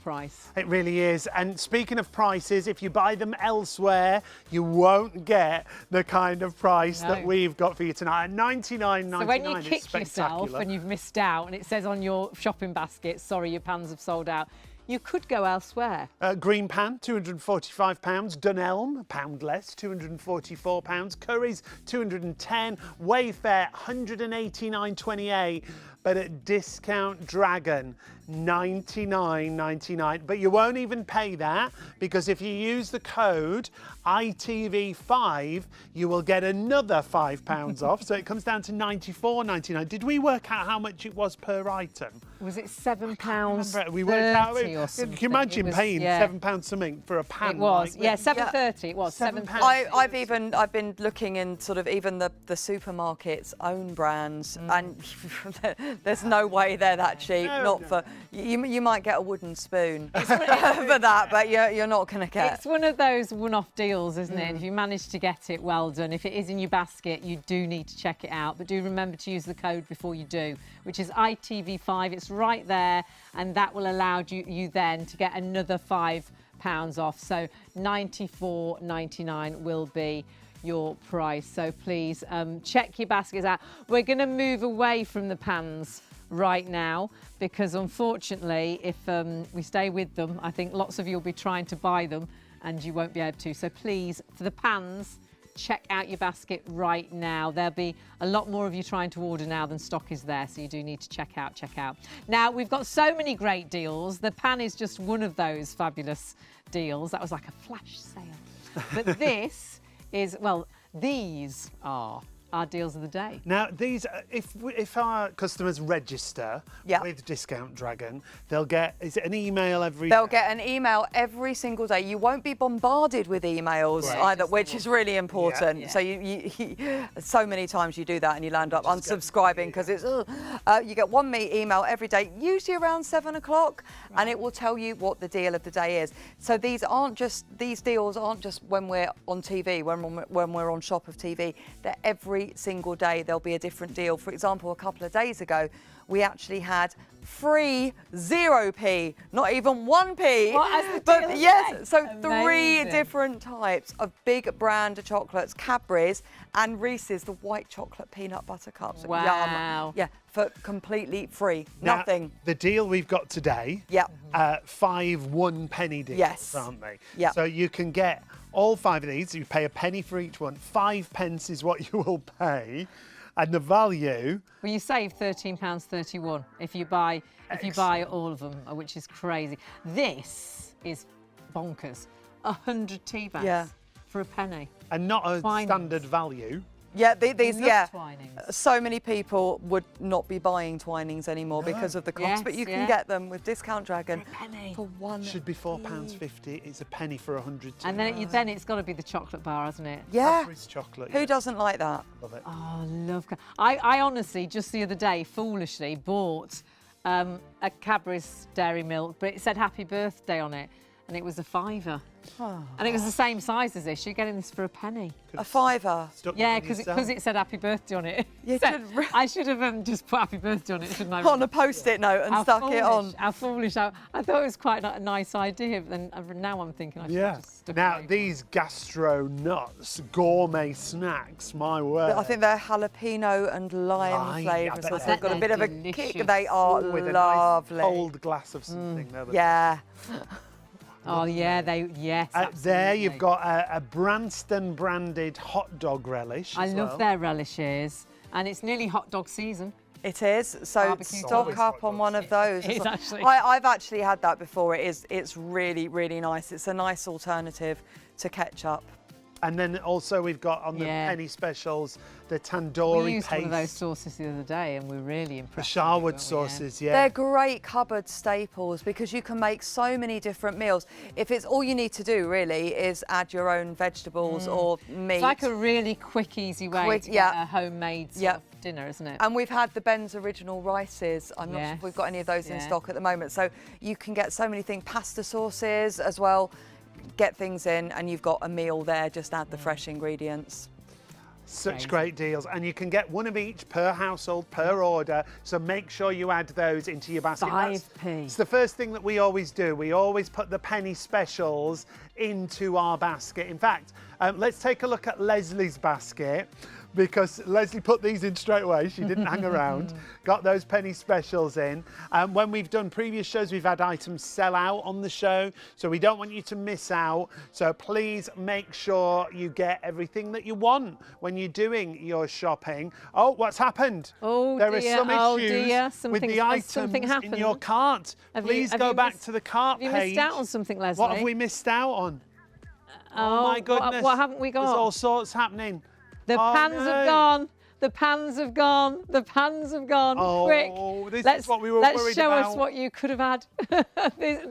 price. It really is. And speaking of prices, if you buy them elsewhere, you won't get the kind of price that we've got for you tonight. $99.99. So when you kick yourself and you've missed out and it says on your shopping basket, sorry, your pans have sold out, you could go elsewhere. Green pan, £245. Dunelm, £1 less, £244. Curry's, £210. Wayfair, £189.28. But at Discount Dragon, $99.99. But you won't even pay that, because if you use the code ITV5, you will get another £5 off. So it comes down to $94.99. Did we work out how much it was per item? Was it £7? We worked out. Or something. Can you imagine paying £7 something for a pan? It was, like £7.30. It was £7. I've been looking in sort of even the supermarket's own brands, and there's no way they're that cheap. You might get a wooden spoon for that, but you're not going to get. It's one of those one-off deals, isn't it? If you manage to get it, well done. If it is in your basket, you do need to check it out, but do remember to use the code before you do, which is ITV5. It's right there, and that will allow you then to get another £5 off. So $94.99 will be your price. So please check your baskets out. We're going to move away from the pans right now, because unfortunately, if we stay with them, I think lots of you will be trying to buy them and you won't be able to. So please, for the pans, check out your basket right now. There'll be a lot more of you trying to order now than stock is there, so you do need to check out. Now, we've got so many great deals. The pan is just one of those fabulous deals. That was like a flash sale. But this is, well, these are our deals of the day. Now, these, if our customers register with Discount Dragon, they'll get, is it an email every They'll day? get an email every single day. You won't be bombarded with emails either, which is really important. Yeah. So you so many times you do that and you land up unsubscribing because it's, you get one email every day, usually around 7 o'clock, and it will tell you what the deal of the day is. So these deals aren't just when we're on TV, when we're on ShopOnTV. They're every single day there'll be a different deal. For example, a couple of days ago, we actually had free 0p, not even 1p. But yes, so Amazing. 3 different types of big brand chocolates, Cadbury's and Reese's, the white chocolate peanut butter cups. Wow. Yum. Yeah, for completely free. Now, Nothing. The deal we've got today, 5 1-penny deals, aren't they? Yeah. So you can get all 5 of these. You pay a penny for each one. 5 pence is what you will pay. And the value... Well, you save £13.31 if you buy all of them, which is crazy. This is bonkers. 100 tea bags for a penny. And not a Twinings. Standard value. Yeah, these, Twinings. so many people would not be buying Twinings anymore because of the cost, but you can get them with Discount Dragon for £1. Should be £4.50. It's a penny for 100. And then it's got to be the chocolate bar, hasn't it? Yeah. Cadbury's chocolate. Who doesn't like that? Love it. Oh, love. I honestly just the other day foolishly bought a Cadbury's dairy milk, but it said happy birthday on it, and it was a £5. And it was the same size as this. You're getting this for a penny. A £5. Yeah, because it said happy birthday on it. I should have just put happy birthday on it, shouldn't I? On a post-it note and stuck it on. How foolish. I thought it was quite a nice idea, but then now I'm thinking I should have just stuck Now, it. these gastro nuts, gourmet snacks, my word. I think they're jalapeno and lime flavours. I bet They've got a bit of a delicious. kick. They are with lovely. a nice cold glass of something. Yeah. Oh yeah, there you've got a Branston branded hot dog relish. I love their relishes, and it's nearly hot dog season. It is. So Barbecue stock up on one of those. It is actually. I've actually had that before. It's really, really nice. It's a nice alternative to ketchup. And then also we've got on the penny specials the tandoori We used paste. one of those sauces the other day, and we're really impressed. The Sharwood sauces, They're great cupboard staples because you can make so many different meals. If it's all you need to do really is add your own vegetables or meat. It's like a really quick, easy way to get a homemade sort of dinner, isn't it? And we've had the Ben's Original Rices. I'm not sure if we've got any of those in stock at the moment. So you can get so many things, pasta sauces as well. Get things in and you've got a meal there, just add the fresh ingredients. Such great deals, and you can get one of each per household, per order, so make sure you add those into your basket. 5p. It's the first thing that we always do. We always put the penny specials into our basket. In fact, let's take a look at Leslie's basket, because Leslie put these in straight away. She didn't hang around. Got those penny specials in. When we've done previous shows, we've had items sell out on the show, so we don't want you to miss out. So please make sure you get everything that you want when you're doing your shopping. Oh, what's happened? Oh, there are some issues with the items in your cart. Please go back to the cart page. Have you missed out on something, Leslie? What have we missed out on? Oh my goodness. What haven't we got? There's all sorts happening. The pans have gone. The pans have gone. The pans have gone. Oh, quick. This is what we were worried about. Let's show us what you could have had.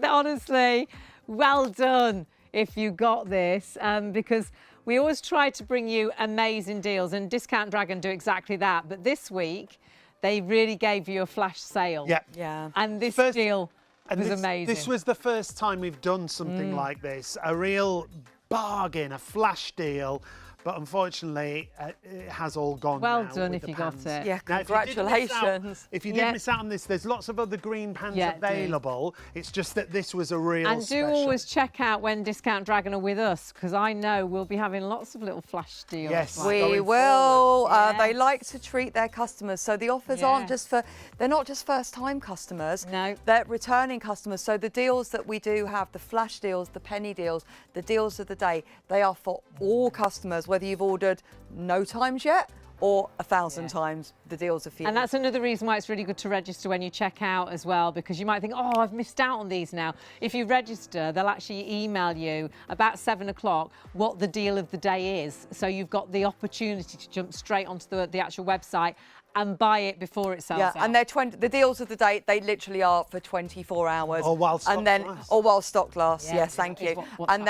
Honestly, well done if you got this, because we always try to bring you amazing deals, and Discount Dragon do exactly that. But this week, they really gave you a flash sale. Yeah. And this deal was amazing. This was the first time we've done something like this, a real bargain, a flash deal. But unfortunately, it has all gone now. Well done if you got it. Yeah, now, congratulations. If you did miss out on this, there's lots of other green pans available. It's just that this was a real special. And do always check out when Discount Dragon are with us, because I know we'll be having lots of little flash deals. Yes, we will. They like to treat their customers. So the offers aren't just they're not just first-time customers. No. They're returning customers. So the deals that we do have, the flash deals, the penny deals, the deals of the day, they are for all customers, whether you've ordered no times yet or 1,000 times the deals are for you. And that's another reason why it's really good to register when you check out as well, because you might think, oh, I've missed out on these now. If you register, they'll actually email you about 7 o'clock what the deal of the day is. So you've got the opportunity to jump straight onto the actual website and buy it before it sells out. And they're the deals of the day, they literally are for 24 hours. Or while stock lasts. Or while stock lasts, yes, thank is you. what's And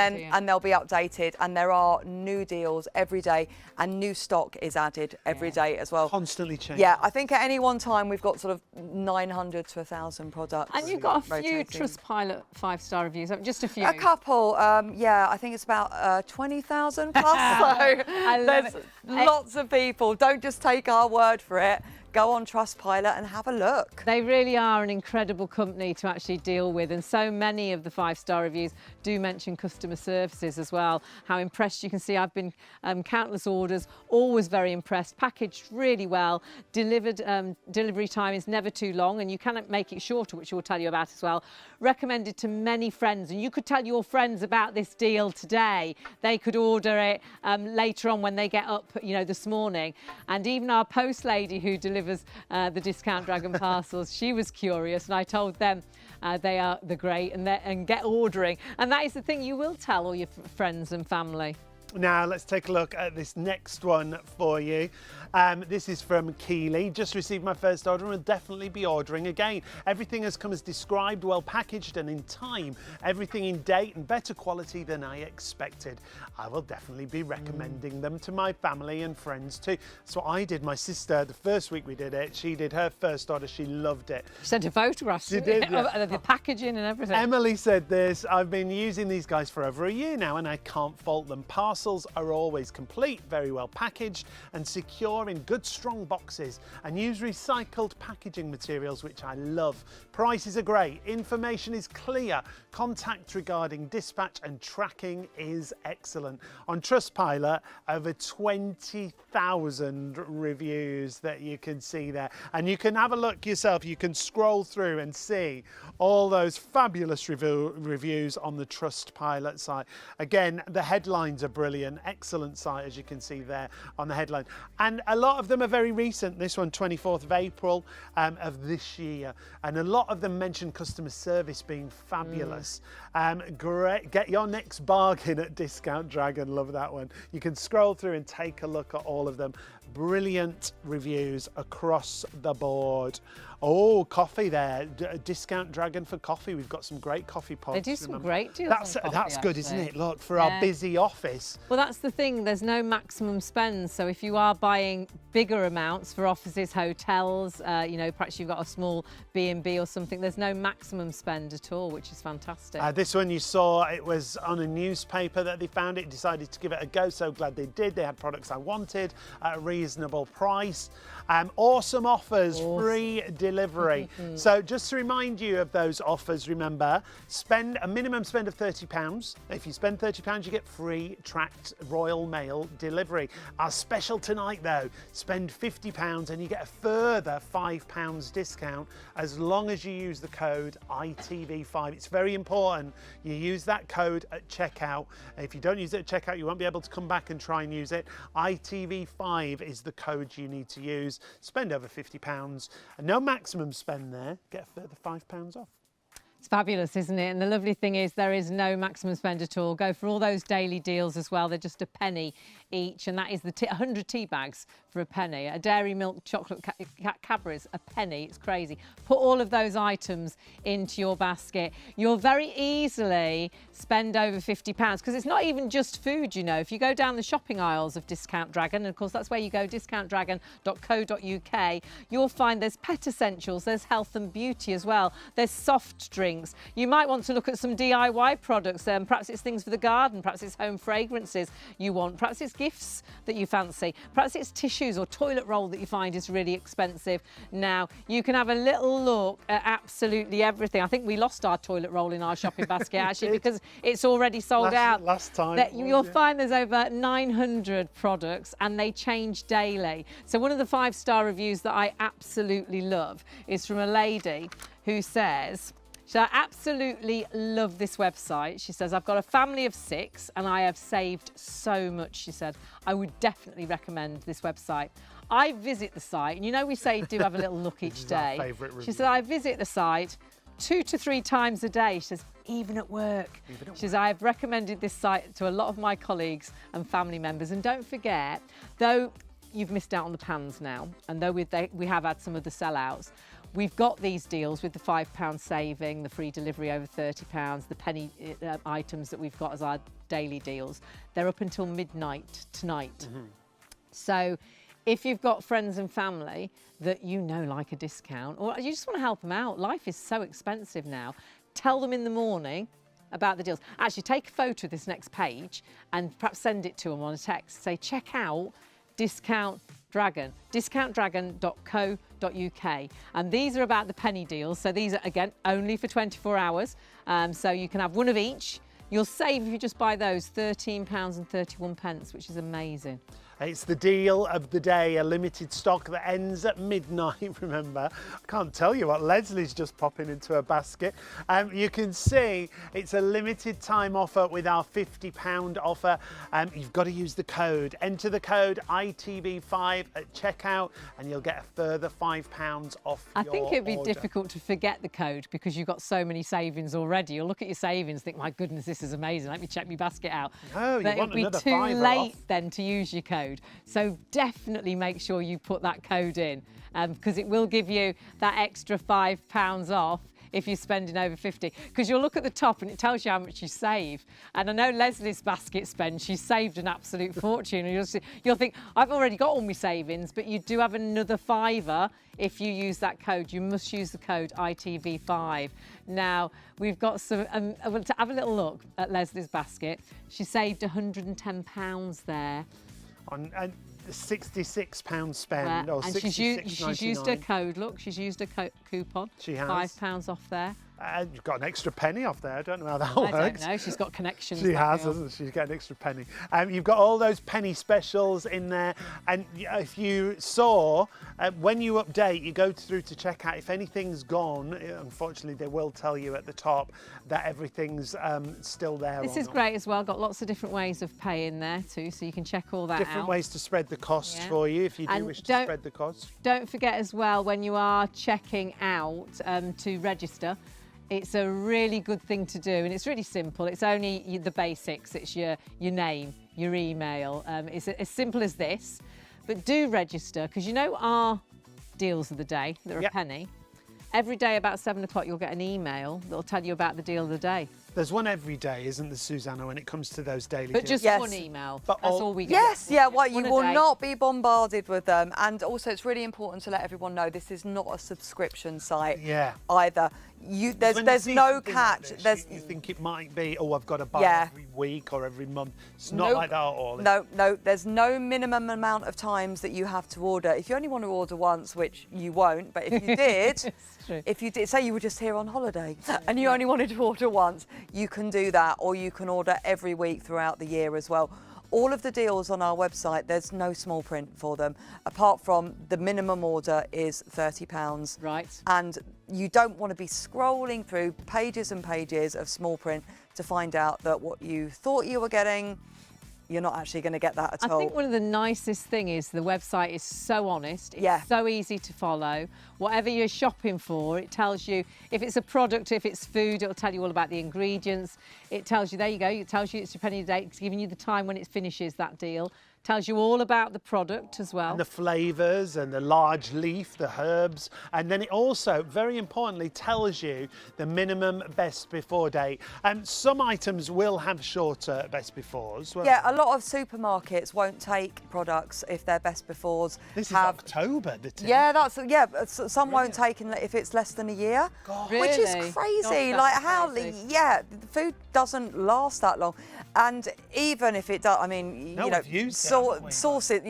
they'll be updated, and there are new deals every day, and new stock is added every day as well. Constantly changing. Yeah, I think at any one time we've got sort of 900 to 1,000 products. And you've got a few rotating. Trustpilot 5-star reviews, just a few. A couple, yeah, I think it's about 20,000 plus. So there's lots of people. Don't just take our word for it. Go on Trustpilot and have a look. They really are an incredible company to actually deal with, and so many of the 5-star reviews do mention customer services as well. How impressed you can see. I've been countless orders, always very impressed, packaged really well, delivered. Delivery time is never too long, and you can make it shorter, which we'll tell you about as well. Recommended to many friends, and you could tell your friends about this deal today. They could order it later on when they get up, this morning. And even our post lady who delivers the Discount Dragon parcels, she was curious, and I told them they are great, and get ordering. And that is the thing, you will tell all your friends and family. Now let's take a look at this next one for you. This is from Keeley. Just received my first order and will definitely be ordering again. Everything has come as described, well packaged and in time. Everything in date and better quality than I expected. I will definitely be recommending them to my family and friends too. So I did. My sister, the first week we did it, she did her first order. She loved it. She sent a photograph. She did, yeah. The packaging and everything. Emily said this: I've been using these guys for over a year now and I can't fault them. Parcels are always complete, very well packaged and secure in good strong boxes, and use recycled packaging materials, which I love. Prices are great, information is clear, contact regarding dispatch and tracking is excellent. On Trustpilot, over 20,000 reviews that you can see there, and you can have a look yourself. You can scroll through and see all those fabulous reviews on the Trustpilot site. Again, the headlines are brilliant, excellent site, as you can see there on the headline, and a lot of them are very recent. This one, 24th of April of this year, and a lot of them mention customer service being fabulous. Great, get your next bargain at Discount Dragon. Love that one. You can scroll through and take a look at all of them. Brilliant reviews across the board. Oh, coffee there. Discount Dragon for coffee. We've got some great coffee pods. They do some great deals. That's good, isn't it? Look, for our busy office. Well, that's the thing. There's no maximum spend. So if you are buying bigger amounts for offices, hotels, perhaps you've got a small B&B or something, there's no maximum spend at all, which is fantastic. This one you saw, it was on a newspaper that they found it, decided to give it a go. So glad they did. They had products I wanted at a reasonable price. Awesome offers, free delivery. So just to remind you of those offers, remember, spend a minimum spend of £30. If you spend £30, you get free tracked Royal Mail delivery. Our special tonight though, spend £50 and you get a further £5 discount as long as you use the code ITV5. It's very important you use that code at checkout. If you don't use it at checkout, you won't be able to come back and try and use it. ITV5 is the code you need to use. Spend over £50 and no maximum spend there. Get a further £5 off. It's fabulous, isn't it? And the lovely thing is there is no maximum spend at all. Go for all those daily deals as well. They're just a penny each, and that is the 100 tea bags for a penny. A dairy milk chocolate Cadbury's, a penny. It's crazy. Put all of those items into your basket. You'll very easily spend over £50 because it's not even just food, If you go down the shopping aisles of Discount Dragon, and of course that's where you go, discountdragon.co.uk, you'll find there's pet essentials, there's health and beauty as well, there's soft drinks. You might want to look at some DIY products. Perhaps it's things for the garden, perhaps it's home fragrances you want, perhaps it's gifts that you fancy, perhaps it's tissues or toilet roll that you find is really expensive. Now, you can have a little look at absolutely everything. I think we lost our toilet roll in our shopping basket actually because it's already sold out. Last time. You'll find there's over 900 products and they change daily. So one of the 5-star reviews that I absolutely love is from a lady who says, So I absolutely love this website. She says, I've got a family of 6 and I have saved so much, she said. I would definitely recommend this website. I visit the site, and you know we say do have a little look each day. She said, I visit the site 2 to 3 times a day. She says, even at work. She says, I've recommended this site to a lot of my colleagues and family members. And don't forget, though you've missed out on the pans now, and though we have had some of the sellouts, we've got these deals with the £5 saving, the free delivery over £30, the penny items that we've got as our daily deals. They're up until midnight tonight. So if you've got friends and family that you know like a discount, or you just want to help them out, life is so expensive now, tell them in the morning about the deals. Actually, take a photo of this next page and perhaps send it to them on a text. Say, check out Discount Dragon, discountdragon.co.uk. And these are about the penny deals. So these are, again, only for 24 hours. So you can have one of each. You'll save, if you just buy those, £13.31, which is amazing. It's the deal of the day, a limited stock that ends at midnight, remember. I can't tell you what Leslie's just popping into her basket. You can see it's a limited time offer with our £50 offer. You've got to use the code. Enter the code ITV5 at checkout and you'll get a further £5 off I your think it'd be order. difficult to forget the code because you've got so many savings already. You'll look at your savings, think, my goodness, this is amazing. Let me check my basket out. No, you but want it'd be another too £5 late off. then to use your code. So definitely make sure you put that code in because it will give you that extra £5 off if you're spending over 50. Because you'll look at the top and it tells you how much you save. And I know Leslie's basket spend, she's saved an absolute fortune. And you'll think, I've already got all my savings, but you do have another £5 if you use that code. You must use the code ITV5. Now, we've got some, to have a little look at Leslie's basket. She saved £110 there. On £66 spend, or and £66.99. she's used her code. Look, she's used her coupon. She has. £5 off there. You've got an extra penny off there. I don't know how that I works. don't know. She's got connections. She has, hasn't she? She's got an extra penny. You've got all those penny specials in there. And if you saw, when you update, you go through to checkout. If anything's gone, unfortunately, they will tell you at the top that everything's still there. This is great as well. Got lots of different ways of paying there too, so you can check all that out. Different ways to spread the cost for you if you do wish to spread the cost. Don't forget as well, when you are checking out to register, it's a really good thing to do, and it's really simple. It's only the basics. It's your name, your email. It's as simple as this. But do register, because you know our deals of the day, they're a penny. Every day about 7 o'clock, you'll get an email that'll tell you about the deal of the day. There's one every day, isn't there, Susanna, when it comes to those daily But deals? just one email. But that's all we get. Yes, you will not be bombarded with them. And also, it's really important to let everyone know this is not a subscription site either. There's no catch. Like you think it might be, oh, I've got to buy every week or every month. It's not like that at all. No, there's no minimum amount of times that you have to order. If you only want to order once, which you won't, but if you did, say you were just here on holiday and you only wanted to order once, you can do that, or you can order every week throughout the year as well. All of the deals on our website, there's no small print for them, apart from the minimum order is £30. Right. And you don't want to be scrolling through pages and pages of small print to find out that what you thought you were getting, you're not actually going to get that at all. I think one of the nicest thing is the website is so honest. It's so easy to follow. Whatever you're shopping for, it tells you if it's a product, if it's food, it'll tell you all about the ingredients. It tells you, there you go, it tells you it's your penny a day. It's giving you the time when it finishes, that deal. Tells you all about the product as well. And the flavours and the large leaf, the herbs. And then it also, very importantly, tells you the minimum best before date. And some items will have shorter best befores. Yeah, a lot of supermarkets won't take products if they're best befores. This is October, the 10th. Yeah, some won't take if it's less than a year. God. Which is crazy. God, like how, the food doesn't last that long. And even if it does, I mean, sauces,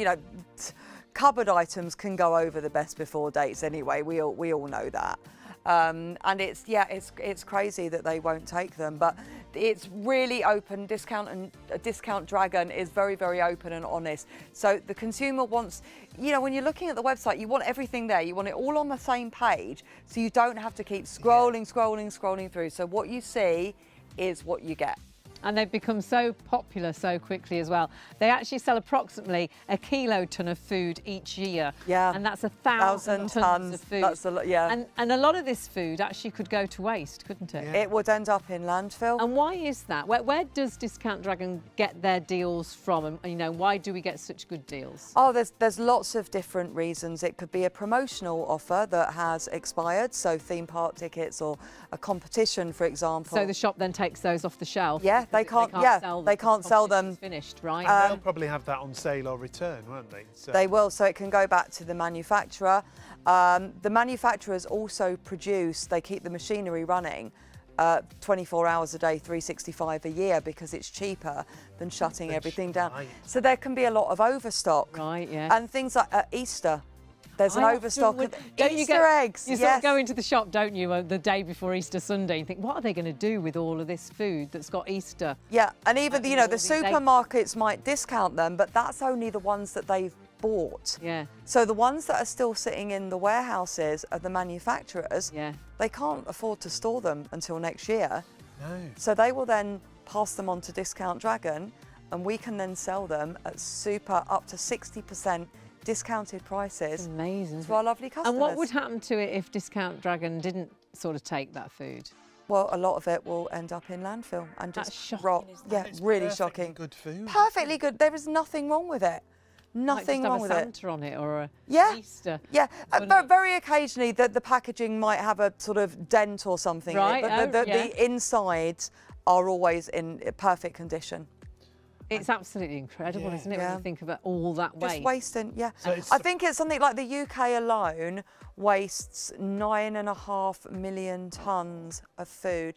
cupboard items can go over the best before dates anyway. We all know that. And it's crazy that they won't take them, but it's really open. Discount Dragon is very, very open and honest. So the consumer wants, you know, when you're looking at the website, you want everything there. You want it all on the same page, so you don't have to keep scrolling through. So what you see is what you get. And they've become so popular so quickly as well. They actually sell approximately a kiloton of food each year. Yeah. And that's 1,000 tons of food. That's a lot, yeah. And a lot of this food actually could go to waste, couldn't it? Yeah. It would end up in landfill. And why is that? Where does Discount Dragon get their deals from? And, you know, why do we get such good deals? Oh, there's lots of different reasons. It could be a promotional offer that has expired, so theme park tickets or a competition, for example. So the shop then takes those off the shelf? Yeah, they can't sell them. Finished, right? They'll probably have that on sale or return, won't they? So. They will, so it can go back to the manufacturer. The manufacturers also produce, they keep the machinery running 24 hours a day, 365 a year, because it's cheaper than shutting everything down. Right. So there can be a lot of overstock. Right, yeah. And things like Easter. There's an overstock of Easter eggs. You sort of go into the shop, don't you, the day before Easter Sunday and think, what are they going to do with all of this food that's got Easter? Yeah, and even, you know, the supermarkets might discount them, but that's only the ones that they've bought. Yeah. So the ones that are still sitting in the warehouses of the manufacturers, they can't afford to store them until next year. No. So they will then pass them on to Discount Dragon, and we can then sell them at up to 60% discounted prices. Amazing. To our lovely customers. And what would happen to it if Discount Dragon didn't sort of take that food? Well, a lot of it will end up in landfill and just rot. Yeah, It's really shocking. Good food. Perfectly good. There is nothing wrong with it. Nothing wrong with it. Like just have a Santa on it or a Easter. Yeah, very occasionally the packaging might have a sort of dent or something. Right. But the insides are always in perfect condition. It's absolutely incredible, isn't it, when you think about all that waste? Just wasting, So I think it's something like the UK alone wastes 9.5 million tonnes of food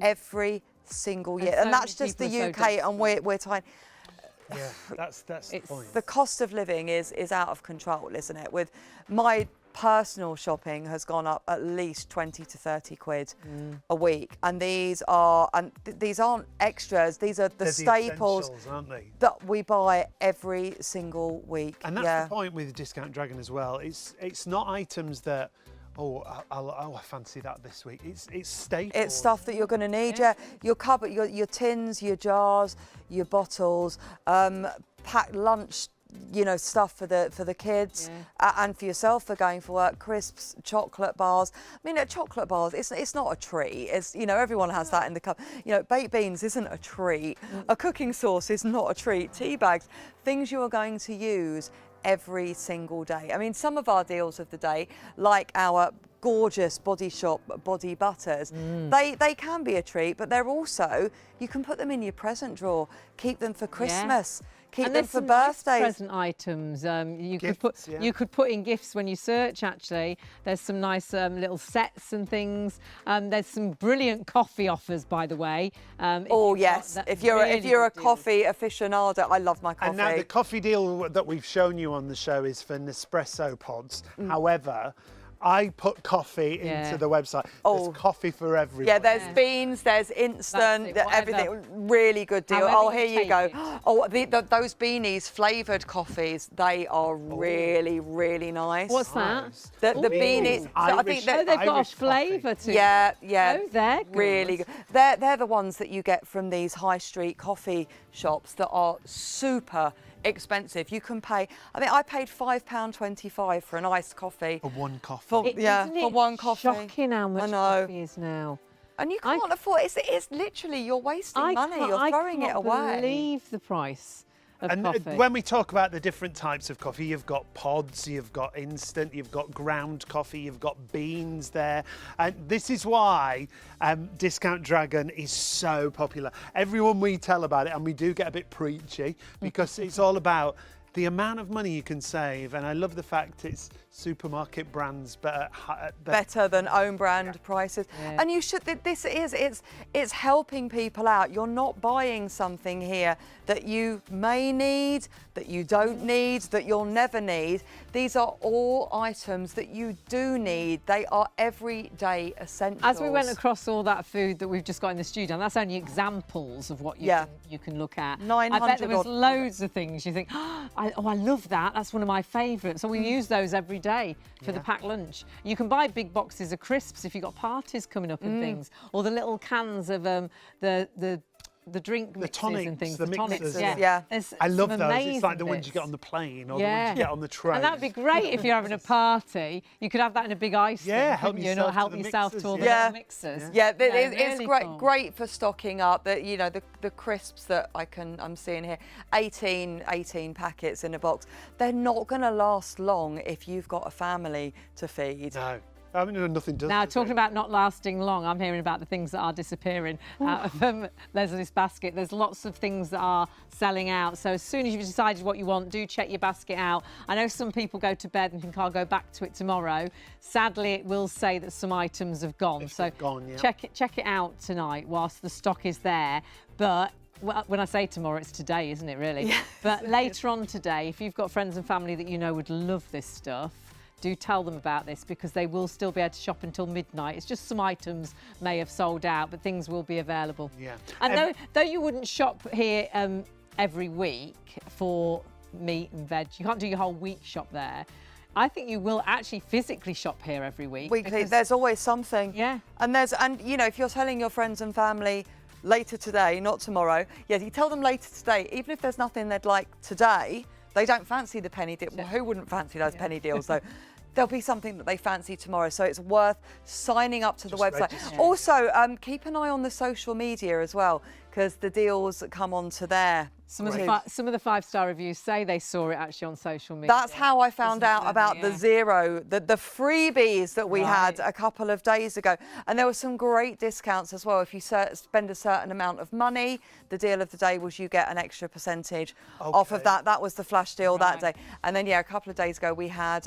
every single year. And that's just the UK, and we're tiny. Yeah, that's the point. The cost of living is out of control, isn't it? With my personal shopping has gone up at least 20 to 30 quid a week, and these aren't extras. These are the staples, aren't they? that we buy every single week. And that's the point with Discount Dragon as well. It's not items that I fancy that this week. It's staples. It's stuff that you're going to need. Yeah, your cupboard, your tins, your jars, your bottles, packed lunch, you know, stuff for the kids and for yourself for going for work. Crisps, chocolate bars. I mean, chocolate bars, it's not a treat. It's, you know, everyone has that in the cup. You know, baked beans isn't a treat. A cooking sauce is not a treat. Tea bags, things you are going to use every single day. I mean, some of our deals of the day, like our gorgeous Body Shop body butters, they can be a treat, but they're also, you can put them in your present drawer, keep them for Christmas. Keep them for birthdays. Nice present items. You could put in gifts when you search. Actually, there's some nice little sets and things. There's some brilliant coffee offers, by the way. If you're a coffee aficionado, I love my coffee. And now the coffee deal that we've shown you on the show is for Nespresso pods. However, I put coffee into the website. There's coffee for everybody. Yeah, there's beans, there's instant, everything. Really good deal. Here you go. Those beanies flavoured coffees, they are really, really nice. What's that? The beanies. I think they've got a flavour to them. Yeah. Oh, they're good. Really good. They're the ones that you get from these high street coffee shops that are super expensive. You can pay, I think I paid £5.25 for an iced coffee. For one coffee. For one coffee. Shocking how much coffee is now. And you can't afford it. It's literally, you're wasting money. You're throwing it away. I can't believe the price of coffee. When we talk about the different types of coffee, you've got pods, you've got instant, you've got ground coffee, you've got beans there. And this is why Discount Dragon is so popular. Everyone we tell about it, and we do get a bit preachy, because it's all about the amount of money you can save. And I love the fact it's supermarket brands, but better than own brand prices. And you should, it's helping people out. You're not buying something here that you may need, that you don't need, that you'll never need. These are all items that you do need. They are everyday essentials. As we went across all that food that we've just got in the studio, and that's only examples of what you can look at. 900 I bet there was loads of things you think, I love that. That's one of my favourites. So we use those every day for the packed lunch. You can buy big boxes of crisps if you've got parties coming up and things, or the little cans of the drink mixes tonics, and things. the tonics, mixers. Yeah. I love those. It's like the ones bits. you get on the plane or the ones you get on the train. And that'd be great if you're having a party. You could have that in a big ice thing, help you yourself, help to the yourself mixers, to all the yeah. little mixers. It's really great, cool. great for stocking up. The crisps that I'm seeing here, 18 packets in a box. They're not going to last long if you've got a family to feed. No. I mean, nothing does. Now, talking about not lasting long, I'm hearing about the things that are disappearing out of Leslie's basket. There's lots of things that are selling out. So as soon as you've decided what you want, do check your basket out. I know some people go to bed and think, I'll go back to it tomorrow. Sadly, it will say that some items have gone. Check it out tonight whilst the stock is there. But when I say tomorrow, it's today, isn't it, really? Yes. But later on today, if you've got friends and family that you know would love this stuff, do tell them about this, because they will still be able to shop until midnight. It's just some items may have sold out, but things will be available. Yeah. And though you wouldn't shop here every week for meat and veg, you can't do your whole week shop there. I think you will actually physically shop here every week. Weekly, there's always something. Yeah. And if you're telling your friends and family later today, not tomorrow, you tell them later today, even if there's nothing they'd like today, they don't fancy the penny deal. Well, who wouldn't fancy those penny deals though? There'll be something that they fancy tomorrow, so it's worth signing up to the website. Also, keep an eye on the social media as well, because the deals come onto there. Some of the 5-star reviews say they saw it actually on social media. That's how I found out about the freebies that we had a couple of days ago. And there were some great discounts as well. If you spend a certain amount of money, the deal of the day was you get an extra percentage off of that. That was the flash deal that day. And then, a couple of days ago we had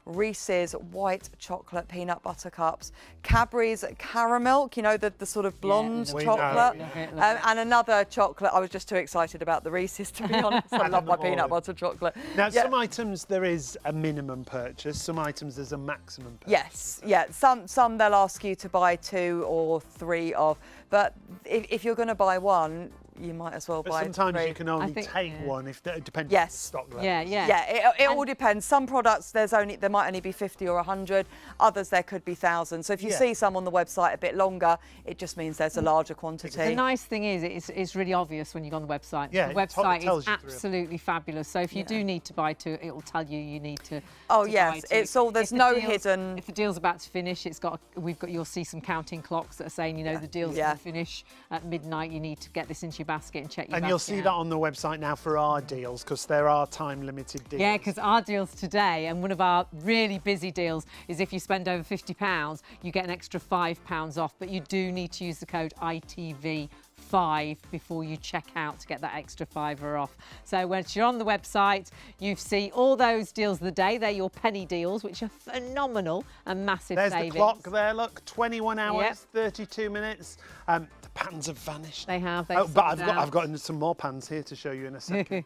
Reese's white chocolate peanut butter cups, Cadbury's caramel, the sort of blonde chocolate, and another chocolate. I was just too excited about the Reese's, to be honest. I love my peanut butter chocolate. Now, some items there is a minimum purchase, some items there's a maximum purchase. Yes, some they'll ask you to buy 2 or 3 of, but if you're going to buy one, you might as well buy sometimes 3. you can only take one if it depends on the stock level. It all depends. Some products there might only be 50 or 100. Others there could be thousands. So if you see some on the website a bit longer, it just means there's a larger quantity. The nice thing is it's really obvious when you go on the website. Yeah, the website is absolutely fabulous. So if you do need to buy 2, it will tell you need to. Oh yes, it's all. There's no hidden. If the deal's about to finish, you'll see some counting clocks that are saying the deal's going to finish at midnight. You need to get this into your basket and check your basket. And you'll see that on the website now for our deals, because there are time-limited deals. Yeah, because our deals today, and one of our really busy deals, is if you spend over £50, you get an extra £5 off, but you do need to use the code ITV5 before you check out to get that extra £5 off. So once you're on the website, you see all those deals of the day. They're your penny deals, which are phenomenal and massive savings. There's the clock there, look, 21 hours, 32 minutes. The pans have vanished. They have. But I've got some more pans here to show you in a second.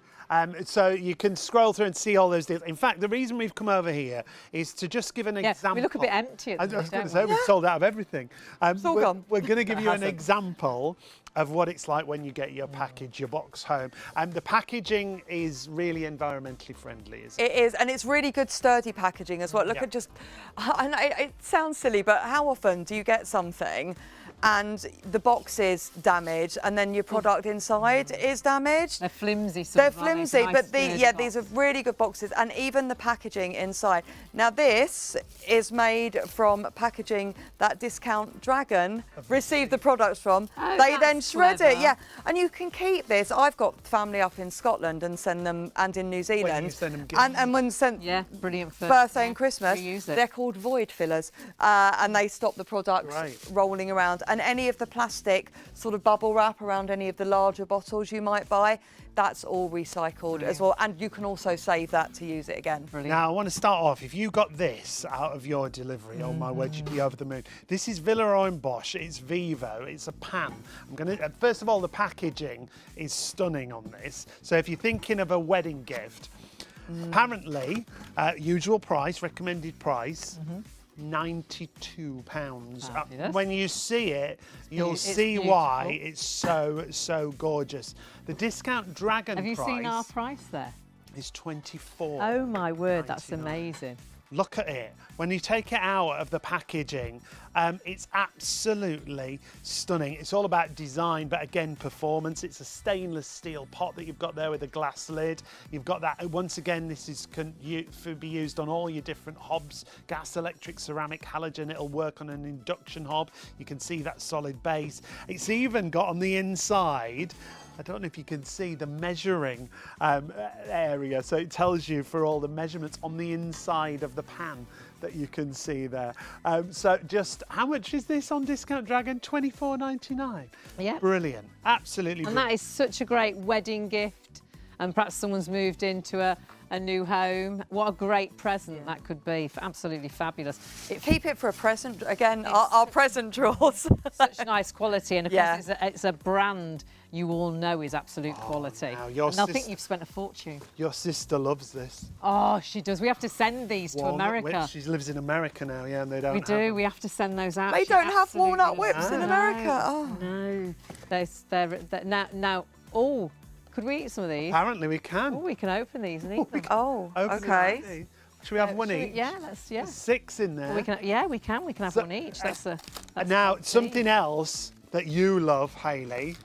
So you can scroll through and see all those deals. In fact, the reason we've come over here is to just give an example. We look a bit empty at the I was going to say, we've sold out of everything. It's all gone. We're going to give you an example of what it's like when you get your package, your box home. And the packaging is really environmentally friendly, isn't it? It is, and it's really good sturdy packaging as well. Look at just, I know it sounds silly, but how often do you get something and the box is damaged and then your product inside is damaged? They're flimsy. They're flimsy, but these are really good boxes, and even the packaging inside. Now this is made from packaging that Discount Dragon received the products from. They then shred it, and you can keep this. I've got family up in Scotland and send them, and in New Zealand, when you send them gifts. and when sent brilliant for birthday and Christmas, they're called void fillers, and they stop the product rolling around. And any of the plastic sort of bubble wrap around any of the larger bottles you might buy, that's all recycled as well. And you can also save that to use it again. Brilliant. Now, I want to start off, if you got this out of your delivery, oh my word, you'd be over the moon. This is Villeroy & Bosch, it's Vivo, it's a pan. First of all, the packaging is stunning on this. So if you're thinking of a wedding gift, apparently, usual price, recommended price, £92. When you see it, you'll see why it's so gorgeous. The discount dragon price. Have you seen our price there? Is 24. Oh my word, that's amazing. Look at it. When you take it out of the packaging, it's absolutely stunning. It's all about design, but again, performance. It's a stainless steel pot that you've got there with a glass lid. You've got that, once again, this is be used on all your different hobs, gas, electric, ceramic, halogen. It'll work on an induction hob. You can see that solid base. It's even got on the inside, I don't know if you can see the measuring area, so it tells you for all the measurements on the inside of the pan that you can see there. So just, how much is this on Discount Dragon? £24.99. Yeah. Brilliant, absolutely brilliant. And that is such a great wedding gift, and perhaps someone's moved into a new home. What a great present that could be. Absolutely fabulous. Keep it for a present. Again, our present drawers. Such nice quality, and of course it's a brand you all know is absolute quality. Now and I think you've spent a fortune. Your sister loves this. Oh, she does. We have to send these to America. She lives in America now, yeah, and they don't. We do. We have to send those out. They don't have walnut whips in America. Oh no, they're now. Oh. Could we eat some of these? Apparently we can. Oh, we can open these and eat them. Oh, okay. Should we have one each? There's 6 in there. Well, we can have one each. That's now, something else that you love, Hayley,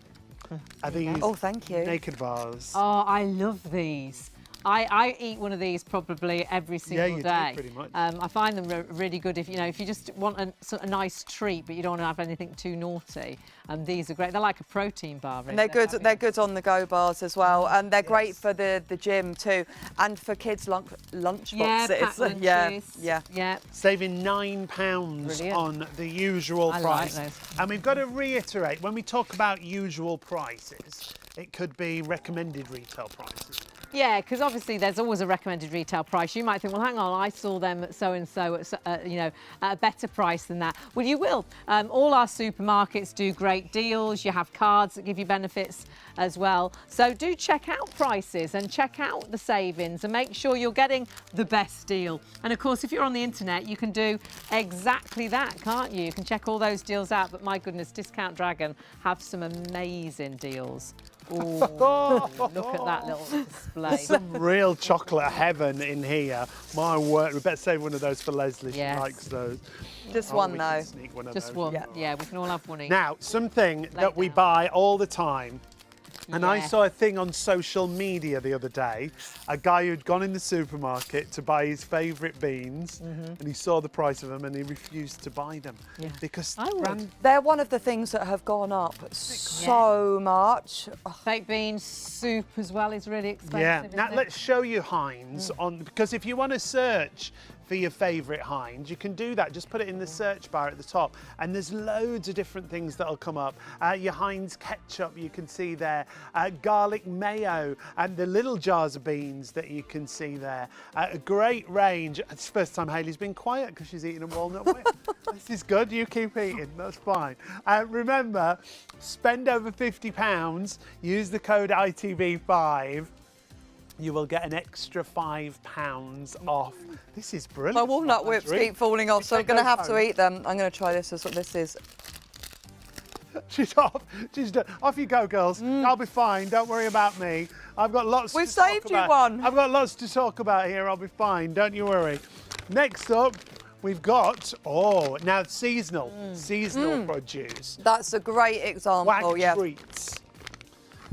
are these thank you. naked bars. Oh, I love these. I eat one of these probably every single day. Do, pretty much. I find them really good if you just want a nice treat, but you don't want to have anything too naughty. These are great. They're like a protein bar. Really. And they're good. They're good on the go bars as well, and they're great for the gym too, and for kids' lunch boxes. Yeah. Saving £9 on the usual price. Like those. And we've got to reiterate, when we talk about usual prices, it could be recommended retail prices. Yeah, because obviously there's always a recommended retail price. You might think, well, hang on, I saw them at so-and-so at, at a better price than that. Well, you will. All our supermarkets do great deals. You have cards that give you benefits as well. So do check out prices and check out the savings and make sure you're getting the best deal. And of course, if you're on the internet, you can do exactly that, can't you? You can check all those deals out. But my goodness, Discount Dragon have some amazing deals. Oh, look at that little display. Some real chocolate heaven in here. My word, we better save one of those for Leslie. She likes those. Just one though. Sneak one of Just those. one. Yeah, we can all have one each. Now, something that we buy all the time. And I saw a thing on social media the other day, a guy who'd gone in the supermarket to buy his favourite beans, and he saw the price of them and he refused to buy them. Yeah. Because they're one of the things that have gone up so much. Baked beans, soup as well is really expensive. Yeah, now let's show you Heinz because if you want to search for your favourite Heinz, you can do that. Just put it in the search bar at the top, and there's loads of different things that'll come up. Your Heinz ketchup, you can see there. Garlic mayo, and the little jars of beans that you can see there. A great range. It's the first time Hayley's been quiet because she's eating a walnut whip. This is good. You keep eating. That's fine. Remember, spend over £50. Use the code ITV5. You will get an extra £5 off. This is brilliant. My walnut whips keep falling off, so I'm going to have to eat them. I'm going to try this as what this is. She's off. She's done. Off you go, girls. I'll be fine. Don't worry about me. I've got lots. We've saved you one. I've got lots to talk about here. I'll be fine. Don't you worry. Next up, we've got now seasonal produce. That's a great example. Wag treats.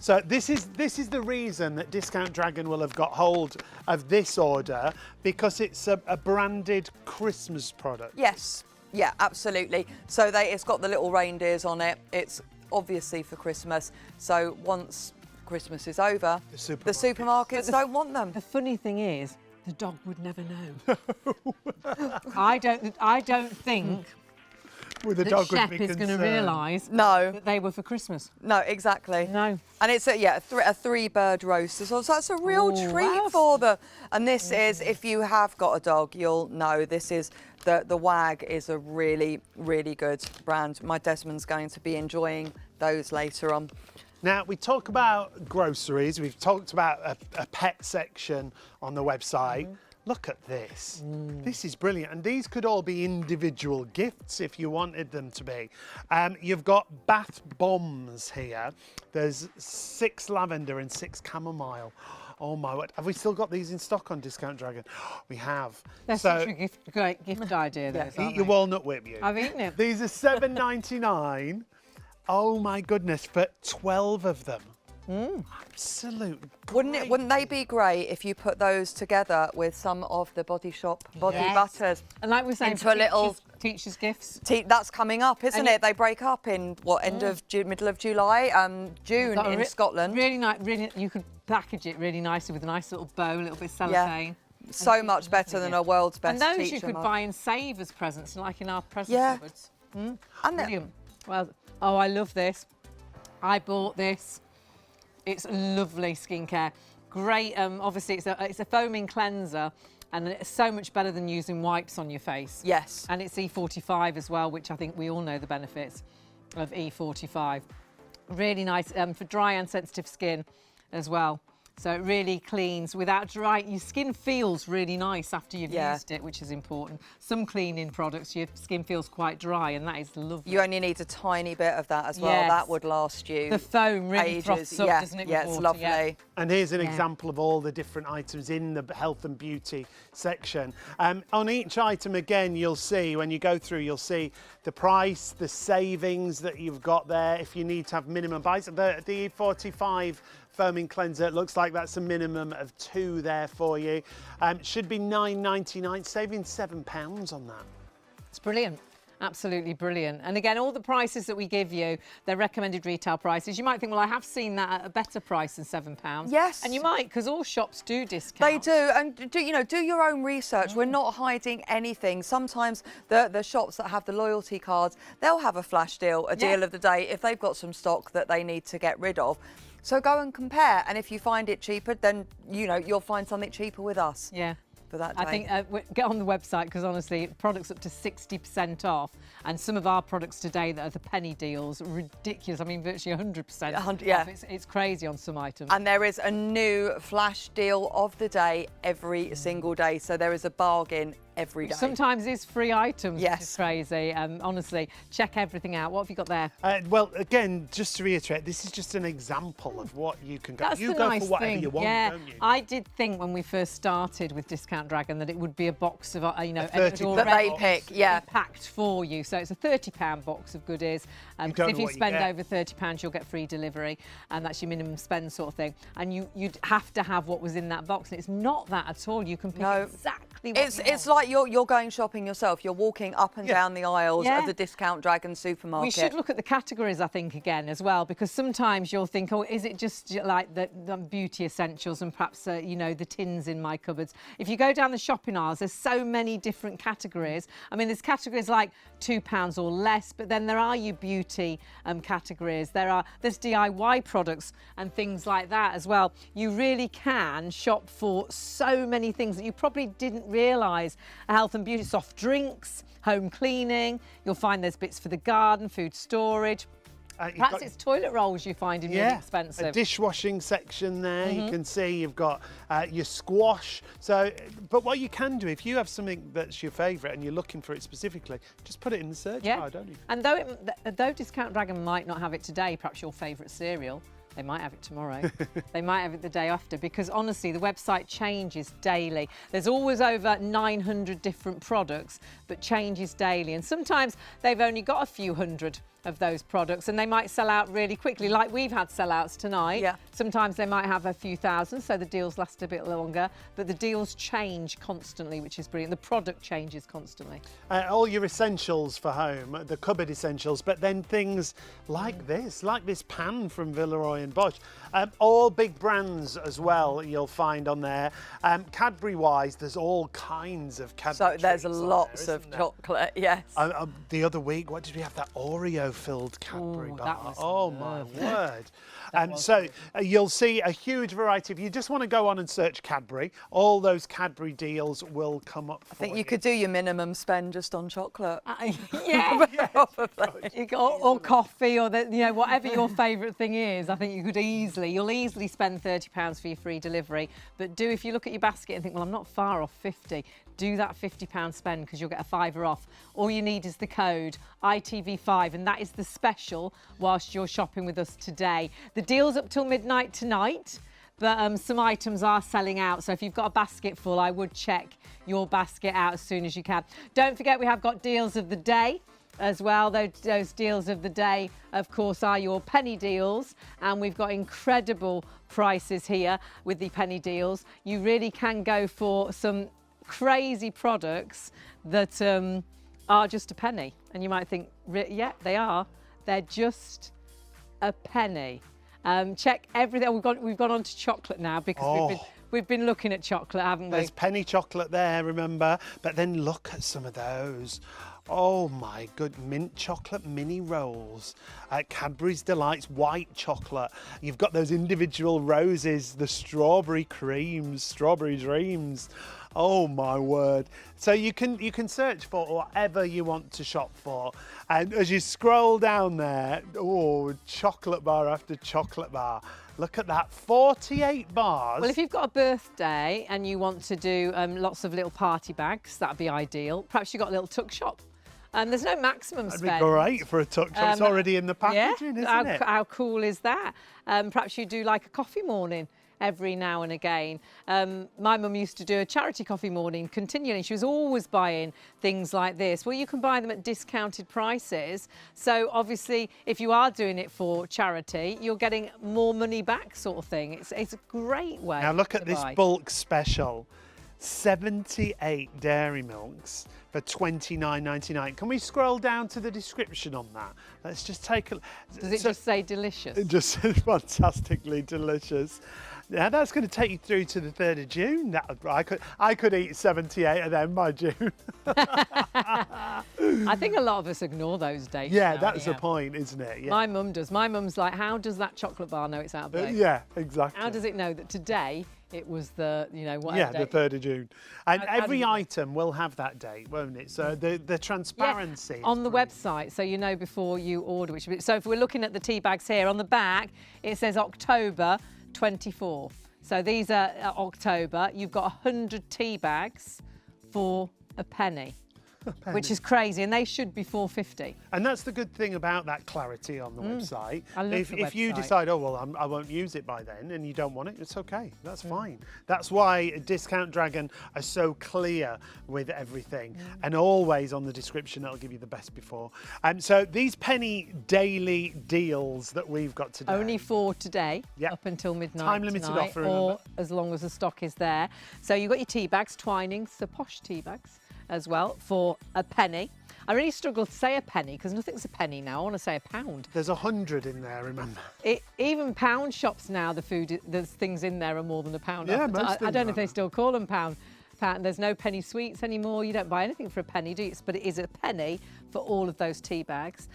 So this is the reason that Discount Dragon will have got hold of this order, because it's a branded Christmas product. Yes, yeah, absolutely. So it's got the little reindeers on it. It's obviously for Christmas. So once Christmas is over, the supermarkets don't want them. The funny thing is, the dog would never know. I don't think with a that dog would Shep be is going to concerned. realise No. that they were for Christmas. No, exactly. No. And it's a 3-bird roast as well. So that's a real treat wow. for them. And this is, if you have got a dog, you'll know this is the Wag is a really, really good brand. My Desmond's going to be enjoying those later on. Now, we talk about groceries. We've talked about a pet section on the website. Look at this. This is brilliant. And these could all be individual gifts if you wanted them to be. You've got bath bombs here. There's 6 lavender and 6 chamomile. Oh my word. Have we still got these in stock on Discount Dragon? We have. That's such a great gift idea, those, aren't Eat your they? walnut whip, you. I've eaten it. These are $7.99. Oh my goodness, for 12 of them. Absolute. Wouldn't they be great if you put those together with some of the Body Shop body butters? And like we're saying, into a little teacher's gifts. That's coming up, isn't And it? They break up in what, middle of July, June Got a in Scotland. Really nice. Really, you could package it really nicely with a nice little bow, a little bit of cellophane. So much better than a world's best And those teacher you could mug. buy and save as presents, like in our present cupboards. And Brilliant. Well, oh, I love this. I bought this. It's lovely skincare. Great. Obviously, it's a foaming cleanser, and it's so much better than using wipes on your face. Yes. And it's E45 as well, which I think we all know the benefits of E45. Really nice for dry and sensitive skin as well. So it really cleans without dry. Your skin feels really nice after you've used it, which is important. Some cleaning products, your skin feels quite dry, and that is lovely. You only need a tiny bit of that as well. Yes. That would last you The foam really ages. froths up, doesn't it? Yeah, with it's water? lovely. And here's an example of all the different items in the health and beauty section. On each item, again, you'll see, when you go through, you'll see the price, the savings that you've got there. If you need to have minimum buys, the E45 foaming cleanser, it looks like that's a minimum of 2 there for you. Should be £9.99, saving £7 on that. It's brilliant. Absolutely brilliant. And again, all the prices that we give you, they're recommended retail prices. You might think, well, I have seen that at a better price than £7. Yes. And you might, because all shops do discount. They do, and do your own research. We're not hiding anything. Sometimes the shops that have the loyalty cards, they'll have a flash deal, a deal of the day, if they've got some stock that they need to get rid of. So go and compare, and if you find it cheaper, then you'll find something cheaper with us. Yeah. For that day. I think get on the website, because honestly, products up to 60% off, and some of our products today that are the penny deals, ridiculous. I mean, virtually 100% off. Yeah. It's crazy on some items. And there is a new flash deal of the day every single day, so there is a bargain every day. Sometimes it's free items, Yes. which is crazy. Honestly, check everything out. What have you got there? Well, again, just to reiterate, this is just an example of what you can go. That's You the go nice for whatever thing. you want, yeah. don't you? I did think when we first started with Discount Dragon that it would be a box of, a and it 30 was that already they pick, yeah. packed for you. So it's a £30 box of goodies. don't Because know if you what you spend get. over £30, you'll get free delivery, and that's your minimum spend sort of thing. And you'd have to have what was in that box, and it's not that at all. You can pick exactly what you It's want. like you're going shopping yourself. You're walking up and down the aisles of the Discount Dragon supermarket. We should look at the categories, I think, again as well, because sometimes you'll think, oh, is it just like the beauty essentials and perhaps, the tins in my cupboards? If you go down the shopping aisles, there's so many different categories. I mean, there's categories like £2 or less, but then there are your beauty categories. There's DIY products and things like that as well. You really can shop for so many things that you probably didn't realise. Health and beauty, soft drinks, home cleaning. You'll find there's bits for the garden, food storage. Perhaps it's toilet rolls you find in really expensive. A dishwashing section there. You can see you've got your squash. So, but what you can do, if you have something that's your favourite and you're looking for it specifically, just put it in the search bar, don't you? And though Discount Dragon might not have it today, perhaps your favourite cereal, they might have it tomorrow. They might have it the day after, because honestly, the website changes daily. There's always over 900 different products, but changes daily. And sometimes they've only got a few hundred of those products, and they might sell out really quickly, like we've had sellouts tonight. Yeah. Sometimes they might have a few thousand, so the deals last a bit longer, but the deals change constantly, which is brilliant. The product changes constantly. All your essentials for home, the cupboard essentials, but then things like this pan from Villeroy and Bosch. All big brands as well you'll find on there. Cadbury-wise, there's all kinds of Cadbury. So there's treats lots there, of chocolate, yes. The other week, what did we have? That Oreo-filled Cadbury bar. Oh my word. You'll see a huge variety. If you just want to go on and search Cadbury, all those Cadbury deals will come up for you. I think you could do your minimum spend just on chocolate. Yeah, Probably. or coffee, or whatever your favourite thing is. I think you'll easily spend £30 for your free delivery. But if you look at your basket and think, well, I'm not far off 50, do that £50 spend because you'll get a £5 off. All you need is the code ITV5, and that is the special whilst you're shopping with us today. The deal's up till midnight tonight, but some items are selling out. So if you've got a basket full, I would check your basket out as soon as you can. Don't forget, we have got deals of the day as well. Those deals of the day, of course, are your penny deals, and we've got incredible prices here with the penny deals. You really can go for some crazy products that are just a penny, and you might think, yeah, they are. They're just a penny. Check everything. We've gone on to chocolate now because we've been looking at chocolate, haven't we? There's penny chocolate there, remember? But then look at some of those. Oh my good, mint chocolate mini rolls. Cadbury's Delights white chocolate. You've got those individual roses, the strawberry creams, strawberry dreams. Oh my word. So you can search for whatever you want to shop for. And as you scroll down there, chocolate bar after chocolate bar. Look at that, 48 bars. Well, if you've got a birthday and you want to do lots of little party bags, that'd be ideal. Perhaps you've got a little tuck shop. There's no maximum spend. That'd be great for a tuck shop. It's already in the packaging, isn't it? How cool is that? Perhaps you do like a coffee morning every now and again. My mum used to do a charity coffee morning continually. She was always buying things like this. Well, you can buy them at discounted prices. So obviously, if you are doing it for charity, you're getting more money back, sort of thing. It's a great way. Now look at this bulk special. 78 dairy milks for $29.99. Can we scroll down to the description on that? Let's just take a... Does it just say delicious? It just says fantastically delicious. Now that's going to take you through to the 3rd of June. I could eat 78 of them by June. I think a lot of us ignore those dates. Yeah, that's the point, isn't it? Yeah. My mum does. My mum's like, how does that chocolate bar know it's out of date? Yeah, exactly. How does it know that today it was the, whatever Yeah, date? the 3rd of June. And every item will have that date, won't it? So the transparency. Yeah, on the website, so you know before you order which. So if we're looking at the tea bags here, on the back, it says October 24th. So these are October. You've got 100 tea bags for a penny. Which is crazy, and they should be $4.50. And that's the good thing about that clarity on the website. I love the if you website. decide, oh well, I won't use it by then, and you don't want it, it's okay. That's fine. That's why Discount Dragon are so clear with everything, and always on the description it'll give you the best before. So these penny daily deals that we've got today. Only for today, up until midnight. Time limited tonight, offer, or remember. as long as the stock is there. So you've got your tea bags, Twinings, the posh tea bags as well, for a penny. I really struggle to say a penny because nothing's a penny now. I want to say a pound. There's 100 in there, remember? Even pound shops now, the things in there are more than a pound. Yeah, I don't know if they still call them pound. There's no penny sweets anymore. You don't buy anything for a penny, do you? But it is a penny for all of those tea bags.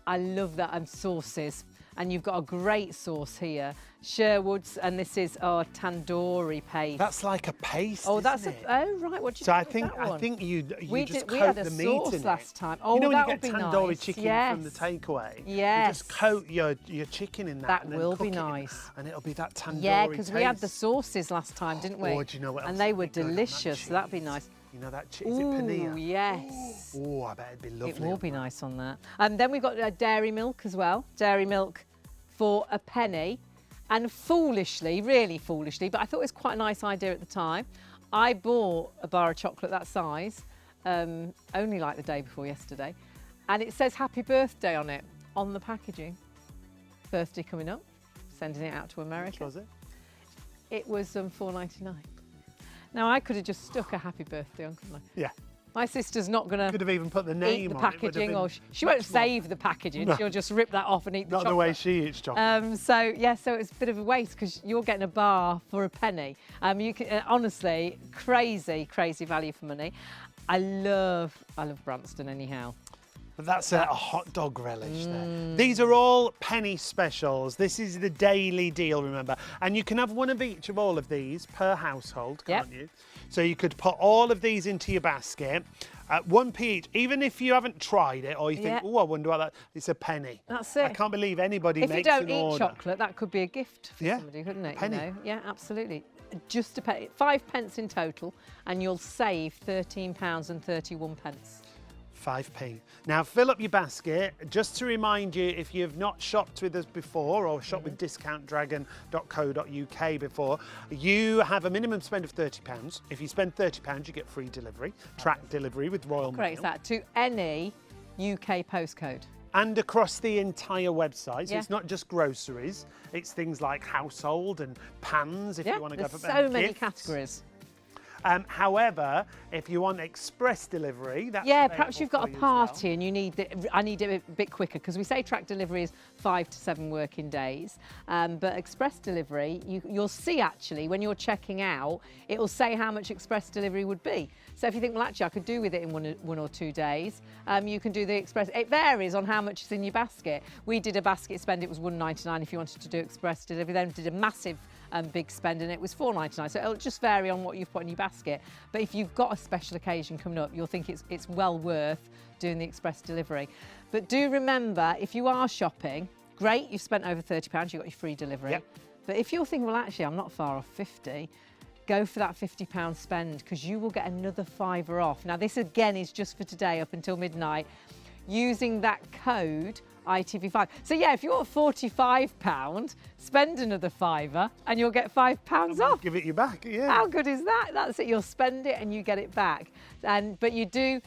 I love that. And sauces. And you've got a great sauce here, Sherwood's, and this is our tandoori paste. That's like a paste. Oh, isn't it? Oh right. What do you So think of that one? I think you just we coat had a the meat sauce in last it. time. Oh, you know when that you would get be tandoori nice. chicken Yes. from the takeaway? Yes. You just coat your chicken in that. That and then will cook be it, nice. And it'll be that tandoori Yeah, because we had the taste. sauces last time, didn't we? Oh, do you know what else And they would were be good on that delicious. So that'd be cheese? nice. You know that cheese? Is it paneer? Ooh, yes. Oh, I bet it'd be lovely. It will on be that. nice on that. And then we've got dairy milk as well. Dairy milk for a penny. And foolishly, really foolishly, but I thought it was quite a nice idea at the time, I bought a bar of chocolate that size, only like the day before yesterday, And it says happy birthday on it, on the packaging. Birthday coming up, sending it out to America. How much was it? It was $4.99. Now, I could have just stuck a happy birthday on, couldn't I? Yeah. My sister's not going to Could have even put the name eat the on packaging, it. or she won't save the packaging. No. She'll just rip that off and eat the Not chocolate. the way she eats chocolate. So it's a bit of a waste because you're getting a bar for a penny. You can honestly, crazy value for money. I love Branston anyhow. But that's a hot dog relish there. These are all penny specials. This is the daily deal, remember. And you can have one of each of all of these per household, can't you? So you could put all of these into your basket, 1p each, even if you haven't tried it or you think, oh, I wonder what that, it's a penny. That's it. I can't believe anybody if makes you an don't eat order. chocolate, that could be a gift for somebody, couldn't it? Penny. You know? Yeah, absolutely. Just a penny, 5 pence in total, and you'll save £13.31. 5p. Now fill up your basket. Just to remind you, if you've not shopped with us before or shopped with discountdragon.co.uk before, you have a minimum spend of £30. If you spend £30, you get free delivery, track delivery with Royal Mail. Great, that to any UK postcode. And across the entire website. So it's not just groceries, it's things like household and pans if you want to go for so many gifts. categories. However, if you want express delivery, that's perhaps you've got a party and you need I need it a bit quicker because we say track delivery is 5 to 7 working days, but express delivery you'll see actually when you're checking out it will say how much express delivery would be. So if you think, well, actually I could do with it in one or 2 days, you can do the express. It varies on how much is in your basket. We did a basket spend, it was £1.99 if you wanted to do express delivery. Then did a massive big spend and it was £4.99. So it'll just vary on what you've put in your basket. But if you've got a special occasion coming up, you'll think it's well worth doing the express delivery. But do remember, if you are shopping, great, you've spent over £30, you've got your free delivery. Yep. But if you're thinking, well, actually, I'm not far off 50, go for that £50 spend because you will get another £5 off. Now, this again is just for today up until midnight, using that code ITV5. So yeah, if you're £45, spend another £5 and you'll get £5 off. Give it you back, yeah. How good is that? That's it. You'll spend it and you get it back. But you do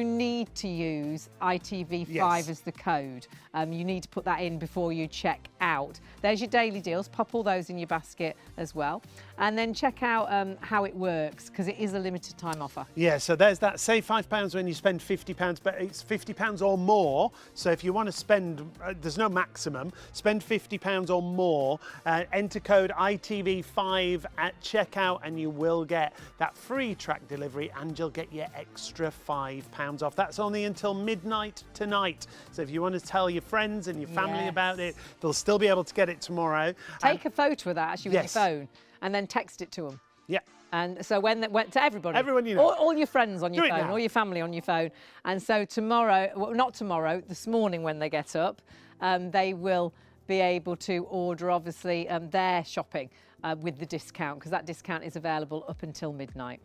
need to use ITV5 as the code. You need to put that in before you check out. There's your daily deals. Pop all those in your basket as well. And then check out how it works because it is a limited time offer. Yeah, so there's that. Save £5 when you spend £50, but it's £50 or more. So if you want to spend, there's no maximum, spend £50 or more, enter code ITV5 at checkout and you will get that free track delivery and you'll get your extra £5 off. That's only until midnight tonight. So if you want to tell your friends and your family about it, they'll still be able to get it tomorrow. Take a photo of that actually with your phone and then text it to them. Yeah. And so when that went to everybody, everyone you know, all your friends on your Do it phone, now. all your family on your phone. And so tomorrow, well, not tomorrow, this morning when they get up, they will be able to order obviously their shopping with the discount because that discount is available up until midnight.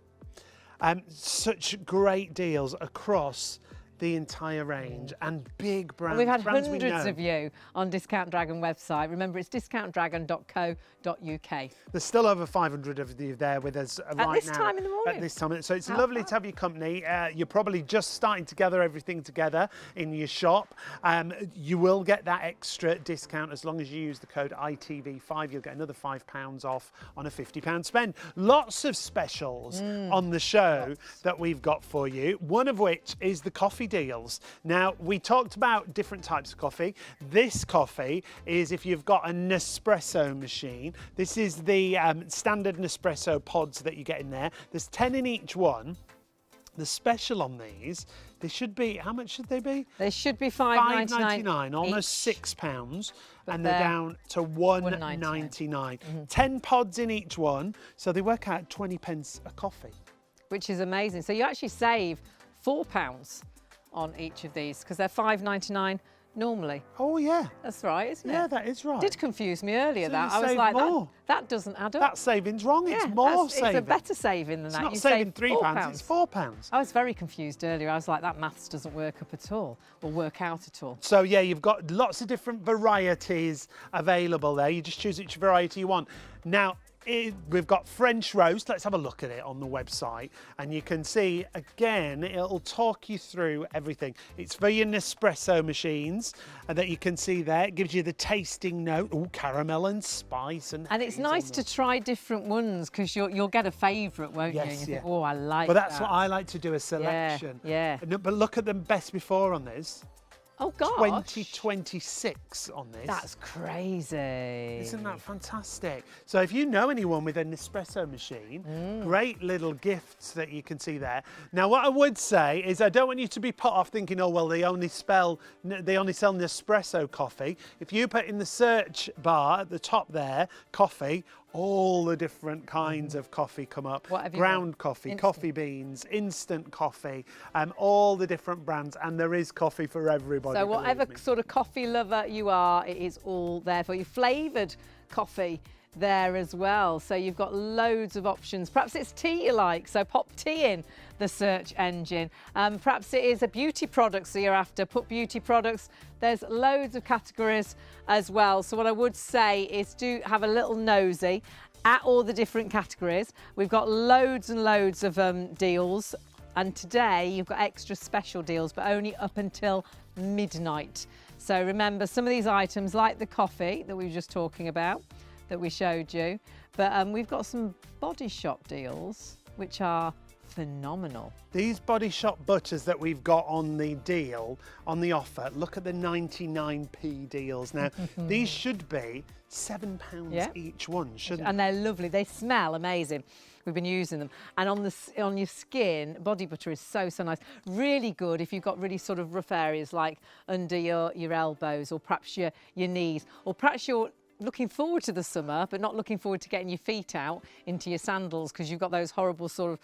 Such great deals across the entire range and big brands. And we've had brands hundreds of you on Discount Dragon website. Remember, it's discountdragon.co.uk. There's still over 500 of you there with us right now. At this time in the morning. At this time. So it's lovely to have your company. You're probably just starting to gather everything together in your shop. You will get that extra discount as long as you use the code ITV5. You'll get another £5 off on a £50 spend. Lots of specials on the show that we've got for you, one of which is the coffee deals. Now, we talked about different types of coffee. This coffee is if you've got a Nespresso machine. This is the standard Nespresso pods that you get in there. There's 10 in each one. The special on these, they should be, how much should they be? They should be £5.99, almost each. £6, and they're down to £1.99. 10 pods in each one, so they work out 20 pence a coffee. Which is amazing. So you actually save £4 on each of these because they're $5.99 normally. Oh yeah. That's right, isn't it? Yeah, that is right. Did confuse me earlier, So that. you I was save like, more. that doesn't add up. That saving's wrong, it's more saving. It's a better saving than It's that. not You saving save £3, it's £4. I was very confused earlier. I was like, that maths doesn't work up at all or work out at all. So yeah, you've got lots of different varieties available there. You just choose which variety you want. Now, we've got French roast. Let's have a look at it on the website. And you can see, again, it'll talk you through everything. It's for your Nespresso machines that you can see there. It gives you the tasting note. Oh, caramel and spice. And it's nice to try different ones because you'll get a favourite, won't you? You think, oh, I like that. Well, that's what I like to do, a selection. Yeah. But look at the best before on this. Oh, gosh. 2026 on this. That's crazy. Isn't that fantastic? So if you know anyone with an Nespresso machine, great little gifts that you can see there. Now, what I would say is I don't want you to be put off thinking, oh, well, they only sell Nespresso coffee. If you put in the search bar at the top there, coffee, all the different kinds of coffee come up. Ground coffee, instant coffee beans, instant coffee, all the different brands, and there is coffee for everybody. So whatever sort of coffee lover you are, it is all there for you. Flavoured coffee there as well. So you've got loads of options. Perhaps it's tea you like, so pop tea in the search engine. Perhaps it is a beauty product so you're after, put beauty products. There's loads of categories as well. So what I would say is do have a little nosy at all the different categories. We've got loads and loads of deals. And today you've got extra special deals, but only up until midnight. So remember, some of these items, like the coffee that we were just talking about, that we showed you, but we've got some Body Shop deals, which are phenomenal. These Body Shop butters that we've got on the deal, on the offer, look at the 99p deals. Now, these should be £7 each one, shouldn't they? And they're lovely. They smell amazing. We've been using them. And on your skin, body butter is so nice. Really good if you've got really sort of rough areas like under your elbows, or perhaps your knees, or perhaps you're looking forward to the summer but not looking forward to getting your feet out into your sandals because you've got those horrible sort of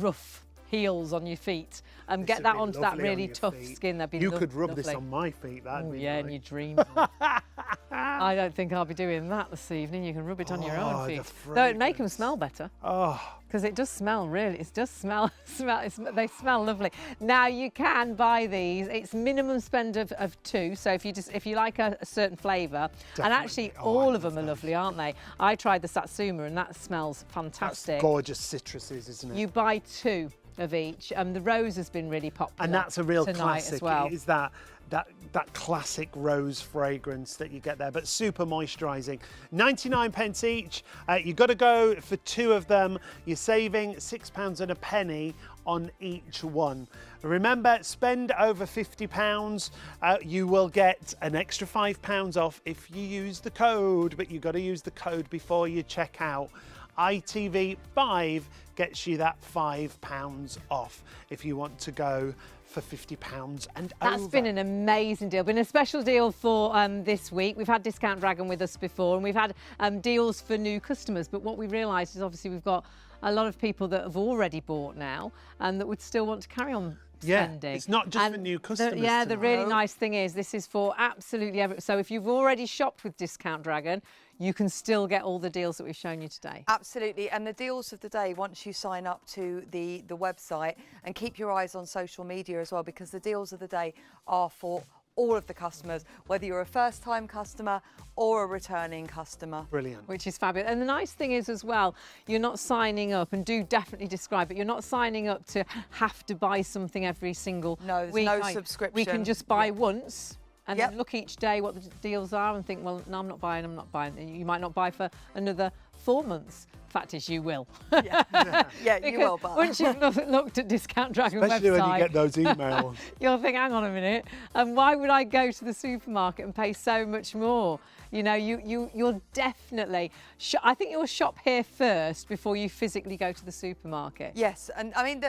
rough heels on your feet. Get that onto that really tough skin. That'd be You could rub lovely. this on my feet. That'd be yeah, nice. in your dreams. I don't think I'll be doing that this evening. You can rub it on your own feet. Though it'd make them smell better. Oh. Because it does smell, really. It does smell, they smell lovely. Now, you can buy these. It's minimum spend of 2. So if you like a certain flavour, and actually all of them are lovely, aren't they? I tried the Satsuma and that smells fantastic. That's gorgeous citruses, isn't it? You buy 2 of each. The rose has been really popular. And that's a real tonight classic. As well. It is that classic rose fragrance that you get there, but super moisturising. 99p each. You've got to go for 2 of them. You're saving £6 and a penny on each one. Remember, spend over £50. You will get an extra £5 off if you use the code, but you've got to use the code before you check out. ITV5 gets you that £5 off if you want to go for £50 and over. That's been an amazing deal. Been a special deal for this week. We've had Discount Dragon with us before, and we've had deals for new customers. But what we realised is obviously we've got a lot of people that have already bought now and that would still want to carry on spending. It's not just for new customers. The really nice thing is this is for absolutely everyone. So if you've already shopped with Discount Dragon, you can still get all the deals that we've shown you today. Absolutely, and the deals of the day, once you sign up to the website, and keep your eyes on social media as well, because the deals of the day are for all of the customers, whether you're a first-time customer or a returning customer. Brilliant. Which is fabulous. And the nice thing is as well, you're not signing up, and do definitely describe it, you're not signing up to have to buy something every single week. No subscription. We can just buy once and then look each day what the deals are and think, well, no, I'm not buying. You might not buy for another 4 months. Fact is, you will. You will buy. Once you've looked at Discount Dragon Especially website, when you get those emails. You'll think, hang on a minute, and why would I go to the supermarket and pay so much more? You know, you'll definitely, I think you'll shop here first before you physically go to the supermarket. Yes, and I mean,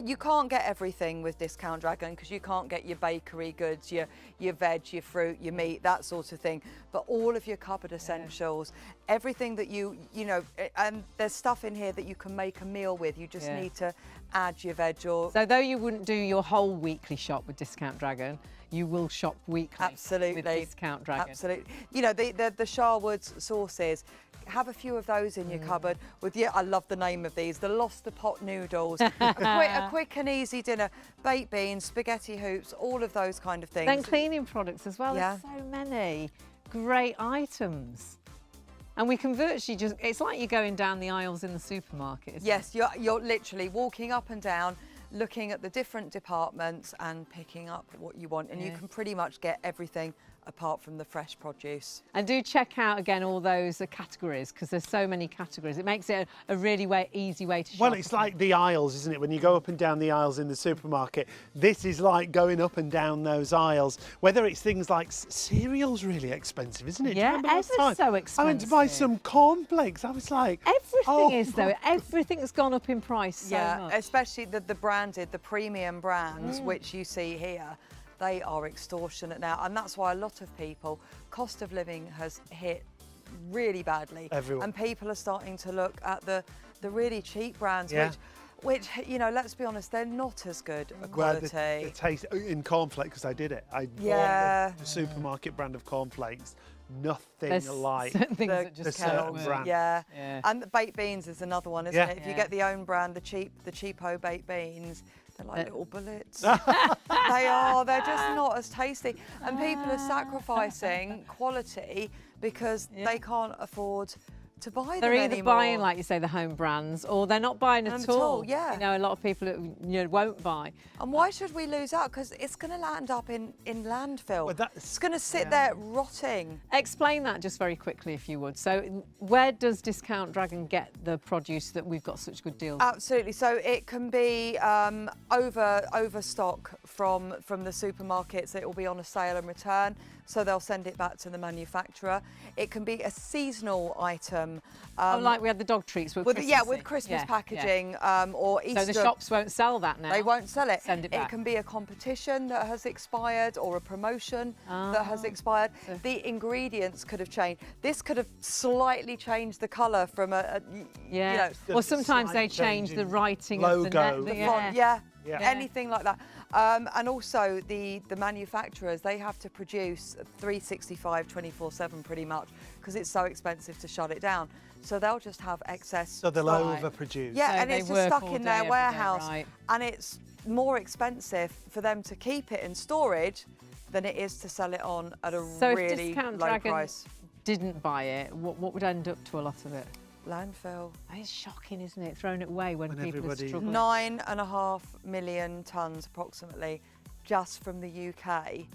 you can't get everything with Discount Dragon because you can't get your bakery goods, your veg, your fruit, your meat, that sort of thing. But all of your cupboard essentials, everything that you know, and there's stuff in here that you can make a meal with. You just need to add your veg or... So though you wouldn't do your whole weekly shop with Discount Dragon, you will shop weekly with Discount Dragon. Absolutely. You know, the Sharwood's sauces, have a few of those in your cupboard. I love the name of these, the Lost Pot noodles, a quick and easy dinner, baked beans, spaghetti hoops, all of those kind of things. Then cleaning products as well, there's so many great items. And we can virtually just, it's like you're going down the aisles in the supermarket, isn't Yes, you're literally walking up and down, looking at the different departments and picking up what you want. And you can pretty much get everything apart from the fresh produce. And do check out again all those categories, because there's so many categories. It makes it a really easy way to shop. Well, it's like the aisles, isn't it? When you go up and down the aisles in the supermarket, this is like going up and down those aisles. Whether it's things like cereal's really expensive, isn't it? Do you Yeah, remember last ever time? so expensive. I went to buy some cornflakes. I was like, everything is though. Everything's gone up in price so much. Especially the branded, the premium brands, which you see here. They are extortionate now, and that's why a lot of people, cost of living has hit really badly. Everyone. And people are starting to look at the really cheap brands, Yeah. which, you know, let's be honest, they're not as good a well, quality. the taste in cornflakes, because I did it. I Yeah. bought the supermarket brand of cornflakes. Nothing There's like certain things that the just certain cannot work. brand. Yeah. Yeah. And the baked beans is another one, isn't Yeah. it? If you Yeah. get the own brand, the cheapo baked beans, they're like little bullets. They're just not as tasty. And people are sacrificing quality because they can't afford to buy They're them either anymore. buying, like you say, the home brands, or they're not buying at all. Yeah. You know, a lot of people won't buy. And why should we lose out? Because it's going to land up in landfill. Well, it's going to sit there rotting. Explain that just very quickly, if you would. So, where does Discount Dragon get the produce that we've got such good deals? Absolutely. So it can be overstock from the supermarkets. It will be on a sale and return, so they'll send it back to the manufacturer. It can be a seasonal item. Like we had the dog treats with Christmas. with Christmas Yeah, packaging or Easter. So the shops won't sell that now. They won't sell it. Send it back. It can be a competition that has expired or a promotion that has expired. The ingredients could have changed. This could have slightly changed the colour from you know, Or sometimes they slight change change the in writing logo. of the the net. font, Yeah. anything like that. And also the manufacturers, they have to produce 365 24/7 pretty much, because it's so expensive to shut it down. So they'll just have excess. So they'll Right. overproduce. Yeah, So and they it's just work stuck all in day, their every day, warehouse, right. and it's more expensive for them to keep it in storage than it is to sell it on at a So if really Discount low Dragon price. didn't buy it, what would end up to a lot of it? Landfill. It's shocking, isn't it? Throwing it away when When people are everybody- struggling. 9.5 million tonnes approximately just from the UK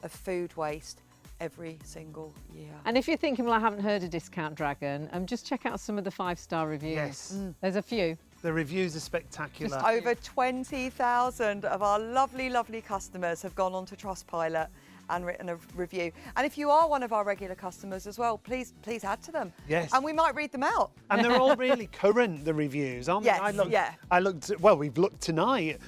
of food waste every single year. And if you're thinking, well, I haven't heard of Discount Dragon, just check out some of the 5-star reviews. Yes. There's a few. The reviews are spectacular. Just over 20,000 of our lovely, lovely customers have gone on to Trustpilot and written a review. And if you are one of our regular customers as well, please add to them. Yes. And we might read them out. And they're all really current, the reviews, aren't Yes, they? I looked, well, we've looked tonight,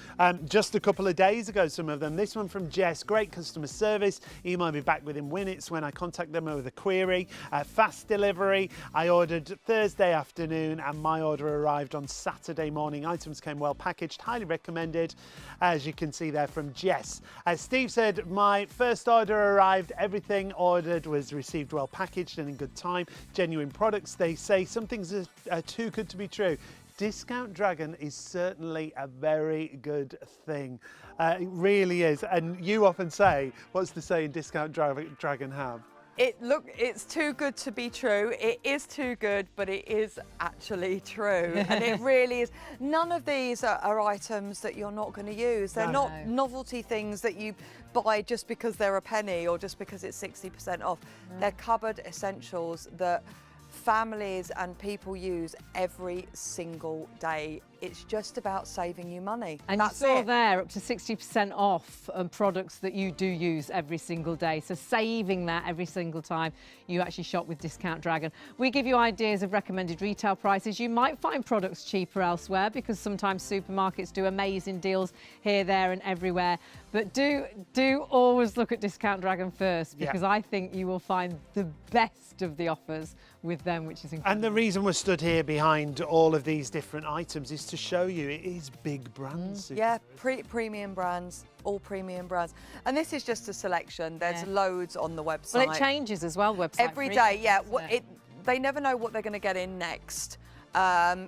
just a couple of days ago, some of them. This one from Jess, great customer service. Emailed me back within minutes when I contact them with a query. Fast delivery. I ordered Thursday afternoon and my order arrived on Saturday morning. Items came well packaged, highly recommended, as you can see there from Jess. Steve said, my first order arrived, everything ordered was received well packaged and in good time. Genuine products, they say. Some things are too good to be true. Discount Dragon is certainly a very good thing. It really is. And you often say, what's the saying Discount Dragon have? It's too good to be true. It is too good, but it is actually true. And it really is. None of these are items that you're not going to use. They're not novelty things that you buy just because they're a penny or just because it's 60% off. They're cupboard essentials that families and people use every single day. It's just about saving you money. And that's you saw it. there up to 60% off products that you do use every single day. So saving that every single time you actually shop with Discount Dragon. We give you ideas of recommended retail prices. You might find products cheaper elsewhere because sometimes supermarkets do amazing deals here, there and everywhere. But do always look at Discount Dragon first, because I think you will find the best of the offers with them, which is incredible. And the reason we're stood here behind all of these different items is to show you it is big brands. Yeah, premium brands, all premium brands. And this is just a selection. There's loads on the website. Well, it changes as well, website. Every day, yeah. They never know what they're going to get in next.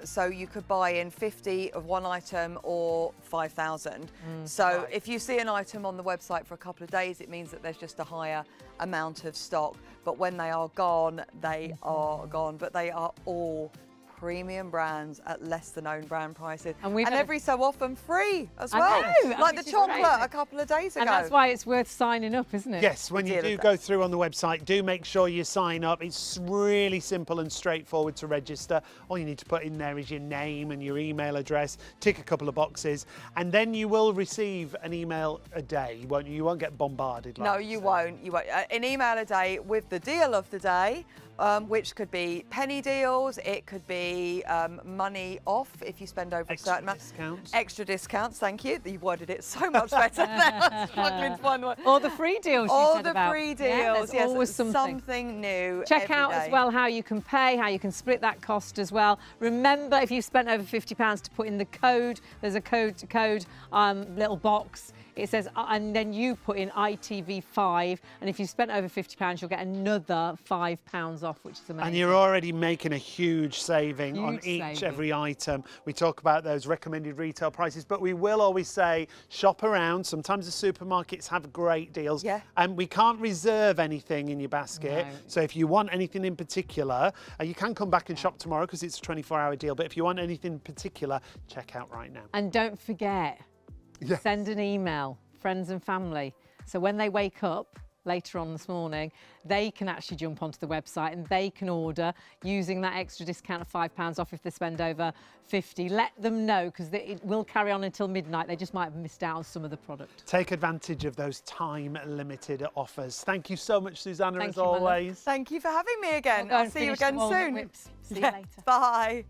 So you could buy in 50 of one item or 5,000. So if you see an item on the website for a couple of days, it means that there's just a higher amount of stock. but when they are gone, they are gone. But they are all premium brands at less than own brand prices, and every so often free as well, like the chocolate a couple of days ago. And that's why it's worth signing up, isn't it? Yes, when you do go through on the website, do make sure you sign up. It's really simple and straightforward to register. All you need to put in there is your name and your email address, tick a couple of boxes, and then you will receive an email a day, won't you? You won't get bombarded. No, you won't. You won't. An email a day with the deal of the day. Which could be penny deals, it could be money off if you spend over a certain amount. Discounts. Extra discounts, thank you. You worded it so much better than struggling to find one. Or the free deals you said about. All the free deals, yes. Always something new. Check out as well how you can pay, how you can split that cost as well. Remember, if you've spent over £50 to put in the code, there's a code little box. It says, and then you put in ITV5, and if you spent over £50, you'll get another £5 off, which is amazing. And you're already making a huge saving on every item. We talk about those recommended retail prices, but we will always say shop around. Sometimes the supermarkets have great deals, and we can't reserve anything in your basket. No. So if you want anything in particular, you can come back and shop tomorrow because it's a 24-hour deal. But if you want anything in particular, check out right now. And don't forget. Yes. Send an email, friends and family. So when they wake up later on this morning, they can actually jump onto the website and they can order using that extra discount of £5 off if they spend over 50. Let them know because it will carry on until midnight. They just might have missed out on some of the product. Take advantage of those time-limited offers. Thank you so much, Susanna, as always. Thank you for having me again. I'll see you again soon. See you later. Bye.